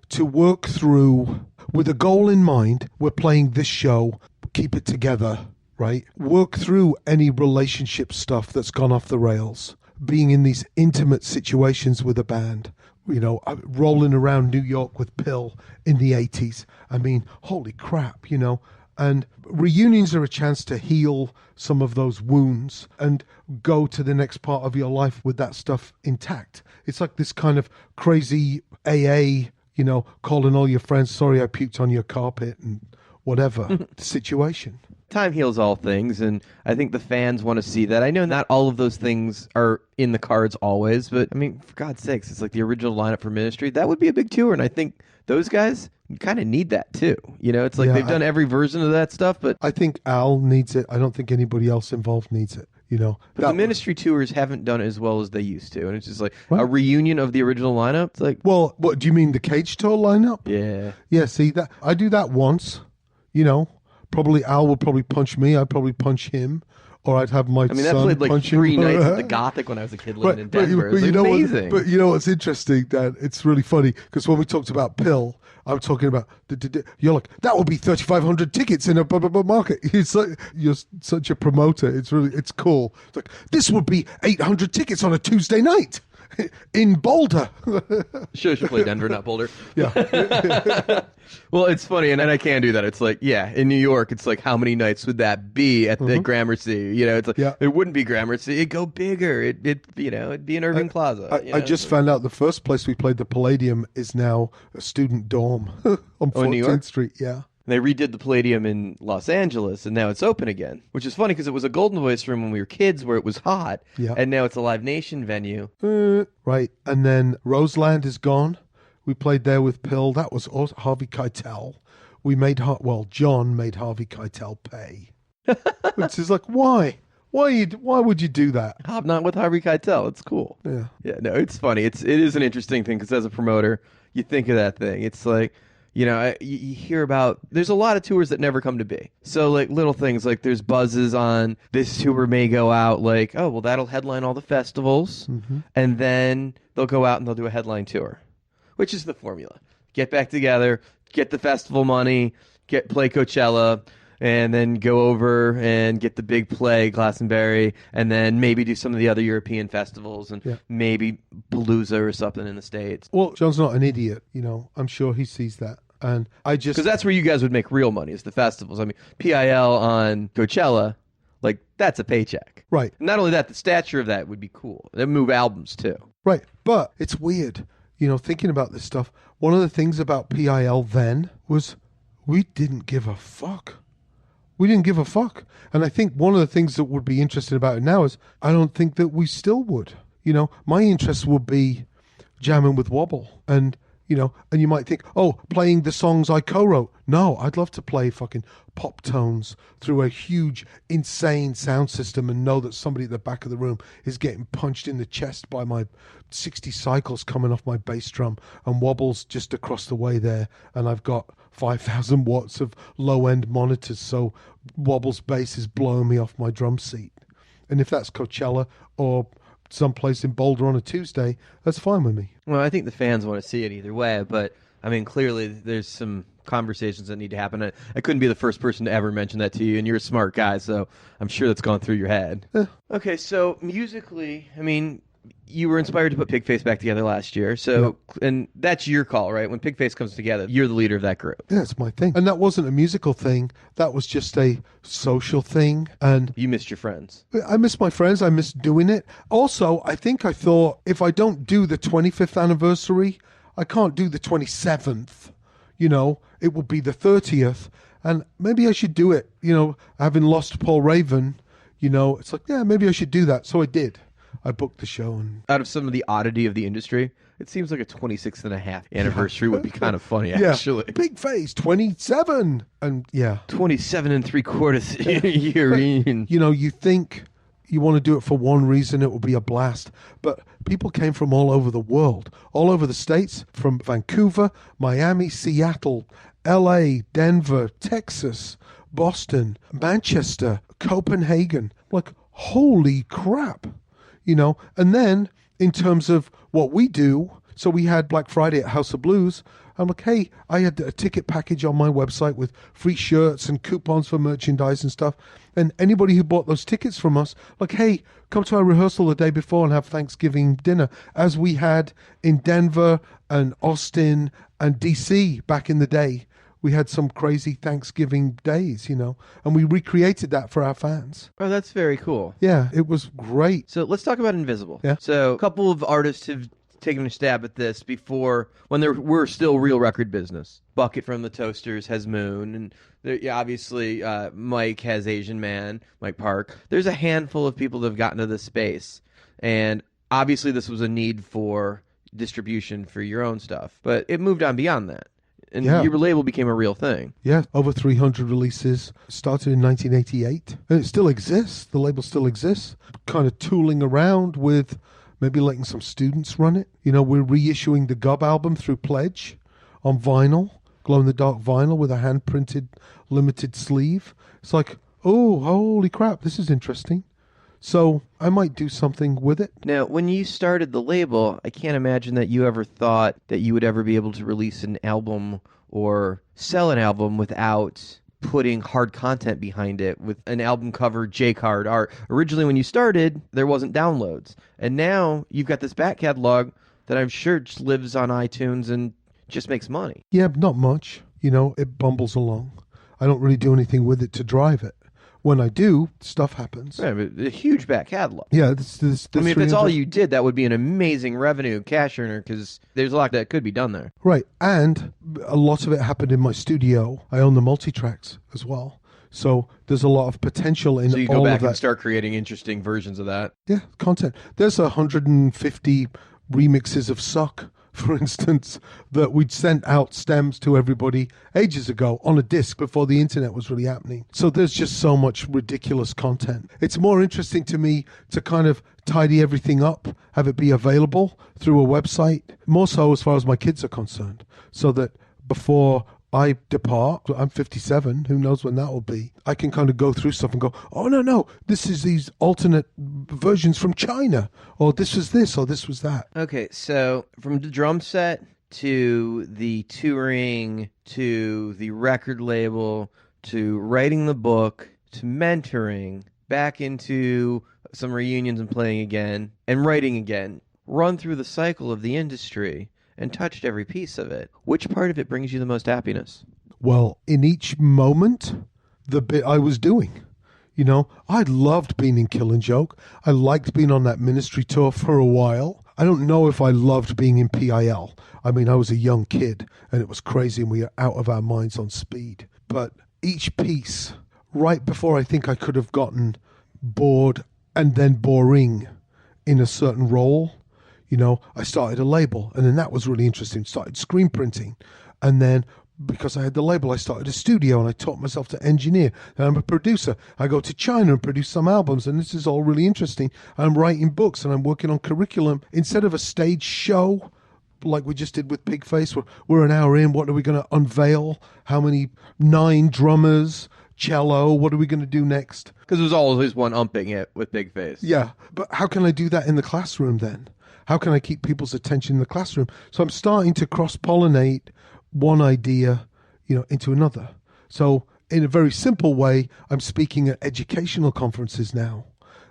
to work through with a goal in mind. We're playing this show, keep it together, right? Work through any relationship stuff that's gone off the rails. Being in these intimate situations with a band, you know, rolling around New York with P.l.L. in the 80s. I mean, holy crap, you know. And reunions are a chance to heal some of those wounds and go to the next part of your life with that stuff intact. It's like this kind of crazy AA, you know, calling all your friends, sorry I puked on your carpet and whatever situation. Time heals all things, and I think the fans want to see that. I know not all of those things are in the cards always, but I mean, for God's sakes, it's like the original lineup for Ministry. That would be a big tour, and I think those guys kind of need that too. You know, it's like they've done every version of that stuff, but I think Al needs it. I don't think anybody else involved needs it. You know, but the Ministry tours haven't done it as well as they used to, and it's just like a reunion of the original lineup. It's like, well, what do you mean, the Cage tour lineup? Yeah. See that I do that once. You know, probably Al would probably punch me. I'd probably punch him, or I'd have my son punch him. I mean, that played like 3 nights at the Gothic when I was a kid living in Denver. It was amazing. But you know what's interesting, Dan? It's really funny because when we talked about P.l.L., I'm talking about, you're like, that would be 3,500 tickets in a market. It's like, you're such a promoter. It's cool. It's like, this would be 800 tickets on a Tuesday night in Boulder. Should play Denver, not Boulder. Yeah. Well, it's funny, and I can do that. It's like, in New York, it's like, how many nights would that be at the Gramercy? You know, it's like, it wouldn't be Gramercy. It'd go bigger. It'd be in Irving Plaza. I just found out the first place we played, the Palladium, is now a student dorm on 14th Street. Yeah. They redid the Palladium in Los Angeles, and now it's open again, which is funny because it was a Golden Voice room when we were kids where it was hot, and now it's a Live Nation venue. Right, and then Roseland is gone. We played there with P.l.L. That was Harvey Keitel. We made John made Harvey Keitel pay, which is like, why? Why would you do that? Not with Harvey Keitel. It's cool. Yeah. No, it's funny. It is an interesting thing because as a promoter, you think of that thing. It's like, you know, you hear about, there's a lot of tours that never come to be. So like little things like there's buzzes on this tour may go out like, oh, well, that'll headline all the festivals. And then they'll go out and they'll do a headline tour, which is the formula. Get back together, get the festival money, play Coachella, and then go over and get the big play, Glastonbury, and then maybe do some of the other European festivals and maybe Palooza or something in the States. Well, John's not an idiot, you know. I'm sure he sees that. And because that's where you guys would make real money, is the festivals. I mean, P.l.L. on Coachella, like, that's a paycheck. Right. Not only that, the stature of that would be cool. They'd move albums, too. Right. But it's weird, you know, thinking about this stuff. One of the things about P.l.L. then was we didn't give a fuck. We didn't give a fuck. And I think one of the things that would be interesting about it now is I don't think that we still would. You know, my interest would be jamming with Wobble and, you know, and you might think, oh, playing the songs I co-wrote. No, I'd love to play fucking pop tones through a huge, insane sound system and know that somebody at the back of the room is getting punched in the chest by my 60 cycles coming off my bass drum and Wobble's just across the way there. And I've got 5,000 watts of low-end monitors, so Wobble's bass is blowing me off my drum seat. And if that's Coachella or someplace in Boulder on a Tuesday, that's fine with me. Well, I think the fans want to see it either way, but I mean, clearly there's some conversations that need to happen. I couldn't be the first person to ever mention that to you, and you're a smart guy, so I'm sure that's gone through your head. Okay, so musically, I mean, you were inspired to put Pigface back together last year, so and that's your call, right? When Pigface comes together, you're the leader of that group. Yeah, it's my thing. And that wasn't a musical thing. That was just a social thing. And you missed your friends. I miss my friends. I miss doing it. Also, I thought if I don't do the 25th anniversary, I can't do the 27th. You know, it will be the 30th. And maybe I should do it, you know, having lost Paul Raven. You know, it's like, yeah, maybe I should do that. So I did. I booked the show. And out of some of the oddity of the industry, it seems like a 26 and a half anniversary would be kind of funny, actually. Pigface, 27. And 27 and 3/4 year reunion. You know, you think you want to do it for one reason, it will be a blast. But people came from all over the world, all over the States, from Vancouver, Miami, Seattle, LA, Denver, Texas, Boston, Manchester, Copenhagen. Like, holy crap. You know, and then in terms of what we do, so we had Black Friday at House of Blues. I'm like, hey, I had a ticket package on my website with free shirts and coupons for merchandise and stuff. And anybody who bought those tickets from us, like, hey, come to our rehearsal the day before and have Thanksgiving dinner, as we had in Denver and Austin and DC back in the day. We had some crazy Thanksgiving days, you know, and we recreated that for our fans. Oh, that's very cool. Yeah, it was great. So let's talk about Invisible. Yeah. So a couple of artists have taken a stab at this before, when there were still real record business. Bucket from the Toasters has Moon, and obviously Mike has Asian Man, Mike Park. There's a handful of people that have gotten to this space, and obviously this was a need for distribution for your own stuff, but it moved on beyond that. And your label became a real thing. Yeah, over 300 releases. Started in 1988. And it still exists. The label still exists. Kind of tooling around with maybe letting some students run it. You know, we're reissuing the Gub album through Pledge on vinyl, glow-in-the-dark vinyl with a hand-printed limited sleeve. It's like, oh, holy crap, this is interesting. So I might do something with it. Now, when you started the label, I can't imagine that you ever thought that you would ever be able to release an album or sell an album without putting hard content behind it with an album cover, J-card art. Originally, when you started, there wasn't downloads. And now you've got this back catalog that I'm sure just lives on iTunes and just makes money. Yeah, not much. You know, it bumbles along. I don't really do anything with it to drive it. When I do, stuff happens. Yeah, but a huge back catalog. Yeah, I mean, if it's all you did, that would be an amazing revenue cash earner, because there's a lot that could be done there. Right, and a lot of it happened in my studio. I own the multi-tracks as well. So there's a lot of potential in all of that. So you go back and start creating interesting versions of that. Yeah, content. There's 150 remixes of Suck, for instance, that we'd sent out stems to everybody ages ago on a disc before the internet was really happening. So there's just so much ridiculous content. It's more interesting to me to kind of tidy everything up, have it be available through a website, more so as far as my kids are concerned, so that before I depart, I'm 57, who knows when that will be, I can kind of go through stuff and go, oh, no, this is these alternate versions from China, or this was this, or this was that. Okay, so from the drum set to the touring to the record label to writing the book to mentoring, back into some reunions and playing again and writing again, run through the cycle of the industry and touched every piece of it. Which part of it brings you the most happiness? Well, in each moment, the bit I was doing. You know, I loved being in Kill and Joke. I liked being on that Ministry tour for a while. I don't know if I loved being in P.l. I mean, I was a young kid, and it was crazy, and we were out of our minds on speed. But each piece, right before I think I could have gotten bored and then boring in a certain role, you know, I started a label, and then that was really interesting. Started screen printing, and then because I had the label, I started a studio, and I taught myself to engineer. And I'm a producer. I go to China and produce some albums, and this is all really interesting. I'm writing books, and I'm working on curriculum. Instead of a stage show, like we just did with Pigface, we're an hour in, what are we going to unveil? How many 9 drummers, cello, what are we going to do next? Because there's always one umping it with Pigface. Yeah, but how can I do that in the classroom then? How can I keep people's attention in the classroom? So I'm starting to cross-pollinate one idea, you know, into another. So in a very simple way, I'm speaking at educational conferences now.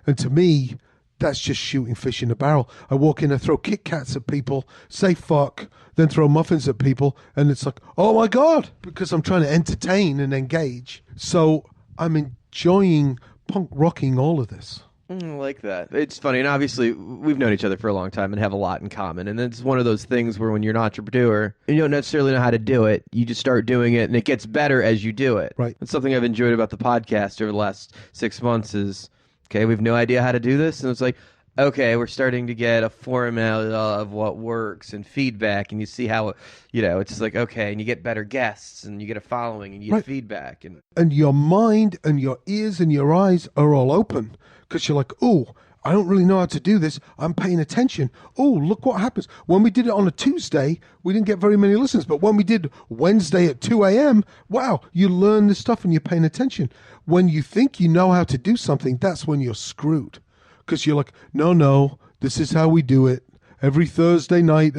And to me, that's just shooting fish in a barrel. I walk in and throw Kit Kats at people, say fuck, then throw muffins at people. And it's like, oh my God, because I'm trying to entertain and engage. So I'm enjoying punk rocking all of this. I like that. It's funny, and obviously we've known each other for a long time and have a lot in common. And it's one of those things where when you're an entrepreneur and you don't necessarily know how to do it, you just start doing it, and it gets better as you do it. Right. It's something I've enjoyed about the podcast over the last 6 months is Okay, we have no idea how to do this. And it's like, okay, we're starting to get a formula of what works and feedback, and you see how, it's just like, okay, and you get better guests, and you get a following, and you get feedback. And your mind and your ears and your eyes are all open because you're like, oh, I don't really know how to do this. I'm paying attention. Oh, look what happens. When we did it on a Tuesday, we didn't get very many listens. But when we did Wednesday at 2 a.m., wow, you learn this stuff and you're paying attention. When you think you know how to do something, that's when you're screwed. Because you're like, no, this is how we do it. Every Thursday night,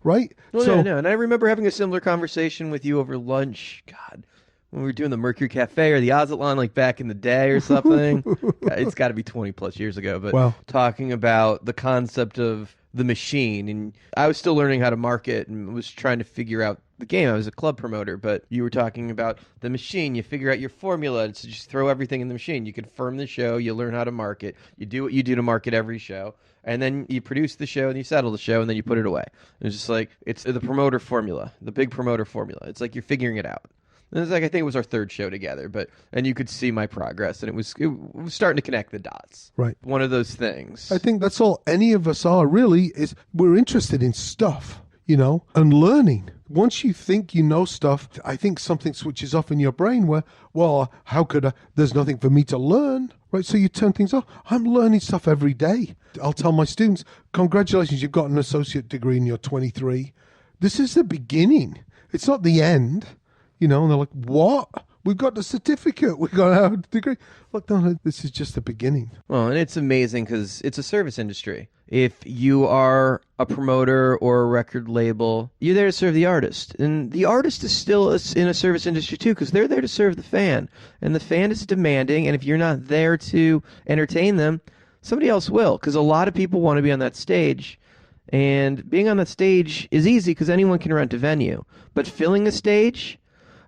right? Well, and I remember having a similar conversation with you over lunch. God, when we were doing the Mercury Cafe or the Ozatlan, like back in the day or something. It's got to be 20 plus years ago. But talking about the concept of the machine, and I was still learning how to market and was trying to figure out the game. I was a club promoter, but you were talking about the machine. You figure out your formula. It's just throw everything in the machine. You confirm the show. You learn how to market. You do what you do to market every show. And then you produce the show and you settle the show and then you put it away. And it's just like, it's the promoter formula, the big promoter formula. It's like you're figuring it out. And it's like, I think it was our third show together, and you could see my progress, and it was starting to connect the dots. Right. One of those things. I think that's all any of us are really, is we're interested in stuff, and learning. Once you think you know stuff, I think something switches off in your brain where, well, how could I? There's nothing for me to learn, right? So you turn things off. I'm learning stuff every day. I'll tell my students, congratulations, you've got an associate degree and you're 23. This is the beginning. It's not the end. And they're like, what? We've got the certificate. We've got our degree. Look, no, this is just the beginning. Well, and it's amazing because it's a service industry. If you are a promoter or a record label, you're there to serve the artist. And the artist is still in a service industry too, because they're there to serve the fan. And the fan is demanding, and if you're not there to entertain them, somebody else will. Because a lot of people want to be on that stage. And being on that stage is easy because anyone can rent a venue. But filling a stage,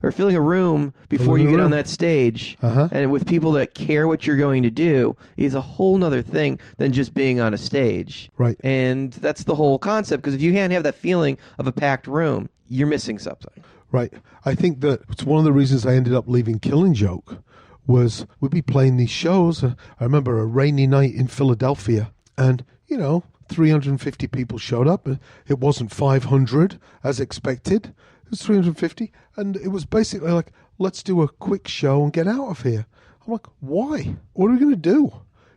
or filling a room before you get on that stage, and with people that care what you're going to do, is a whole nother thing than just being on a stage. Right. And that's the whole concept, because if you can't have that feeling of a packed room, you're missing something. Right. I think that it's one of the reasons I ended up leaving Killing Joke was we'd be playing these shows. I remember a rainy night in Philadelphia, and, 350 people showed up. It wasn't 500 as expected. It was 350, and it was basically like, let's do a quick show and get out of here. I'm like, why? What are we going to do?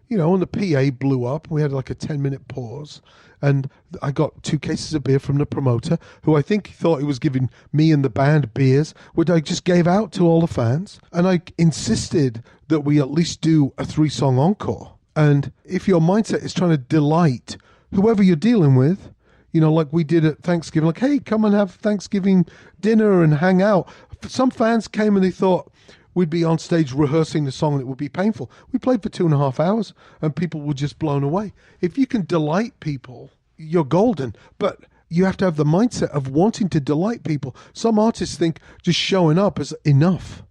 And the PA blew up. We had like a 10-minute pause, and I got 2 cases of beer from the promoter, who I think thought he was giving me and the band beers, which I just gave out to all the fans. And I insisted that we at least do a 3-song encore. And if your mindset is trying to delight whoever you're dealing with, like we did at Thanksgiving, like, hey, come and have Thanksgiving dinner and hang out. Some fans came and they thought we'd be on stage rehearsing the song and it would be painful. We played for 2.5 hours and people were just blown away. If you can delight people, you're golden. But you have to have the mindset of wanting to delight people. Some artists think just showing up is enough,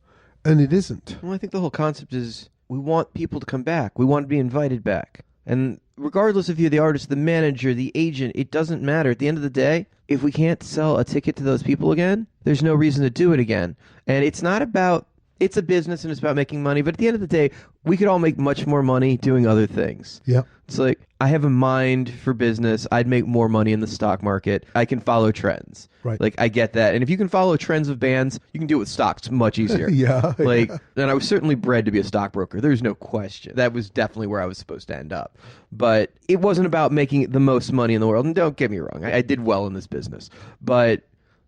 and it isn't. Well, I think the whole concept is we want people to come back. We want to be invited back. And regardless if you're the artist, the manager, the agent, it doesn't matter. At the end of the day, if we can't sell a ticket to those people again, there's no reason to do it again. And it's not about, it's a business and it's about making money. But at the end of the day, we could all make much more money doing other things. Yeah. It's like, I have a mind for business. I'd make more money in the stock market. I can follow trends. Right. Like, I get that. And if you can follow trends of bands, you can do it with stocks much easier. Yeah. And I was certainly bred to be a stockbroker. There's no question. That was definitely where I was supposed to end up. But it wasn't about making the most money in the world. And don't get me wrong, I did well in this business. But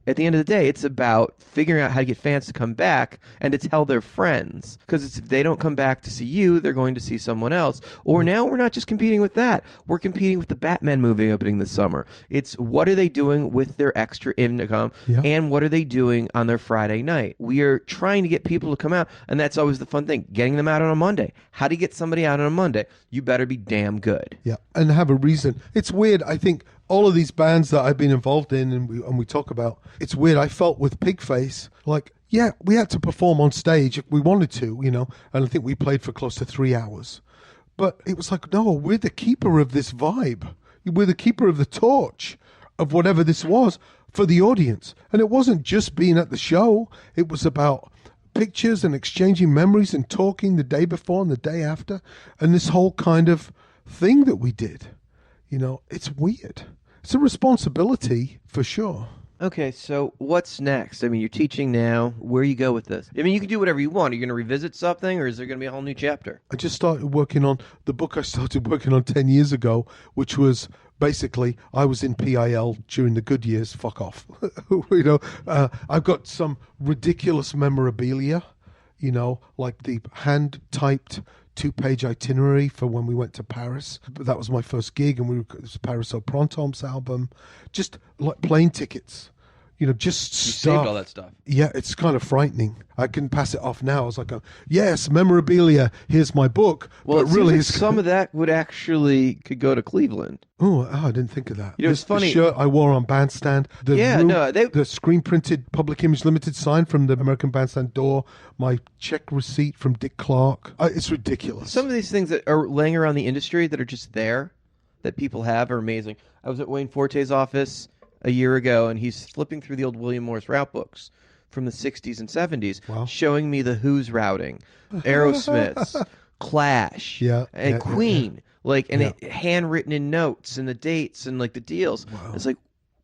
at the end of the day, it's about figuring out how to get fans to come back and to tell their friends. Because if they don't come back to see you, they're going to see someone else. Or now we're not just competing with that. We're competing with the Batman movie opening this summer. It's what are they doing with their extra income, and what are they doing on their Friday night? We are trying to get people to come out, and that's always the fun thing, getting them out on a Monday. How do you get somebody out on a Monday? You better be damn good. Yeah, and have a reason. It's weird, I think, all of these bands that I've been involved in and we talk about, it's weird. I felt with Pigface, like, yeah, we had to perform on stage if we wanted to, and I think we played for close to 3 hours. But it was like, no, we're the keeper of this vibe. We're the keeper of the torch of whatever this was for the audience. And it wasn't just being at the show. It was about pictures and exchanging memories and talking the day before and the day after, and this whole kind of thing that we did. It's weird. It's a responsibility for sure. Okay, so what's next? I mean, you're teaching now. Where you go with this? I mean, you can do whatever you want. Are you going to revisit something, or is there going to be a whole new chapter? I just started working on the book I started working on 10 years ago, which was basically, I was in P.l. during the good years. Fuck off. I've got some ridiculous memorabilia, like the hand-typed 2-page itinerary for when we went to Paris. That was my first gig, and it was Paris au Printemps album. Just like plane tickets, just You stuff. saved all that stuff. Yeah, it's kind of frightening. I can pass it off now. I was like, yes, memorabilia, here's my book. Well, but it really, seems like some of that could go to Cleveland. I didn't think of that. It's funny. The shirt I wore on Bandstand. The screen printed Public Image Limited sign from the American Bandstand door. My check receipt from Dick Clark. It's ridiculous. Some of these things that are laying around the industry that are just there, that people have, are amazing. I was at Wayne Forte's office a year ago, and he's flipping through the old William Morris route books from the 60s and 70s, showing me the Who's routing, Aerosmith's, Clash, and Queen. Handwritten in notes and the dates and the deals. Wow. It's like,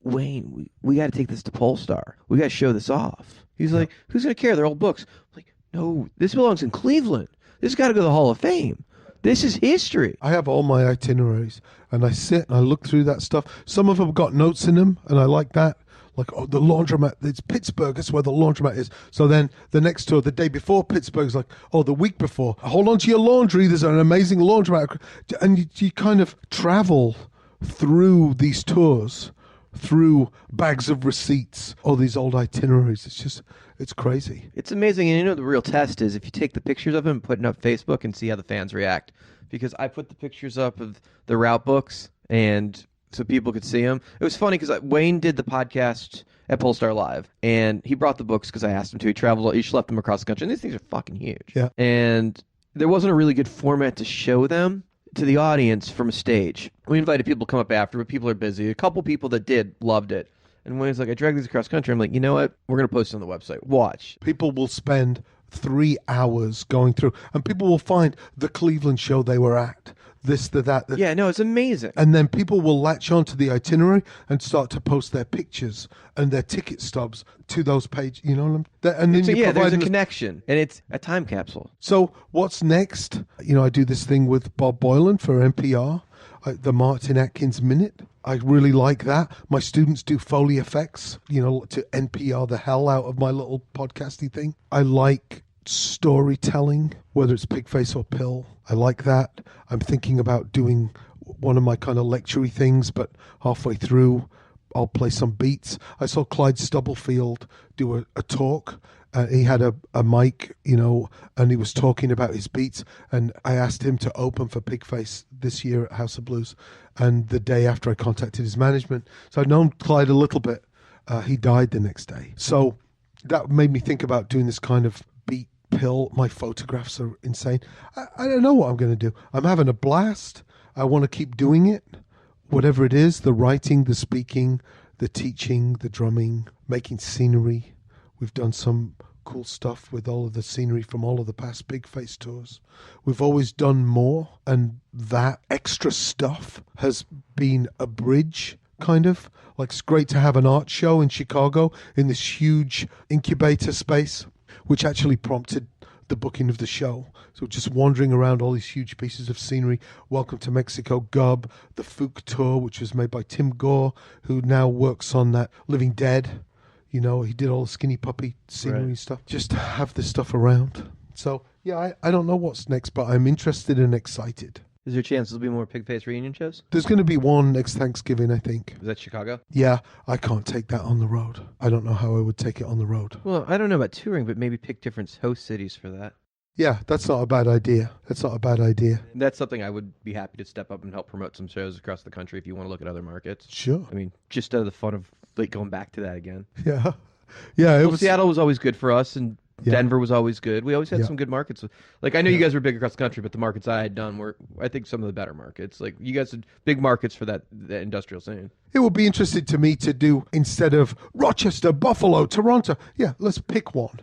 Wayne, we got to take this to Polestar. We got to show this off. He's like, who's going to care? They're old books. I'm like, no, this belongs in Cleveland. This got to go to the Hall of Fame. This is history. I have all my itineraries, and I sit and I look through that stuff. Some of them got notes in them, and I like that. Like, the laundromat, it's Pittsburgh, that's where the laundromat is. So then the next tour, the day before Pittsburgh's like, the week before, hold on to your laundry, there's an amazing laundromat. And you kind of travel through these tours, through bags of receipts, all these old itineraries. It's crazy. It's amazing. And the real test is if you take the pictures of them and put it up Facebook and see how the fans react. Because I put the pictures up of the route books and so people could see them. It was funny because Wayne did the podcast at Polestar Live, and he brought the books because I asked him to. He traveled, he schlepped them across the country, and these things are fucking huge. Yeah. And there wasn't a really good format to show them to the audience from a stage. We invited people to come up after, but people are busy. A couple people that did loved it. And Wayne's like, I dragged these across country. I'm like, you know what? We're going to post it on the website. Watch. People will spend 3 hours going through, and people will find the Cleveland show they were at. This, that. Yeah, no, it's amazing. And then people will latch onto the itinerary and start to post their pictures and their ticket stubs to those pages. You know what I mean? And then there's a connection, and it's a time capsule. So what's next? I do this thing with Bob Boylan for NPR, the Martin Atkins Minute. I really like that. My students do Foley effects, to NPR the hell out of my little podcasty thing. I like storytelling, whether it's Pigface or P.l.L. I like that. I'm thinking about doing one of my kind of lecture-y things, but halfway through, I'll play some beats. I saw Clyde Stubblefield do a talk. He had a mic, and he was talking about his beats. And I asked him to open for Pigface this year at House of Blues. And the day after I contacted his management. So I'd known Clyde a little bit. He died the next day. So that made me think about doing this kind of beat P.l.L. My photographs are insane. I don't know what I'm going to do. I'm having a blast. I want to keep doing it. Whatever it is, the writing, the speaking, the teaching, the drumming, making scenery. We've done some cool stuff with all of the scenery from all of the past Pigface tours. We've always done more, and that extra stuff has been a bridge, kind of. Like, it's great to have an art show in Chicago in this huge incubator space, which actually prompted the booking of the show. So just wandering around all these huge pieces of scenery. Welcome to Mexico, Gub, the Fook tour, which was made by Tim Gore, who now works on that Living Dead. He did all the Skinny Puppy scenery stuff. Just to have this stuff around. So, yeah, I don't know what's next, but I'm interested and excited. Is there a chance there'll be more Pigface reunion shows? There's going to be one next Thanksgiving, I think. Is that Chicago? Yeah, I can't take that on the road. I don't know how I would take it on the road. Well, I don't know about touring, but maybe pick different host cities for that. Yeah, that's not a bad idea. That's something I would be happy to step up and help promote some shows across the country if you want to look at other markets. Sure. I mean, just out of the fun of going back to that again. Yeah. Yeah. Seattle was always good for us, and Denver was always good. We always had some good markets. Like, I know you guys were big across the country, but the markets I had done were, I think, some of the better markets. Like, you guys had big markets for that industrial scene. It would be interesting to me to do, instead of Rochester, Buffalo, Toronto, let's pick one.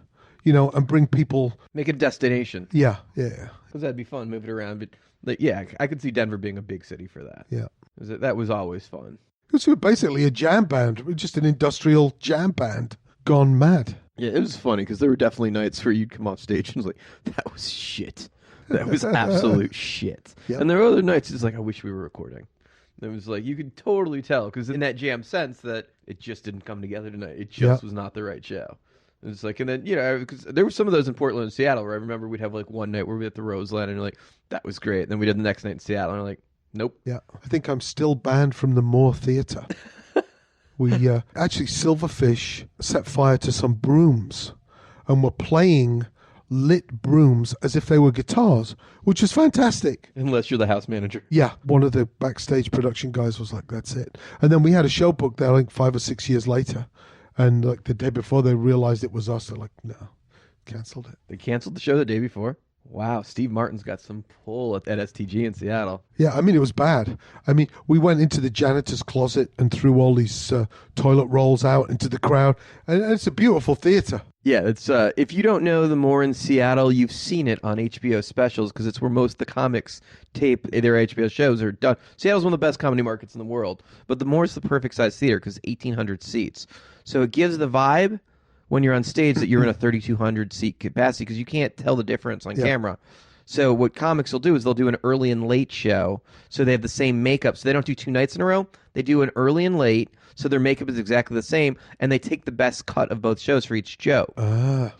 and bring people. Make it a destination. Yeah. Because that'd be fun, move it around. But like, yeah, I could see Denver being a big city for that. Yeah. That was always fun. Because we were basically a jam band, just an industrial jam band gone mad. Yeah, it was funny because there were definitely nights where you'd come off stage and was like, that was shit. That was absolute shit. Yep. And there were other nights it's like, I wish we were recording. It was like, you could totally tell because in that jam sense that it just didn't come together tonight. It just was not the right show. It was like, and then, because there were some of those in Portland and Seattle where I remember we'd have like one night where we at the Roseland and you're like, that was great. And then we did the next night in Seattle and we're like, nope. Yeah. I think I'm still banned from the Moore Theatre. We actually, Silverfish set fire to some brooms and were playing lit brooms as if they were guitars, which was fantastic. Unless you're the house manager. Yeah. One of the backstage production guys was like, that's it. And then we had a show booked there like 5 or 6 years later. And like the day before they realized it was us, they're like, no, canceled it. They canceled the show the day before? Wow, Steve Martin's got some pull at STG in Seattle. Yeah, I mean, it was bad. I mean, we went into the janitor's closet and threw all these toilet rolls out into the crowd. And it's a beautiful theater. Yeah, it's if you don't know the Moore in Seattle, you've seen it on HBO specials because it's where most of the comics tape their HBO shows are done. Seattle's one of the best comedy markets in the world, but the Moore's the perfect size theater because 1,800 seats. So it gives the vibe when you're on stage that you're in a 3,200 seat capacity because you can't tell the difference on camera. So what comics will do is they'll do an early and late show. So they have the same makeup. So they don't do 2 nights in a row. They do an early and late. So their makeup is exactly the same. And they take the best cut of both shows for each joke.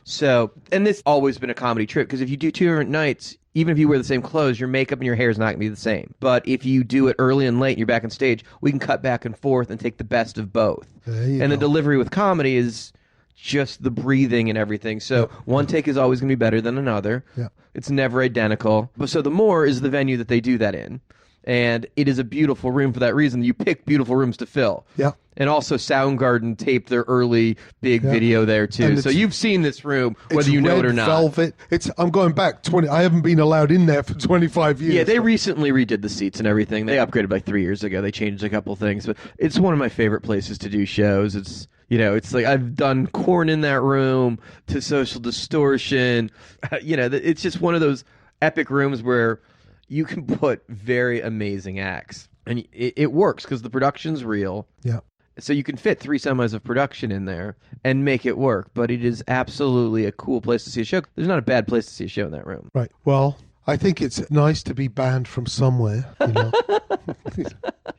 So, and this always been a comedy trick because if you do 2 different nights, even if you wear the same clothes, your makeup and your hair is not going to be the same. But if you do it early and late and you're back on stage, we can cut back and forth and take the best of both. And the delivery with comedy is just the breathing and everything. So one take is always going to be better than another. Yeah. It's never identical. But so the Moore is the venue that they do that in. And it is a beautiful room for that reason. You pick beautiful rooms to fill. Yeah. And also Soundgarden taped their early big video there too. So you've seen this room, whether you know it or not. Velvet. I'm going back 20. I haven't been allowed in there for 25 years. Yeah, they recently redid the seats and everything. They upgraded like 3 years ago. They changed a couple things, but it's one of my favorite places to do shows. It's it's like I've done Korn in that room to Social Distortion. It's just one of those epic rooms where you can put very amazing acts. And it works because the production's real. Yeah. So you can fit 3 semis of production in there and make it work. But it is absolutely a cool place to see a show. There's not a bad place to see a show in that room. Right. Well, I think it's nice to be banned from somewhere.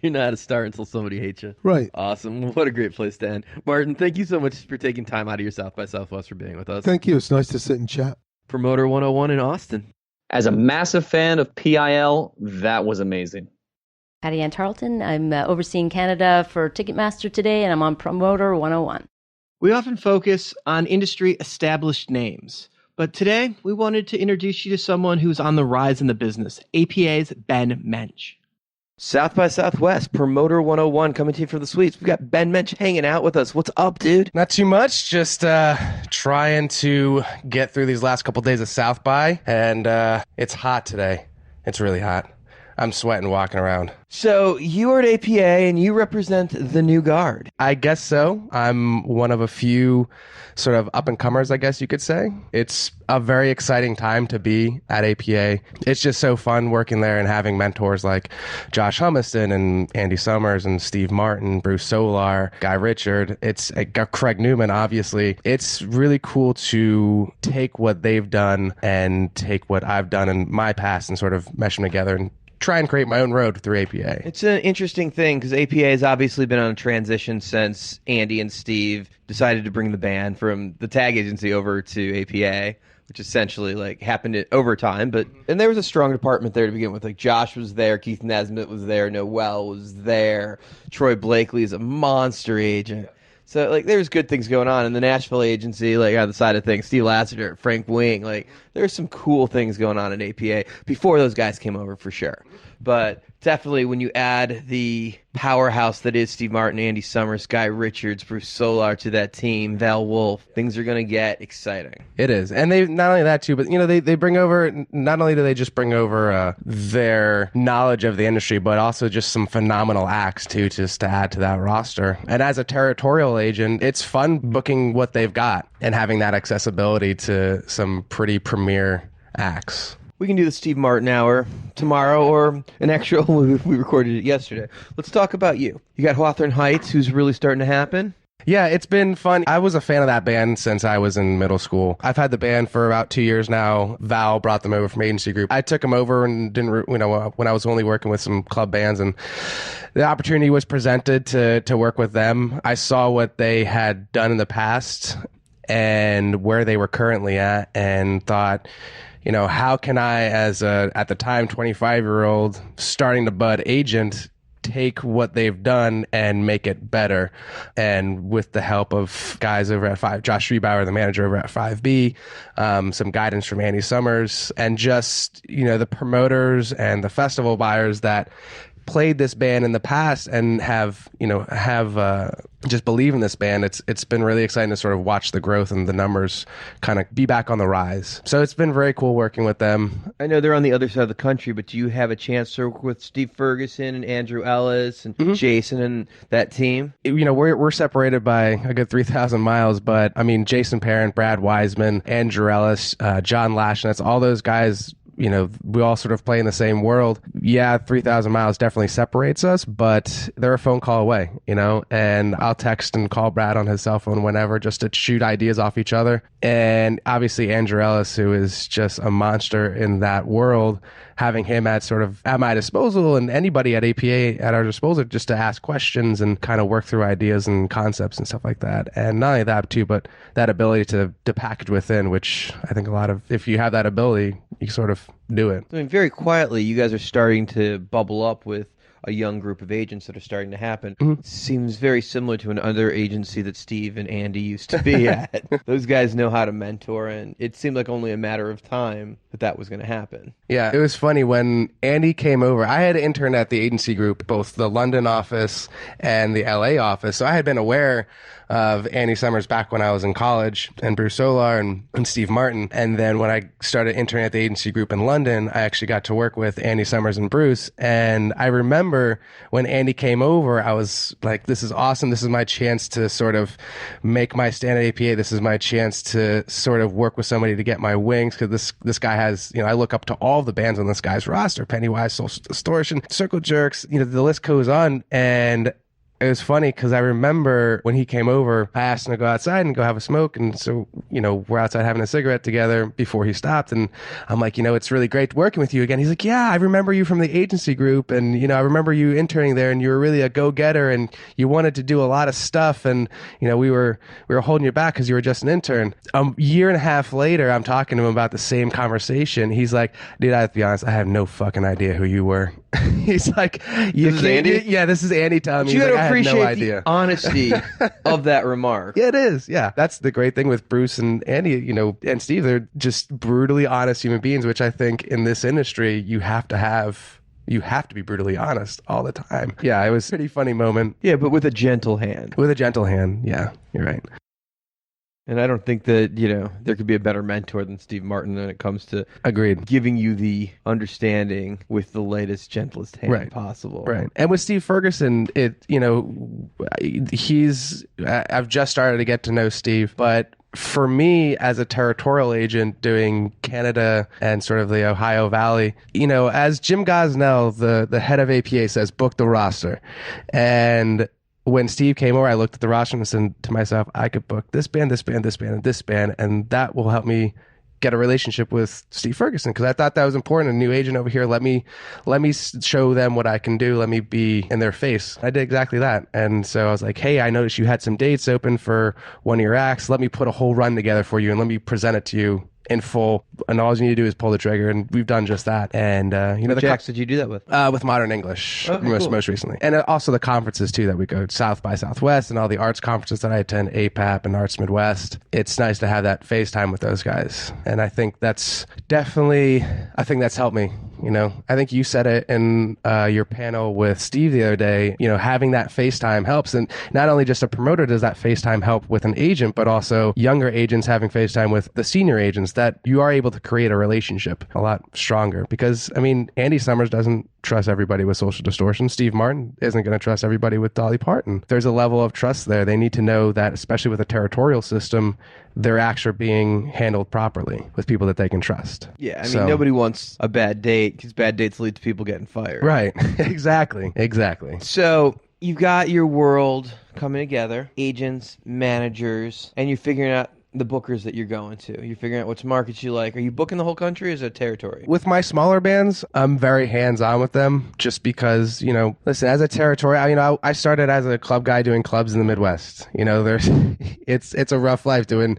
You're not a star until somebody hates you. Right. Awesome. What a great place to end. Martin, thank you so much for taking time out of your South by Southwest for being with us. Thank you. It's nice to sit and chat. Promoter 101 in Austin. As a massive fan of P.l.L, that was amazing. Patty Ann Tarleton. I'm overseeing Canada for Ticketmaster today, and I'm on Promoter 101. We often focus on industry established names, but today we wanted to introduce you to someone who's on the rise in the business, APA's Ben Mench. South by Southwest, Promoter 101 coming to you from the suites. We've got Ben Mench hanging out with us. What's up, dude? Not too much. Just trying to get through these last couple days of South by, and it's hot today. It's really hot. I'm sweating walking around. So you are at APA and you represent the new guard. I guess so. I'm one of a few sort of up-and-comers, I guess you could say. It's a very exciting time to be at APA. It's just so fun working there and having mentors like Josh Hummiston and Andy Summers and Steve Martin, Bruce Solar, Guy Richard. It's Craig Newman, obviously. It's really cool to take what they've done and take what I've done in my past and sort of mesh them together and try and create my own road through APA. It's an interesting thing because APA has obviously been on a transition since Andy and Steve decided to bring the band from the tag agency over to APA, which essentially happened over time. And there was a strong department there to begin with. Like Josh was there, Keith Nesbitt was there, Noel was there, Troy Blakely is a monster agent. So, there's good things going on in the Nashville agency, on the side of things. Steve Lassiter, Frank Wing, there's some cool things going on in APA before those guys came over, for sure. But definitely when you add the powerhouse that is Steve Martin, Andy Summers, Guy Richards, Bruce Solar to that team, Val Wolf, things are going to get exciting. It is. And they not only that too, but they bring over, not only do they just bring over their knowledge of the industry, but also just some phenomenal acts too, just to add to that roster. And as a territorial agent, it's fun booking what they've got and having that accessibility to some pretty premier acts. We can do the Steve Martin Hour tomorrow or an extra. We recorded it yesterday. Let's talk about you. You got Hawthorne Heights, who's really starting to happen. Yeah, it's been fun. I was a fan of that band since I was in middle school. I've had the band for about 2 years now. Val brought them over from Agency Group. I took them over and didn't, when I was only working with some club bands, and the opportunity was presented to work with them. I saw what they had done in the past and where they were currently at, and thought, how can I, as a, at the time, 25-year-old starting to bud agent, take what they've done and make it better? And with the help of guys over at Josh Schriebauer, the manager over at 5B, some guidance from Andy Summers, and just, the promoters and the festival buyers that played this band in the past and have just believe in this band. It's been really exciting to sort of watch the growth and the numbers kind of be back on the rise. So it's been very cool working with them. I know they're on the other side of the country, but do you have a chance to work with Steve Ferguson and Andrew Ellis and Jason and that team? We're separated by a good 3,000 miles, but I mean, Jason Parent, Brad Wiseman, Andrew Ellis, John Lashnitz, all those guys, we all sort of play in the same world. Yeah, 3,000 miles definitely separates us, but they're a phone call away, and I'll text and call Brad on his cell phone whenever, just to shoot ideas off each other. And obviously Andrew Ellis, who is just a monster in that world, having him at my disposal, and anybody at APA at our disposal, just to ask questions and kind of work through ideas and concepts and stuff like that. And not only that too, but that ability to package within, which I think if you have that ability, you sort of do it. I mean, very quietly, you guys are starting to bubble up with a young group of agents that are starting to happen. Seems very similar to another agency that Steve and Andy used to be at. Those guys know how to mentor, and it seemed like only a matter of time that was going to happen. Yeah, it was funny when Andy came over. I had interned at the agency group, both the London office and the LA office, so I had been aware of Andy Summers back when I was in college, and Bruce Solar and Steve Martin. And then when I started interning at the agency group in London, I actually got to work with Andy Summers and Bruce. And I remember when Andy came over, I was like, this is awesome. This is my chance to sort of make my stand at APA. This is my chance to sort of work with somebody to get my wings, because this guy has, I look up to all the bands on this guy's roster: Pennywise, Social Distortion, Circle Jerks, the list goes on. And it was funny because I remember when he came over, I asked him to go outside and go have a smoke. And so, we're outside having a cigarette together before he stopped. And I'm like, it's really great working with you again. He's like, yeah, I remember you from the agency group. And, I remember you interning there, and you were really a go-getter, and you wanted to do a lot of stuff. And, we were holding you back because you were just an intern. A year and a half later, I'm talking to him about the same conversation. He's like, dude, I have to be honest, I have no fucking idea who you were. He's like, this is Andy? Yeah, this is Andy telling me. You He's like, appreciate no idea. the honesty of that remark. Yeah, it is. Yeah, that's the great thing with Bruce and Andy, and Steve. They're just brutally honest human beings, which I think in this industry you have to be brutally honest all the time. Yeah, it was a pretty funny moment. Yeah, but with a gentle hand. With a gentle hand. Yeah, you're right. And I don't think that, there could be a better mentor than Steve Martin when it comes to giving you the understanding with the latest, gentlest hand possible. Right. And with Steve Ferguson, I've just started to get to know Steve, but for me, as a territorial agent doing Canada and sort of the Ohio Valley, as Jim Gosnell, the head of APA, says, book the roster. And when Steve came over, I looked at the roster and said to myself, I could book this band, this band, this band, and this band, and that will help me get a relationship with Steve Ferguson, because I thought that was important. A new agent over here, let me show them what I can do. Let me be in their face. I did exactly that. And so I was like, hey, I noticed you had some dates open for one of your acts. Let me put a whole run together for you, and let me present it to you in full, and all you need to do is pull the trigger, and we've done just that. And which acts did you do that with? With Modern English, most recently, and also the conferences too that we go, South by Southwest, and all the arts conferences that I attend, APAP and Arts Midwest. It's nice to have that FaceTime with those guys, and I think that's helped me You know, I think you said it in your panel with Steve the other day. You know, having that FaceTime helps. And not only just a promoter does that FaceTime help with an agent, but also younger agents having FaceTime with the senior agents, that you are able to create a relationship a lot stronger. Because, I mean, Andy Summers doesn't trust everybody with Social Distortion. Steve Martin isn't going to trust everybody with Dolly Parton. There's a level of trust there. They need to know that, especially with a territorial system, their acts are being handled properly with people that they can trust. Yeah, I mean, nobody wants a bad date because bad dates lead to people getting fired. Right. Exactly. So you've got your world coming together, agents, managers, and you're figuring out the bookers that you're going to. You're figuring out which markets you like. Are you booking the whole country or is it a territory? With my smaller bands, I'm very hands-on with them just because, you know, listen, as a territory, I started as a club guy doing clubs in the Midwest. You know, it's a rough life doing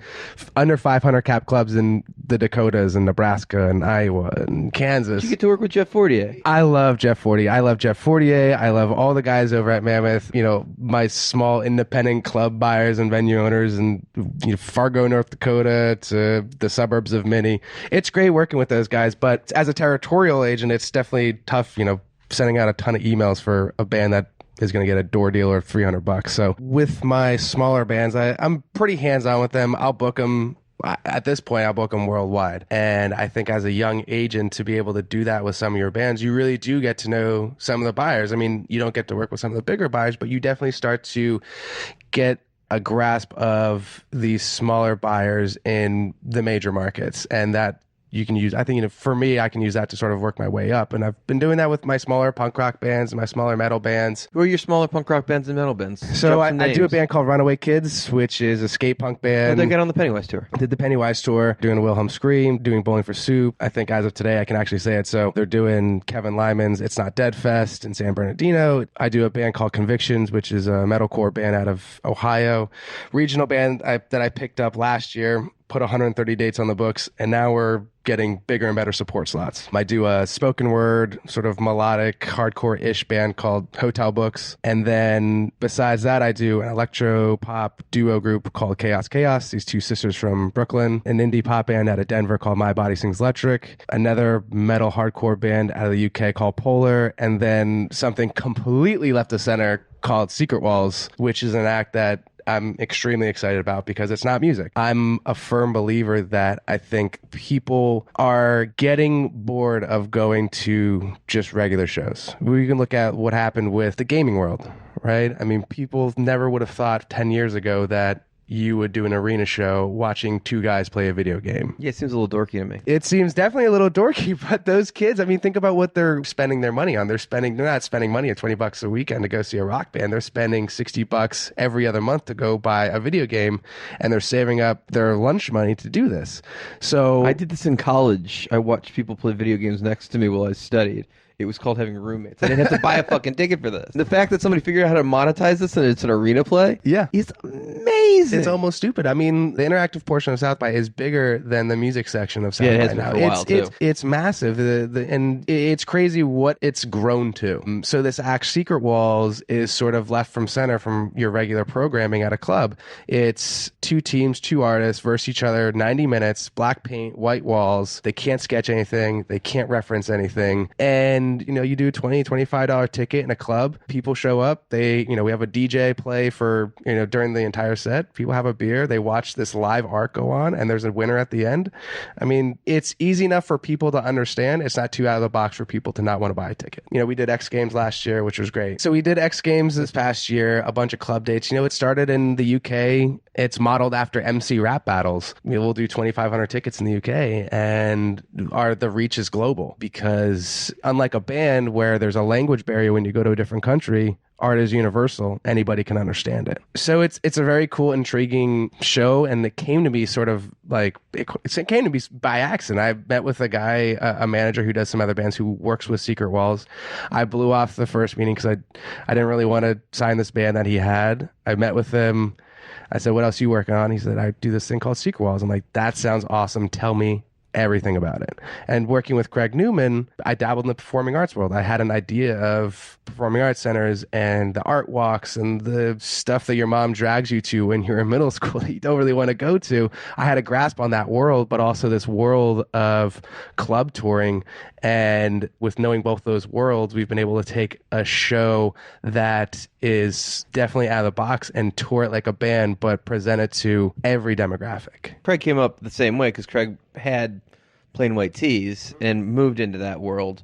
under 500 cap clubs in the Dakotas and Nebraska and Iowa and Kansas. You get to work with Jeff Fortier. I love Jeff Fortier. I love all the guys over at Mammoth, you know, my small independent club buyers and venue owners, and you know, Fargo, North Dakota to the suburbs of Minnie. It's great working with those guys, but as a territorial agent, it's definitely tough, you know, sending out a ton of emails for a band that is going to get a door deal or $300. So with my smaller bands, I'm pretty hands-on with them. I'll book them. At this point, I'll book them worldwide. And I think as a young agent, to be able to do that with some of your bands, you really do get to know some of the buyers. I mean, you don't get to work with some of the bigger buyers, but you definitely start to get a grasp of these smaller buyers in the major markets, and that you can use, I think, you know, for me, I can use that to sort of work my way up. And I've been doing that with my smaller punk rock bands and my smaller metal bands. Who are your smaller punk rock bands and metal bands? So I do a band called Runaway Kids, which is a skate punk band. They get on the Pennywise tour. Did the Pennywise tour, doing a Wilhelm Scream, doing Bowling for Soup. I think as of today, I can actually say it. So they're doing Kevin Lyman's It's Not Dead Fest in San Bernardino. I do a band called Convictions, which is a metalcore band out of Ohio. Regional band that I picked up last year. Put 130 dates on the books, and now we're getting bigger and better support slots. I do a spoken word, sort of melodic, hardcore-ish band called Hotel Books. And then besides that, I do an electro-pop duo group called Chaos, these two sisters from Brooklyn, an indie pop band out of Denver called My Body Sings Electric, another metal hardcore band out of the UK called Polar, and then something completely left of center called Secret Walls, which is an act that I'm extremely excited about because it's not music. I'm a firm believer that I think people are getting bored of going to just regular shows. We can look at what happened with the gaming world, right? I mean, people never would have thought 10 years ago that you would do an arena show watching two guys play a video game. Yeah, it seems a little dorky to me. It seems definitely a little dorky, but those kids, I mean, think about what they're spending their money on. They're not spending money at $20 a weekend to go see a rock band. They're spending $60 every other month to go buy a video game, and they're saving up their lunch money to do this. So I did this in college. I watched people play video games next to me while I studied. It was called having roommates. I didn't have to buy a fucking ticket for this. The fact that somebody figured out how to monetize this and it's an arena play, is amazing. It's almost stupid. I mean, the interactive portion of South by is bigger than the music section of South by. Yeah, it has been for a while, too. It's massive, and it's crazy what it's grown to. So this act Secret Walls is sort of left from center from your regular programming at a club. It's two teams, two artists versus each other, 90 minutes, black paint, white walls. They can't sketch anything. They can't reference anything. And you know, you do a $20, $25 ticket in a club. People show up. We have a DJ play for, during the entire set. People have a beer. They watch this live art go on, and there's a winner at the end. I mean, it's easy enough for people to understand. It's not too out of the box for people to not want to buy a ticket. We did X Games last year, which was great. So we did X Games this past year, a bunch of club dates. It started in the UK. It's modeled after MC rap battles. We'll do 2,500 tickets in the UK, and the reach is global because unlike a band where there's a language barrier when you go to a different country, art is universal. Anybody can understand it. So it's a very cool, intriguing show, and it came to me sort of like it came to me by accident. I met with a guy, a manager who does some other bands, who works with Secret Walls. I blew off the first meeting because I didn't really want to sign this band that he had. I met with him. I said, "What else are you working on?" He said, "I do this thing called Secret Walls." I'm like, "That sounds awesome. Tell me everything about it." And working with Craig Newman, I dabbled in the performing arts world. I had an idea of performing arts centers and the art walks and the stuff that your mom drags you to when you're in middle school that you don't really want to go to. I had a grasp on that world, but also this world of club touring. And with knowing both those worlds, we've been able to take a show that is definitely out of the box and tour it like a band, but present it to every demographic. Craig came up the same way because Craig had Plain White Tees and moved into that world.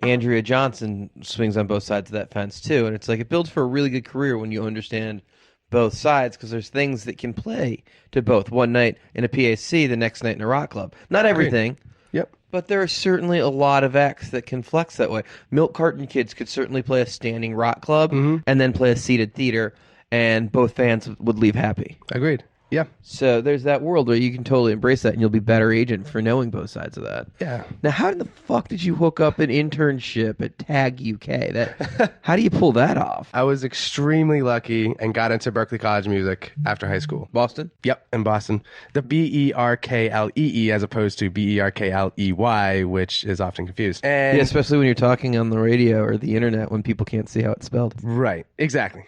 Andrea Johnson swings on both sides of that fence too, and it's like it builds for a really good career when you understand both sides, because there's things that can play to both. One night in a PAC, the next night in a rock club. Not everything. Yep. But there are certainly a lot of acts that can flex that way. Milk Carton Kids could certainly play a standing rock club and then play a seated theater, and both fans would leave happy. Agreed. Yeah. So there's that world where you can totally embrace that, and you'll be better agent for knowing both sides of that. Yeah. Now, how in the fuck did you hook up an internship at Tag UK? How do you pull that off? I was extremely lucky and got into Berklee College of Music after high school. Boston? Yep, in Boston. The Berklee as opposed to Berkley, which is often confused. And Yeah, especially when you're talking on the radio or the internet when people can't see how it's spelled. Right, exactly.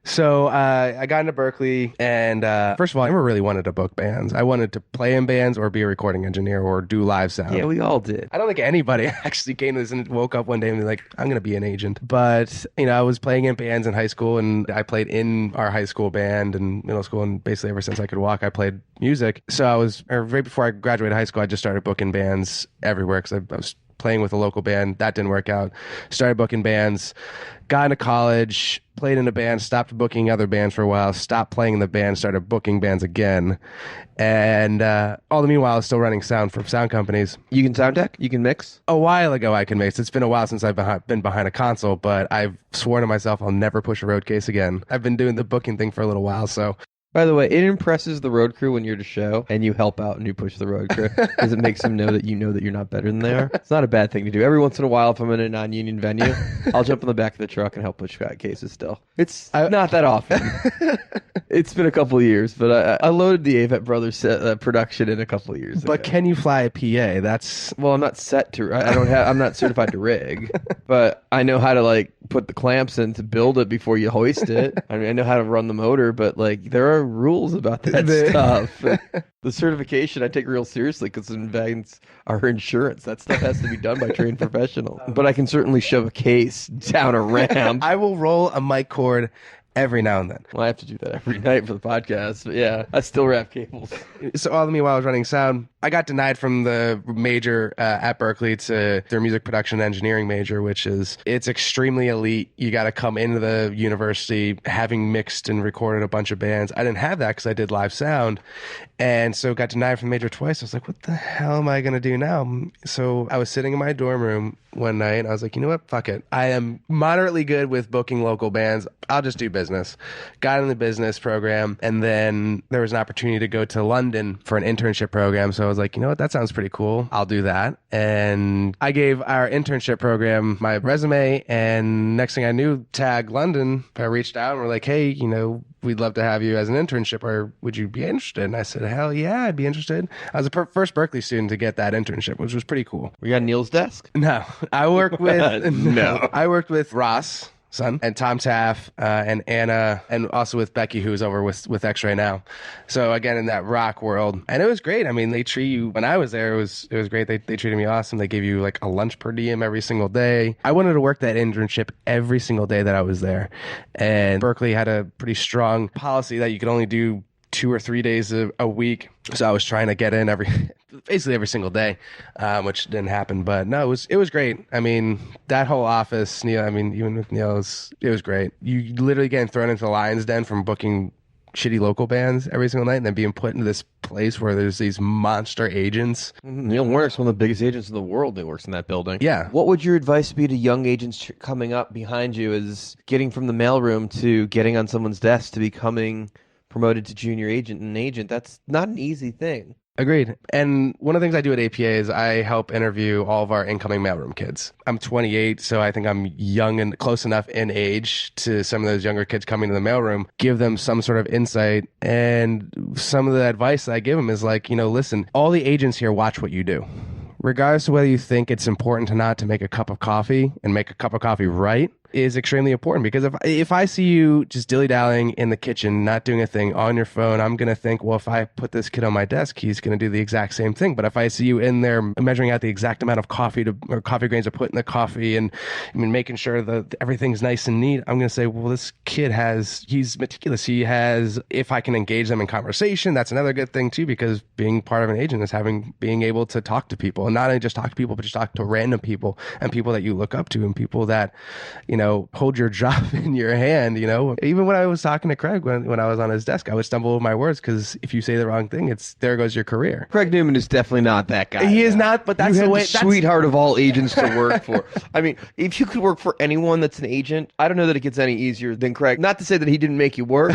So I got into Berklee, and first of all, I never really wanted to book bands. I wanted to play in bands or be a recording engineer or do live sound. Yeah, we all did. I don't think anybody actually came to this and woke up one day and was like, I'm going to be an agent. But, I was playing in bands in high school, and I played in our high school band and middle school, and basically ever since I could walk, I played music. So right before I graduated high school, I just started booking bands everywhere because I was playing with a local band. That didn't work out. Started booking bands, got into college, played in a band, stopped booking other bands for a while, stopped playing in the band, started booking bands again. And all the meanwhile, I was still running sound for sound companies. You can sound tech? You can mix? A while ago, I can mix. It's been a while since I've been behind a console, but I've sworn to myself I'll never push a road case again. I've been doing the booking thing for a little while, so... By the way, it impresses the road crew when you're at a show and you help out and you push the road crew because it makes them know that you're not better than they are. It's not a bad thing to do. Every once in a while, if I'm in a non-union venue, I'll jump in the back of the truck and help push cases still. It's not that often. It's been a couple of years, but I loaded the Avett Brothers production in a couple of years But ago. can you fly a PA? That's... Well, I'm not set to... I'm not certified to rig, but I know how to, put the clamps in to build it before you hoist it. I mean, I know how to run the motor, but, there are rules about that stuff. The certification I take real seriously because it involves our insurance. That stuff has to be done by trained professionals. But I can certainly shove a case down a ramp. I will roll a mic cord every now and then. Well, I have to do that every night for the podcast. But yeah, I still wrap cables. So all the meanwhile I was running sound, I got denied from the major at Berklee to their music production engineering major, which is, it's extremely elite. You got to come into the university having mixed and recorded a bunch of bands. I didn't have that because I did live sound. And so got denied from the major twice. I was like, what the hell am I going to do now? So I was sitting in my dorm room one night and I was like, you know what? Fuck it. I am moderately good with booking local bands. I'll just do business. Got in the business program, and then there was an opportunity to go to London for an internship program. So I was like, you know what? That sounds pretty cool. I'll do that. And I gave our internship program my resume, and next thing I knew, Tag London, I reached out and were like, hey, we'd love to have you as an internship, or would you be interested? And I said, hell yeah, I'd be interested. I was the first Berklee student to get that internship, which was pretty cool. Were you on Neil's desk? No. I worked with... No. I worked with Ross, son, and Tom Taff, and Anna, and also with Becky, who's over with X-Ray now. So again, in that rock world. And it was great. I mean, they treat you... When I was there, it was great. They treated me awesome. They gave you a lunch per diem every single day. I wanted to work that internship every single day that I was there. And Berklee had a pretty strong policy that you could only do 2 or 3 days a week. So I was trying to get in basically every single day, which didn't happen. But no, it was great. I mean, that whole office, Neil, even with Neil, it was great. You literally getting thrown into the lion's den from booking shitty local bands every single night and then being put into this place where there's these monster agents. Neil Warnick's one of the biggest agents in the world that works in that building. Yeah. What would your advice be to young agents coming up behind you as getting from the mailroom to getting on someone's desk to becoming promoted to junior agent and agent? That's not an easy thing. Agreed. And one of the things I do at APA is I help interview all of our incoming mailroom kids. I'm 28, so I think I'm young and close enough in age to some of those younger kids coming to the mailroom, give them some sort of insight. And some of the advice that I give them is listen, all the agents here watch what you do. Regardless of whether you think it's important or not to make a cup of coffee and make a cup of coffee right, is extremely important, because if I see you just dilly-dallying in the kitchen, not doing a thing on your phone, I'm going to think, well, if I put this kid on my desk, he's going to do the exact same thing. But if I see you in there measuring out the exact amount of coffee or coffee grains to put in the coffee, and making sure that everything's nice and neat, I'm going to say, well, this kid he's meticulous. If I can engage them in conversation, that's another good thing too, because being part of an agent is being able to talk to people, and not only just talk to people, but just talk to random people and people that you look up to and people that, hold your job in your hand. Even when I was talking to Craig, when I was on his desk, I would stumble over my words, because if you say the wrong thing, there goes your career. Craig Newman is definitely not that guy. He is not, but that's you the had way. the sweetheart of all agents to work for. I mean, if you could work for anyone that's an agent, I don't know that it gets any easier than Craig. Not to say that he didn't make you work,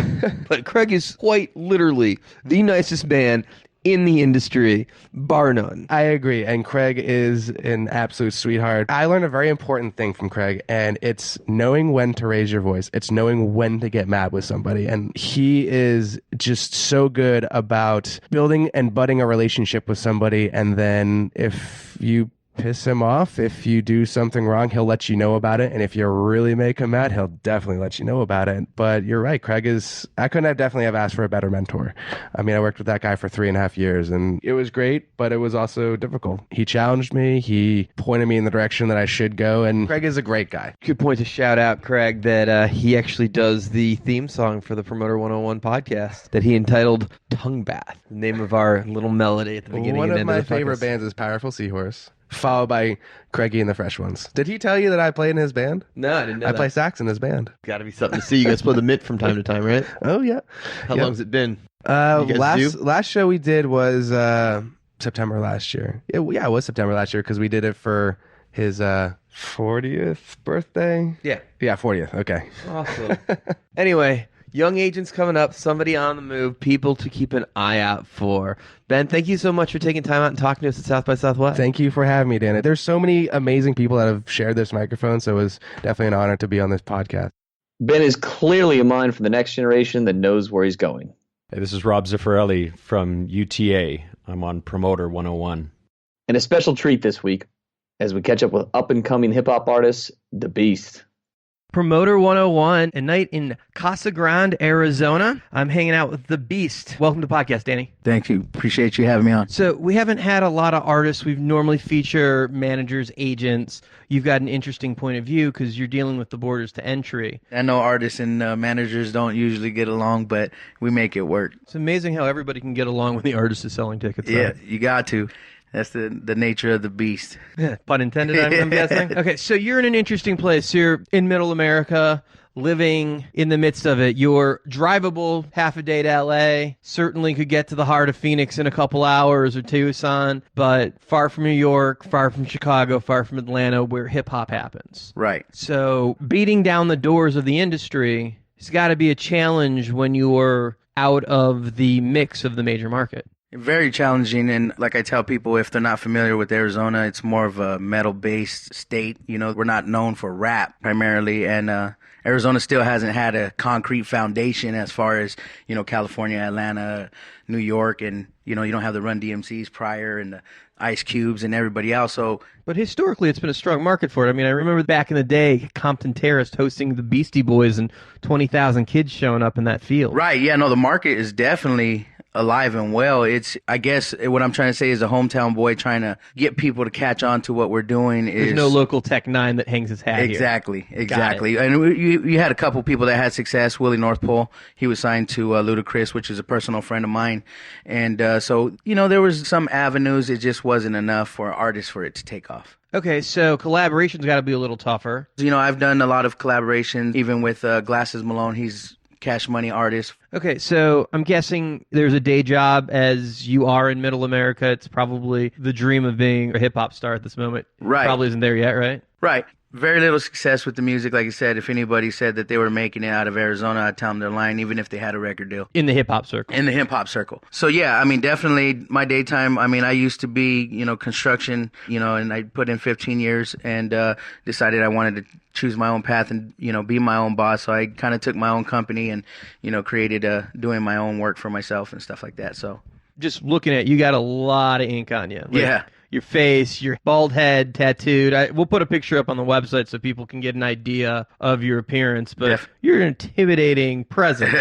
but Craig is quite literally the nicest man in the industry, bar none. I agree, and Craig is an absolute sweetheart. I learned a very important thing from Craig, and it's knowing when to raise your voice. It's knowing when to get mad with somebody, and he is just so good about building and budding a relationship with somebody, and then if you piss him off, if you do something wrong, he'll let you know about it, and if you really make him mad, he'll definitely let you know about it. But you're right, I couldn't have definitely have asked for a better mentor. I worked with that guy for 3.5 years, and it was great, but it was also difficult. He challenged me, he pointed me in the direction that I should go, and Craig is a great guy. Good point to shout out, Craig, that he actually does the theme song for the Promoter 101 podcast that he entitled Tongue Bath, the name of our little melody at the beginning One and of end my of the favorite podcast. bands is Powerful Seahorse, followed by Craigie and the Fresh Ones. Did he tell you that I played in his band? No, I didn't know I that. play sax in his band. Got to be something to see. You guys play the Mitt from time to time, right? Oh, yeah. How long's it been? Last show we did was September last year. It was September last year, because we did it for his 40th birthday. Yeah, 40th. Okay. Awesome. Anyway, young agents coming up, somebody on the move, people to keep an eye out for. Ben, thank you so much for taking time out and talking to us at South by Southwest. Thank you for having me, Dan. There's so many amazing people that have shared this microphone, so it was definitely an honor to be on this podcast. Ben is clearly a mind for the next generation that knows where he's going. Hey, this is Rob Zaffarelli from UTA. I'm on Promoter 101. And a special treat this week as we catch up with up-and-coming hip-hop artist, The Beast. Promoter 101, a night in Casa Grande, Arizona. I'm hanging out with The Beast. Welcome to the podcast, Danny. Thank you. Appreciate you having me on. So we haven't had a lot of artists. We normally feature managers, agents. You've got an interesting point of view because you're dealing with the borders to entry. I know artists and managers don't usually get along, but we make it work. It's amazing how everybody can get along when the artist is selling tickets. Yeah, you got to. That's the nature of the beast. Yeah, pun intended, I'm guessing. Okay, so you're in an interesting place. You're in middle America, living in the midst of it. You're drivable half a day to LA. Certainly could get to the heart of Phoenix in a couple hours, or Tucson, but far from New York, far from Chicago, far from Atlanta, where hip-hop happens. Right. So beating down the doors of the industry has got to be a challenge when you're out of the mix of the major market. Very challenging, and like I tell people, if they're not familiar with Arizona, it's more of a metal-based state. We're not known for rap primarily, and Arizona still hasn't had a concrete foundation as far as, California, Atlanta, New York, and, you don't have the Run DMCs prior and the Ice Cubes and everybody else. But historically, it's been a strong market for it. I remember back in the day, Compton Terrace hosting the Beastie Boys and 20,000 kids showing up in that field. Right, yeah, no, the market is definitely alive and well. It's, I guess what I'm trying to say is a hometown boy trying to get people to catch on to what we're doing. There's no local Tech 9 that hangs his hat Exactly. here. And you had a couple people that had success. Willie North Pole, he was signed to Ludacris, which is a personal friend of mine. And so, there was some avenues. It just wasn't enough for artists for it to take off. Okay, so collaboration's got to be a little tougher. I've done a lot of collaborations, even with Glasses Malone. He's Cash Money artist. Okay, so I'm guessing there's a day job as you are in middle America. It's probably the dream of being a hip-hop star at this moment. Right. Probably isn't there yet, right? Right. Very little success with the music. Like I said, if anybody said that they were making it out of Arizona, I'd tell them they're lying, even if they had a record deal. In the hip-hop circle. In the hip-hop circle. So, yeah, definitely my daytime, I used to be, construction, and I put in 15 years and decided I wanted to choose my own path and, be my own boss. So I kind of took my own company and, created doing my own work for myself and stuff like that. So just looking at you, got a lot of ink on you. Yeah. your face, your bald head tattooed. We'll put a picture up on the website so people can get an idea of your appearance, but you're an intimidating presence.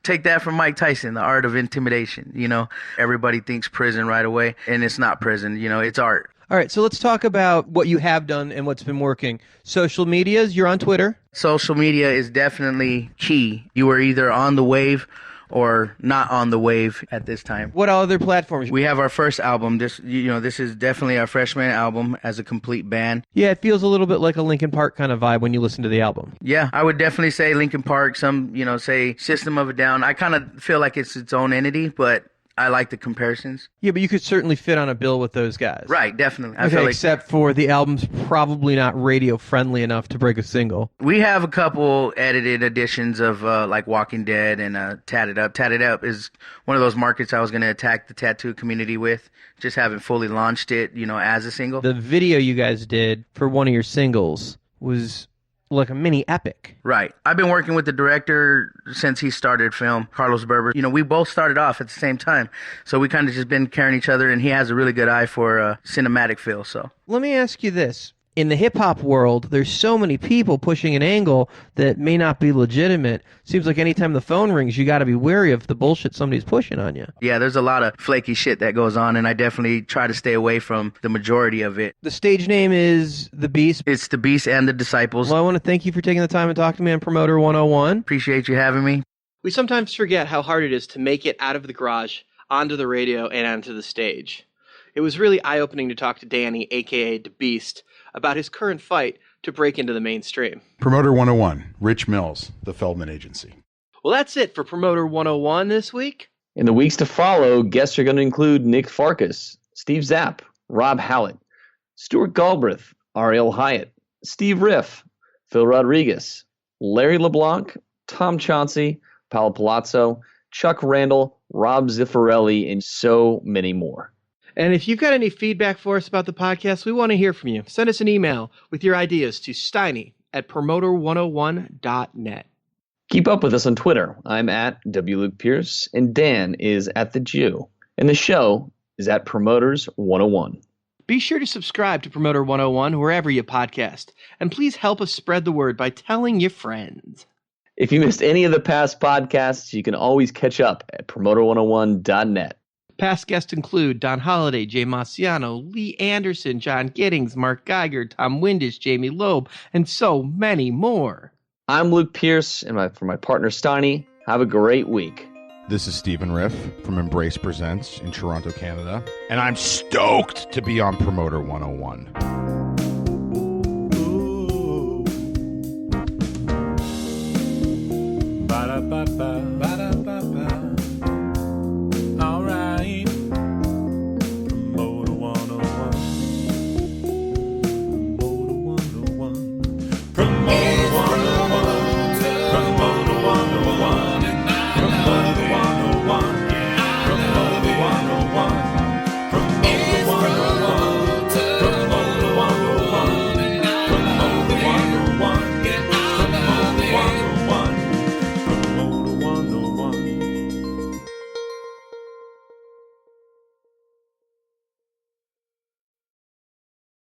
Take that from Mike Tyson, The Art of Intimidation. You know, everybody thinks prison right away, and it's not prison. You know, it's art. All right, so let's talk about what you have done and what's been working. Social medias, you're on Twitter. Social media is definitely key. You are either on the wave or not on the wave at this time. What other platforms? We have our first album. This is definitely our freshman album as a complete band. Yeah, it feels a little bit like a Linkin Park kind of vibe when you listen to the album. Yeah, I would definitely say Linkin Park, some, say System of a Down. I kind of feel like it's its own entity, but I like the comparisons. Yeah, but you could certainly fit on a bill with those guys. Right, definitely. I feel like, except for the album's probably not radio friendly enough to break a single. We have a couple edited editions of like Walking Dead and Tatted Up. Tatted Up is one of those markets I was going to attack the tattoo community with. Just haven't fully launched it, as a single. The video you guys did for one of your singles was like a mini epic. Right. I've been working with the director since he started film, Carlos Berber. We both started off at the same time. So we kind of just been carrying each other, and he has a really good eye for cinematic feel. So let me ask you this. In the hip-hop world, there's so many people pushing an angle that may not be legitimate. Seems like anytime the phone rings, you got to be wary of the bullshit somebody's pushing on you. Yeah, there's a lot of flaky shit that goes on, and I definitely try to stay away from the majority of it. The stage name is The Beast. It's The Beast and the Disciples. Well, I want to thank you for taking the time to talk to me on Promoter 101. Appreciate you having me. We sometimes forget how hard it is to make it out of the garage, onto the radio, and onto the stage. It was really eye-opening to talk to Danny, a.k.a. The Beast, about his current fight to break into the mainstream. Promoter 101, Rich Mills, the Feldman Agency. Well, that's it for Promoter 101 this week. In the weeks to follow, guests are going to include Nick Farkas, Steve Zapp, Rob Hallett, Stuart Galbraith, Ariel Hyatt, Steve Riff, Phil Rodriguez, Larry LeBlanc, Tom Chauncey, Paolo Palazzo, Chuck Randall, Rob Ziffarelli, and so many more. And if you've got any feedback for us about the podcast, we want to hear from you. Send us an email with your ideas to steiny@promoter101.net. Keep up with us on Twitter. I'm at WLuke Pierce, and Dan is at The Jew. And the show is at Promoters 101. Be sure to subscribe to Promoter 101 wherever you podcast. And please help us spread the word by telling your friends. If you missed any of the past podcasts, you can always catch up at Promoter101.net. Past guests include Don Holliday, Jay Marciano, Lee Anderson, John Giddings, Mark Geiger, Tom Windisch, Jamie Loeb, and so many more. I'm Luke Pierce, and for my partner Steiny, have a great week. This is Stephen Riff from Embrace Presents in Toronto, Canada, and I'm stoked to be on Promoter 101. Ba-da-ba-ba.